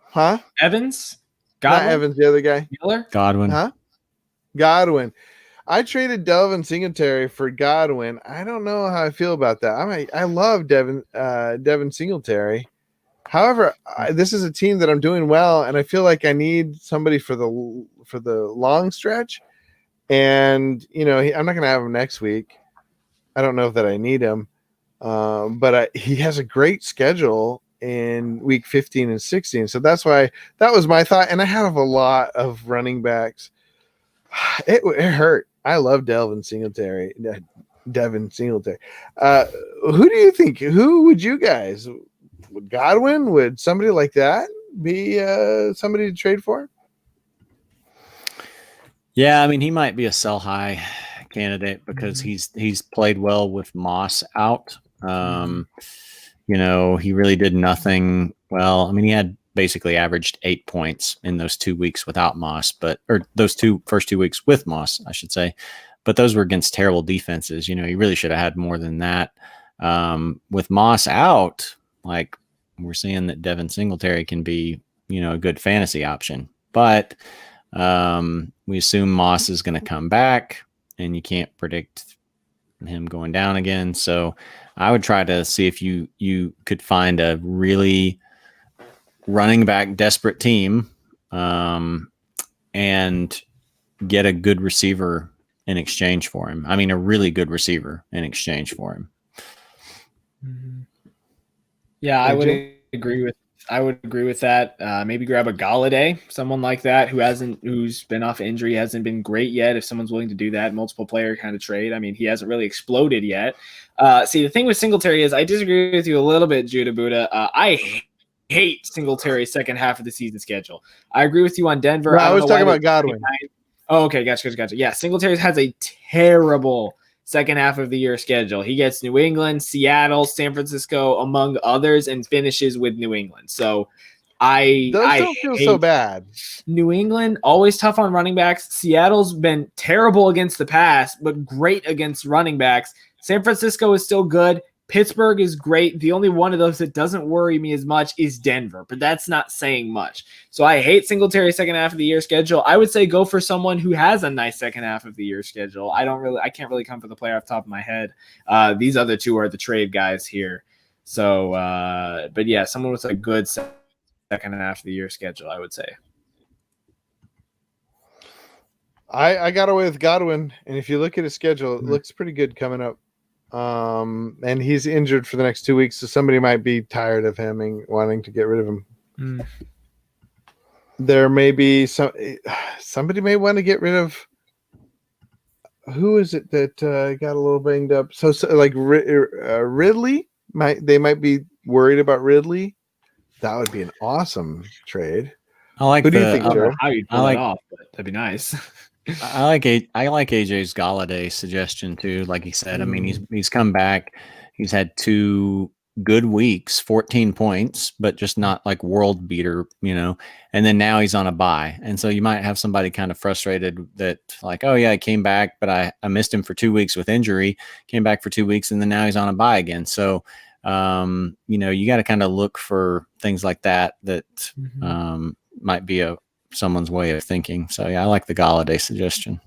Huh? Evans? Godwin? Not Evans, the other guy. Miller? Godwin. Huh? Godwin. I traded Devin Singletary for Godwin. I don't know how I feel about that. I love Devin Singletary. However, this is a team that I'm doing well, and I feel like I need somebody for the long stretch. And I'm not going to have him next week. I don't know if that I need him, but he has a great schedule in week 15 and 16. So that's why that was my thought. And I have a lot of running backs. It hurt. I love Devin Singletary. Who do you think? Who would you guys? Would Godwin? Would somebody like that be somebody to trade for? Yeah, I mean, he might be a sell high candidate because he's played well with Moss out. He really did nothing. Well, I mean, he had basically averaged 8 points in those 2 weeks without Moss, or those first 2 weeks with Moss, I should say. But those were against terrible defenses. He really should have had more than that. With Moss out, like, we're seeing that Devin Singletary can be, a good fantasy option. But we assume Moss is going to come back, and you can't predict him going down again. So I would try to see if you could find a really running back desperate team and get a good receiver in exchange for him. I mean, a really good receiver in exchange for him. Yeah, I would agree with I would agree with that. Maybe grab a Galladay, someone like that who's been off injury, hasn't been great yet. If someone's willing to do that, multiple player kind of trade. I mean, he hasn't really exploded yet. See, the thing with Singletary is I disagree with you a little bit, Judah Buddha. I hate Singletary's second half of the season schedule. I agree with you on Denver. No, I was talking about Godwin. Oh, okay, gotcha. Yeah, Singletary has a terrible second half of the year schedule. He gets New England, Seattle, San Francisco, among others, and finishes with New England. So those don't feel so bad. New England, always tough on running backs. Seattle's been terrible against the pass, but great against running backs. San Francisco is still good. Pittsburgh is great. The only one of those that doesn't worry me as much is Denver, but that's not saying much. So I hate Singletary's second half of the year schedule. I would say go for someone who has a nice second half of the year schedule. I can't really come for the player off the top of my head. These other two are the trade guys here. So, but yeah, someone with a good second half of the year schedule, I would say. I got away with Godwin, and if you look at his schedule, it looks pretty good coming up. And he's injured for the next 2 weeks, so somebody might be tired of him and wanting to get rid of him. There may be somebody may want to get rid of. Who is it that got a little banged up? So like Ridley, they might be worried about Ridley. That would be an awesome trade. I like. Who do you think, Joe? How you'd pull it off, but that'd be nice. I like AJ's Galladay suggestion too. Like he said, I mean, he's come back. He's had 2 good weeks, 14 points, but just not like world beater, and then now he's on a bye. And so you might have somebody kind of frustrated that like, oh yeah, I came back, but I missed him for 2 weeks with injury, came back for 2 weeks, and then now he's on a bye again. So, you got to kind of look for things like that might be someone's way of thinking. So yeah, I like the Galladay suggestion.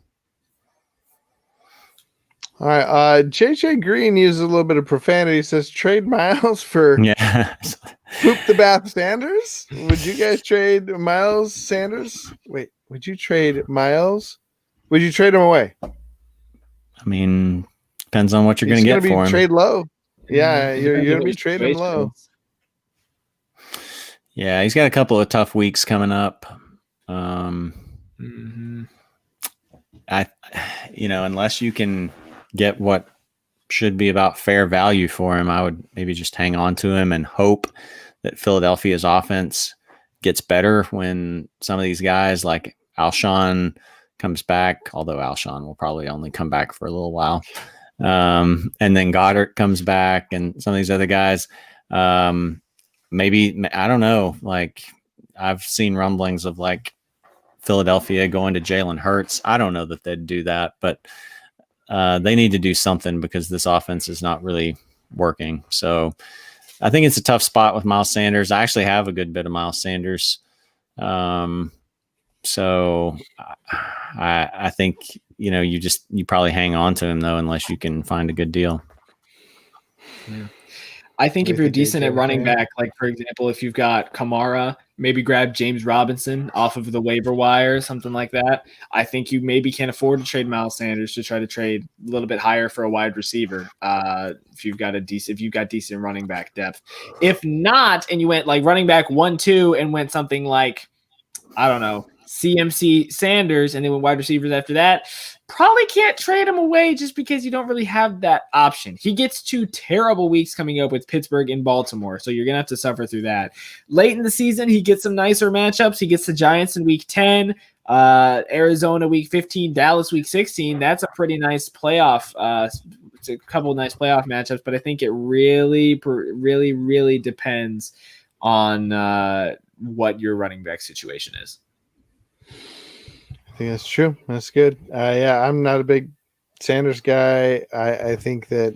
All right. JJ Green uses a little bit of profanity. He says trade Miles for Poop the Bath Sanders. Would you guys trade Miles Sanders? Wait, would you trade Miles? Would you trade him away? I mean, depends on what you're going to get for him. Trade low. Yeah, you're going to be trading low. Yeah, he's got a couple of tough weeks coming up. Unless you can get what should be about fair value for him, I would maybe just hang on to him and hope that Philadelphia's offense gets better when some of these guys like Alshon comes back, although Alshon will probably only come back for a little while. And then Goddard comes back and some of these other guys, maybe, I don't know, like I've seen rumblings of like Philadelphia going to Jalen Hurts. I don't know that they'd do that, but they need to do something because this offense is not really working. So I think it's a tough spot with Miles Sanders. I actually have a good bit of Miles Sanders. So I think, you probably hang on to him though, unless you can find a good deal. Yeah. I think if you're decent at running back, like for example, if you've got Kamara, maybe grab James Robinson off of the waiver wire, something like that. I think you maybe can't afford to trade Miles Sanders to try to trade a little bit higher for a wide receiver. If you've got decent running back depth. If not, and you went like running back 1-2 and went something like, I don't know, CMC Sanders, and then went wide receivers after that, probably can't trade him away just because you don't really have that option. He gets 2 terrible weeks coming up with Pittsburgh and Baltimore, so you're going to have to suffer through that. Late in the season, he gets some nicer matchups. He gets the Giants in week 10, Arizona week 15, Dallas week 16. That's a pretty nice playoff. It's a couple of nice playoff matchups, but I think it really, really, really depends on what your running back situation is. I think that's true. That's good. Yeah, I'm not a big Sanders guy. I think that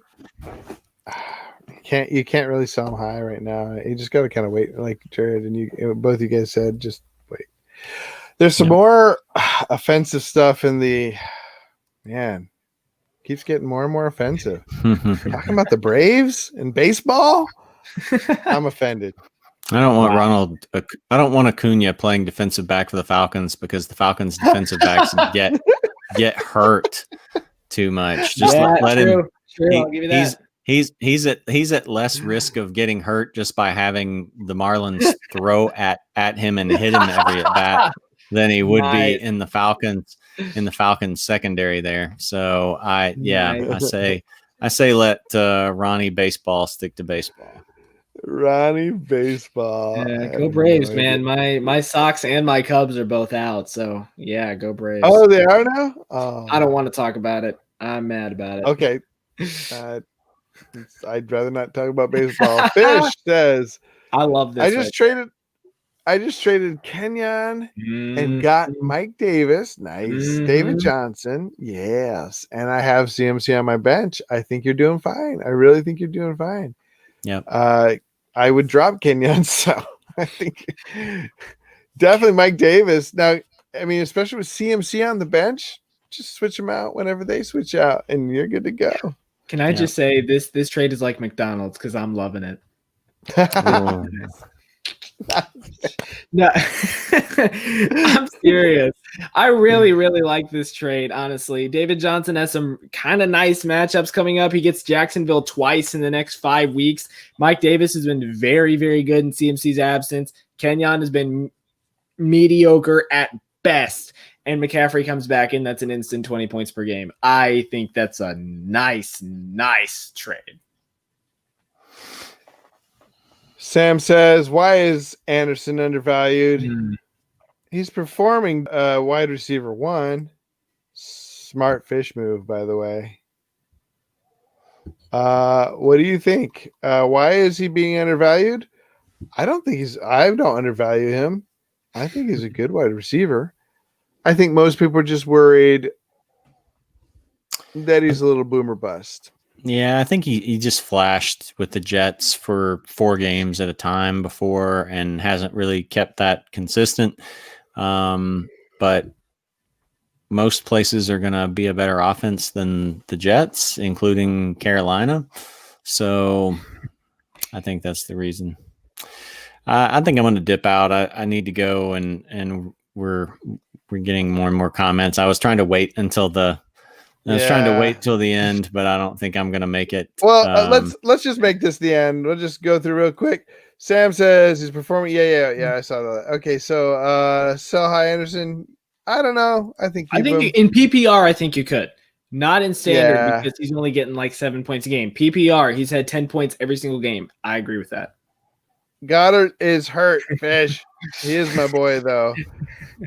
you can't really sell him high right now. You just got to kind of wait, like Jared and both you guys said. Just wait. There's some more offensive stuff in the keeps getting more and more offensive. Talking about the Braves and baseball, I'm offended. I don't want I don't want Acuna playing defensive back for the Falcons because the Falcons defensive backs get hurt too much. Just let him. True. I'll give you that. he's at less risk of getting hurt just by having the Marlins throw at him and hit him every at bat than he would be Nice. in the Falcons secondary there. So I say let Ronnie Baseball stick to baseball. Ronnie Baseball. Yeah, I go have Braves, no man. idea. My Sox and my Cubs are both out, so yeah, go Braves. Oh, they are now? Oh. I don't want to talk about it. I'm mad about it. Okay. I'd rather not talk about baseball. Fish says, I love this. I just traded Kenyon and got Mike Davis. Nice. David Johnson. Yes. And I have CMC on my bench. I think you're doing fine. I really think you're doing fine. Yep. I would drop Kenyon. So I think definitely Mike Davis. Now, I mean, especially with CMC on the bench, just switch them out whenever they switch out and you're good to go. Can I just say this trade is like McDonald's because I'm loving it. No, I'm serious. I really, really like this trade, honestly. David Johnson has some kind of nice matchups coming up. He gets Jacksonville twice in the next 5 weeks. Mike Davis has been very, very good in CMC's absence. Kenyon has been mediocre at best. And McCaffrey comes back in. That's an instant 20 points per game. I think that's a nice, nice trade. Sam says, why is Anderson undervalued? He's performing wide receiver 1. Smart fish move, by the way. What do you think? Why is he being undervalued? I don't undervalue him. I think he's a good wide receiver. I think most people are just worried that he's a little boomer bust. Yeah, I think he just flashed with the Jets for 4 games at a time before and hasn't really kept that consistent. But most places are going to be a better offense than the Jets, including Carolina. So I think that's the reason. I think I'm going to dip out. I need to go, and we're getting more and more comments. I was trying to wait until the end, but I don't think I'm going to make it. Well, let's just make this the end. We'll just go through real quick. Sam says he's performing. Yeah. I saw that. Okay, so sell high Anderson. I don't know. I think in PPR, I think you could. Not in standard because he's only getting like 7 points a game. PPR, he's had 10 points every single game. I agree with that. Goddard is hurt, Fish. He is my boy, though. Fish,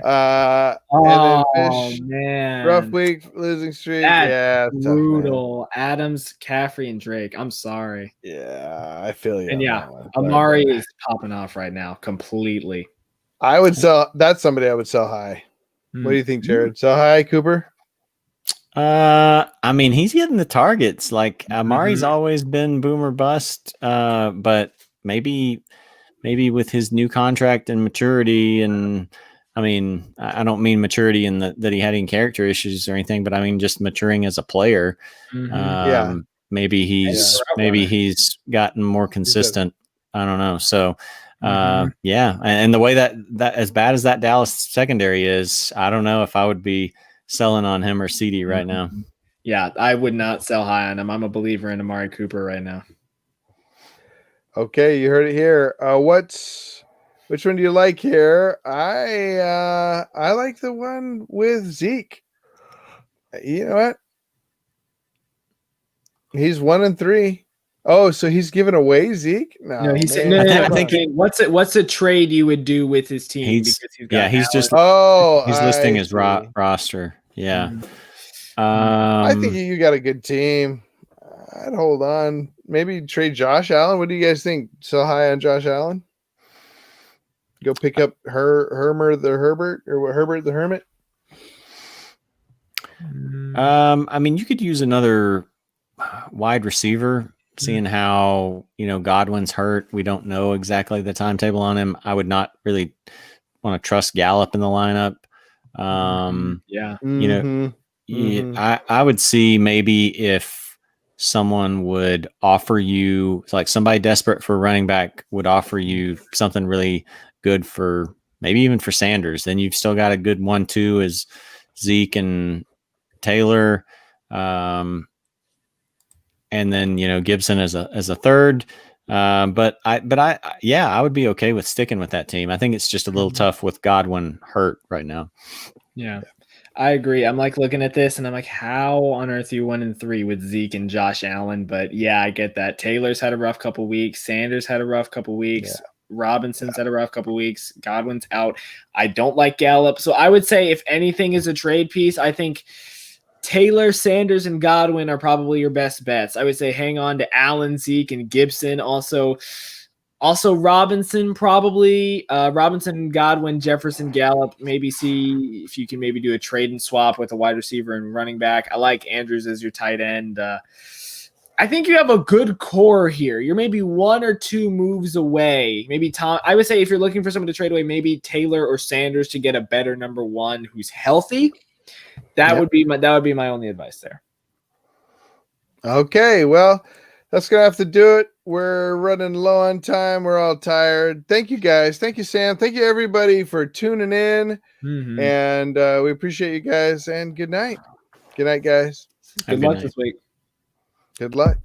man. Rough week, losing streak. That's brutal. Adams, Caffrey, and Drake. I'm sorry. Yeah, I feel you. And Amari is popping off right now completely. I would sell. That's somebody I would sell high. What do you think, Jared? Sell high, Cooper? I mean, he's getting the targets. Like Amari's always been boomer bust. But maybe with his new contract and maturity, and I mean, I don't mean maturity in that he had any character issues or anything, but I mean just maturing as a player. Maybe he's gotten more consistent. I don't know. So and the way that as bad as that Dallas secondary is, I don't know if I would be selling on him or CD right now. Yeah, I would not sell high on him. I'm a believer in Amari Cooper right now. Okay, you heard it here. Which one do you like here? I like the one with Zeke. You know what? He's 1-3. Oh, so he's giving away Zeke? No, he said no. I think what's a trade you would do with his team? He's listing his roster. Yeah. I think you got a good team. I'd hold on. Maybe trade Josh Allen. What do you guys think? So high on Josh Allen? Go pick up Herbert the Hermit. I mean, you could use another wide receiver. Seeing how Godwin's hurt, we don't know exactly the timetable on him. I would not really want to trust Gallup in the lineup. I would see maybe if someone would offer you, like somebody desperate for running back would offer you something really good for maybe even for Sanders. Then you've still got a good 1-2 as Zeke and Taylor. and then Gibson as a third. But I would be okay with sticking with that team. I think it's just a little tough with Godwin hurt right now. Yeah, I agree. I'm like looking at this and I'm like, how on earth are you 1-3 with Zeke and Josh Allen? But yeah, I get that. Taylor's had a rough couple weeks. Sanders had a rough couple weeks. Yeah. Robinson's had a rough couple weeks. Godwin's out. I don't like Gallup. So I would say if anything is a trade piece, I think Taylor, Sanders, and Godwin are probably your best bets. I would say hang on to Allen, Zeke, and Gibson. Also Robinson, probably. Robinson, Godwin, Jefferson, Gallup. Maybe see if you can maybe do a trade and swap with a wide receiver and running back. I like Andrews as your tight end. I think you have a good core here. You're maybe 1 or 2 moves away. Maybe Tom. I would say if you're looking for someone to trade away, maybe Taylor or Sanders to get a better number 1 who's healthy. That would be my only advice there. Okay, well, that's gonna have to do it. We're running low on time. We're all tired. Thank you guys. Thank you, Sam. Thank you everybody for tuning in. And we appreciate you guys. And good night. Good night, guys. Good luck this week. Good luck.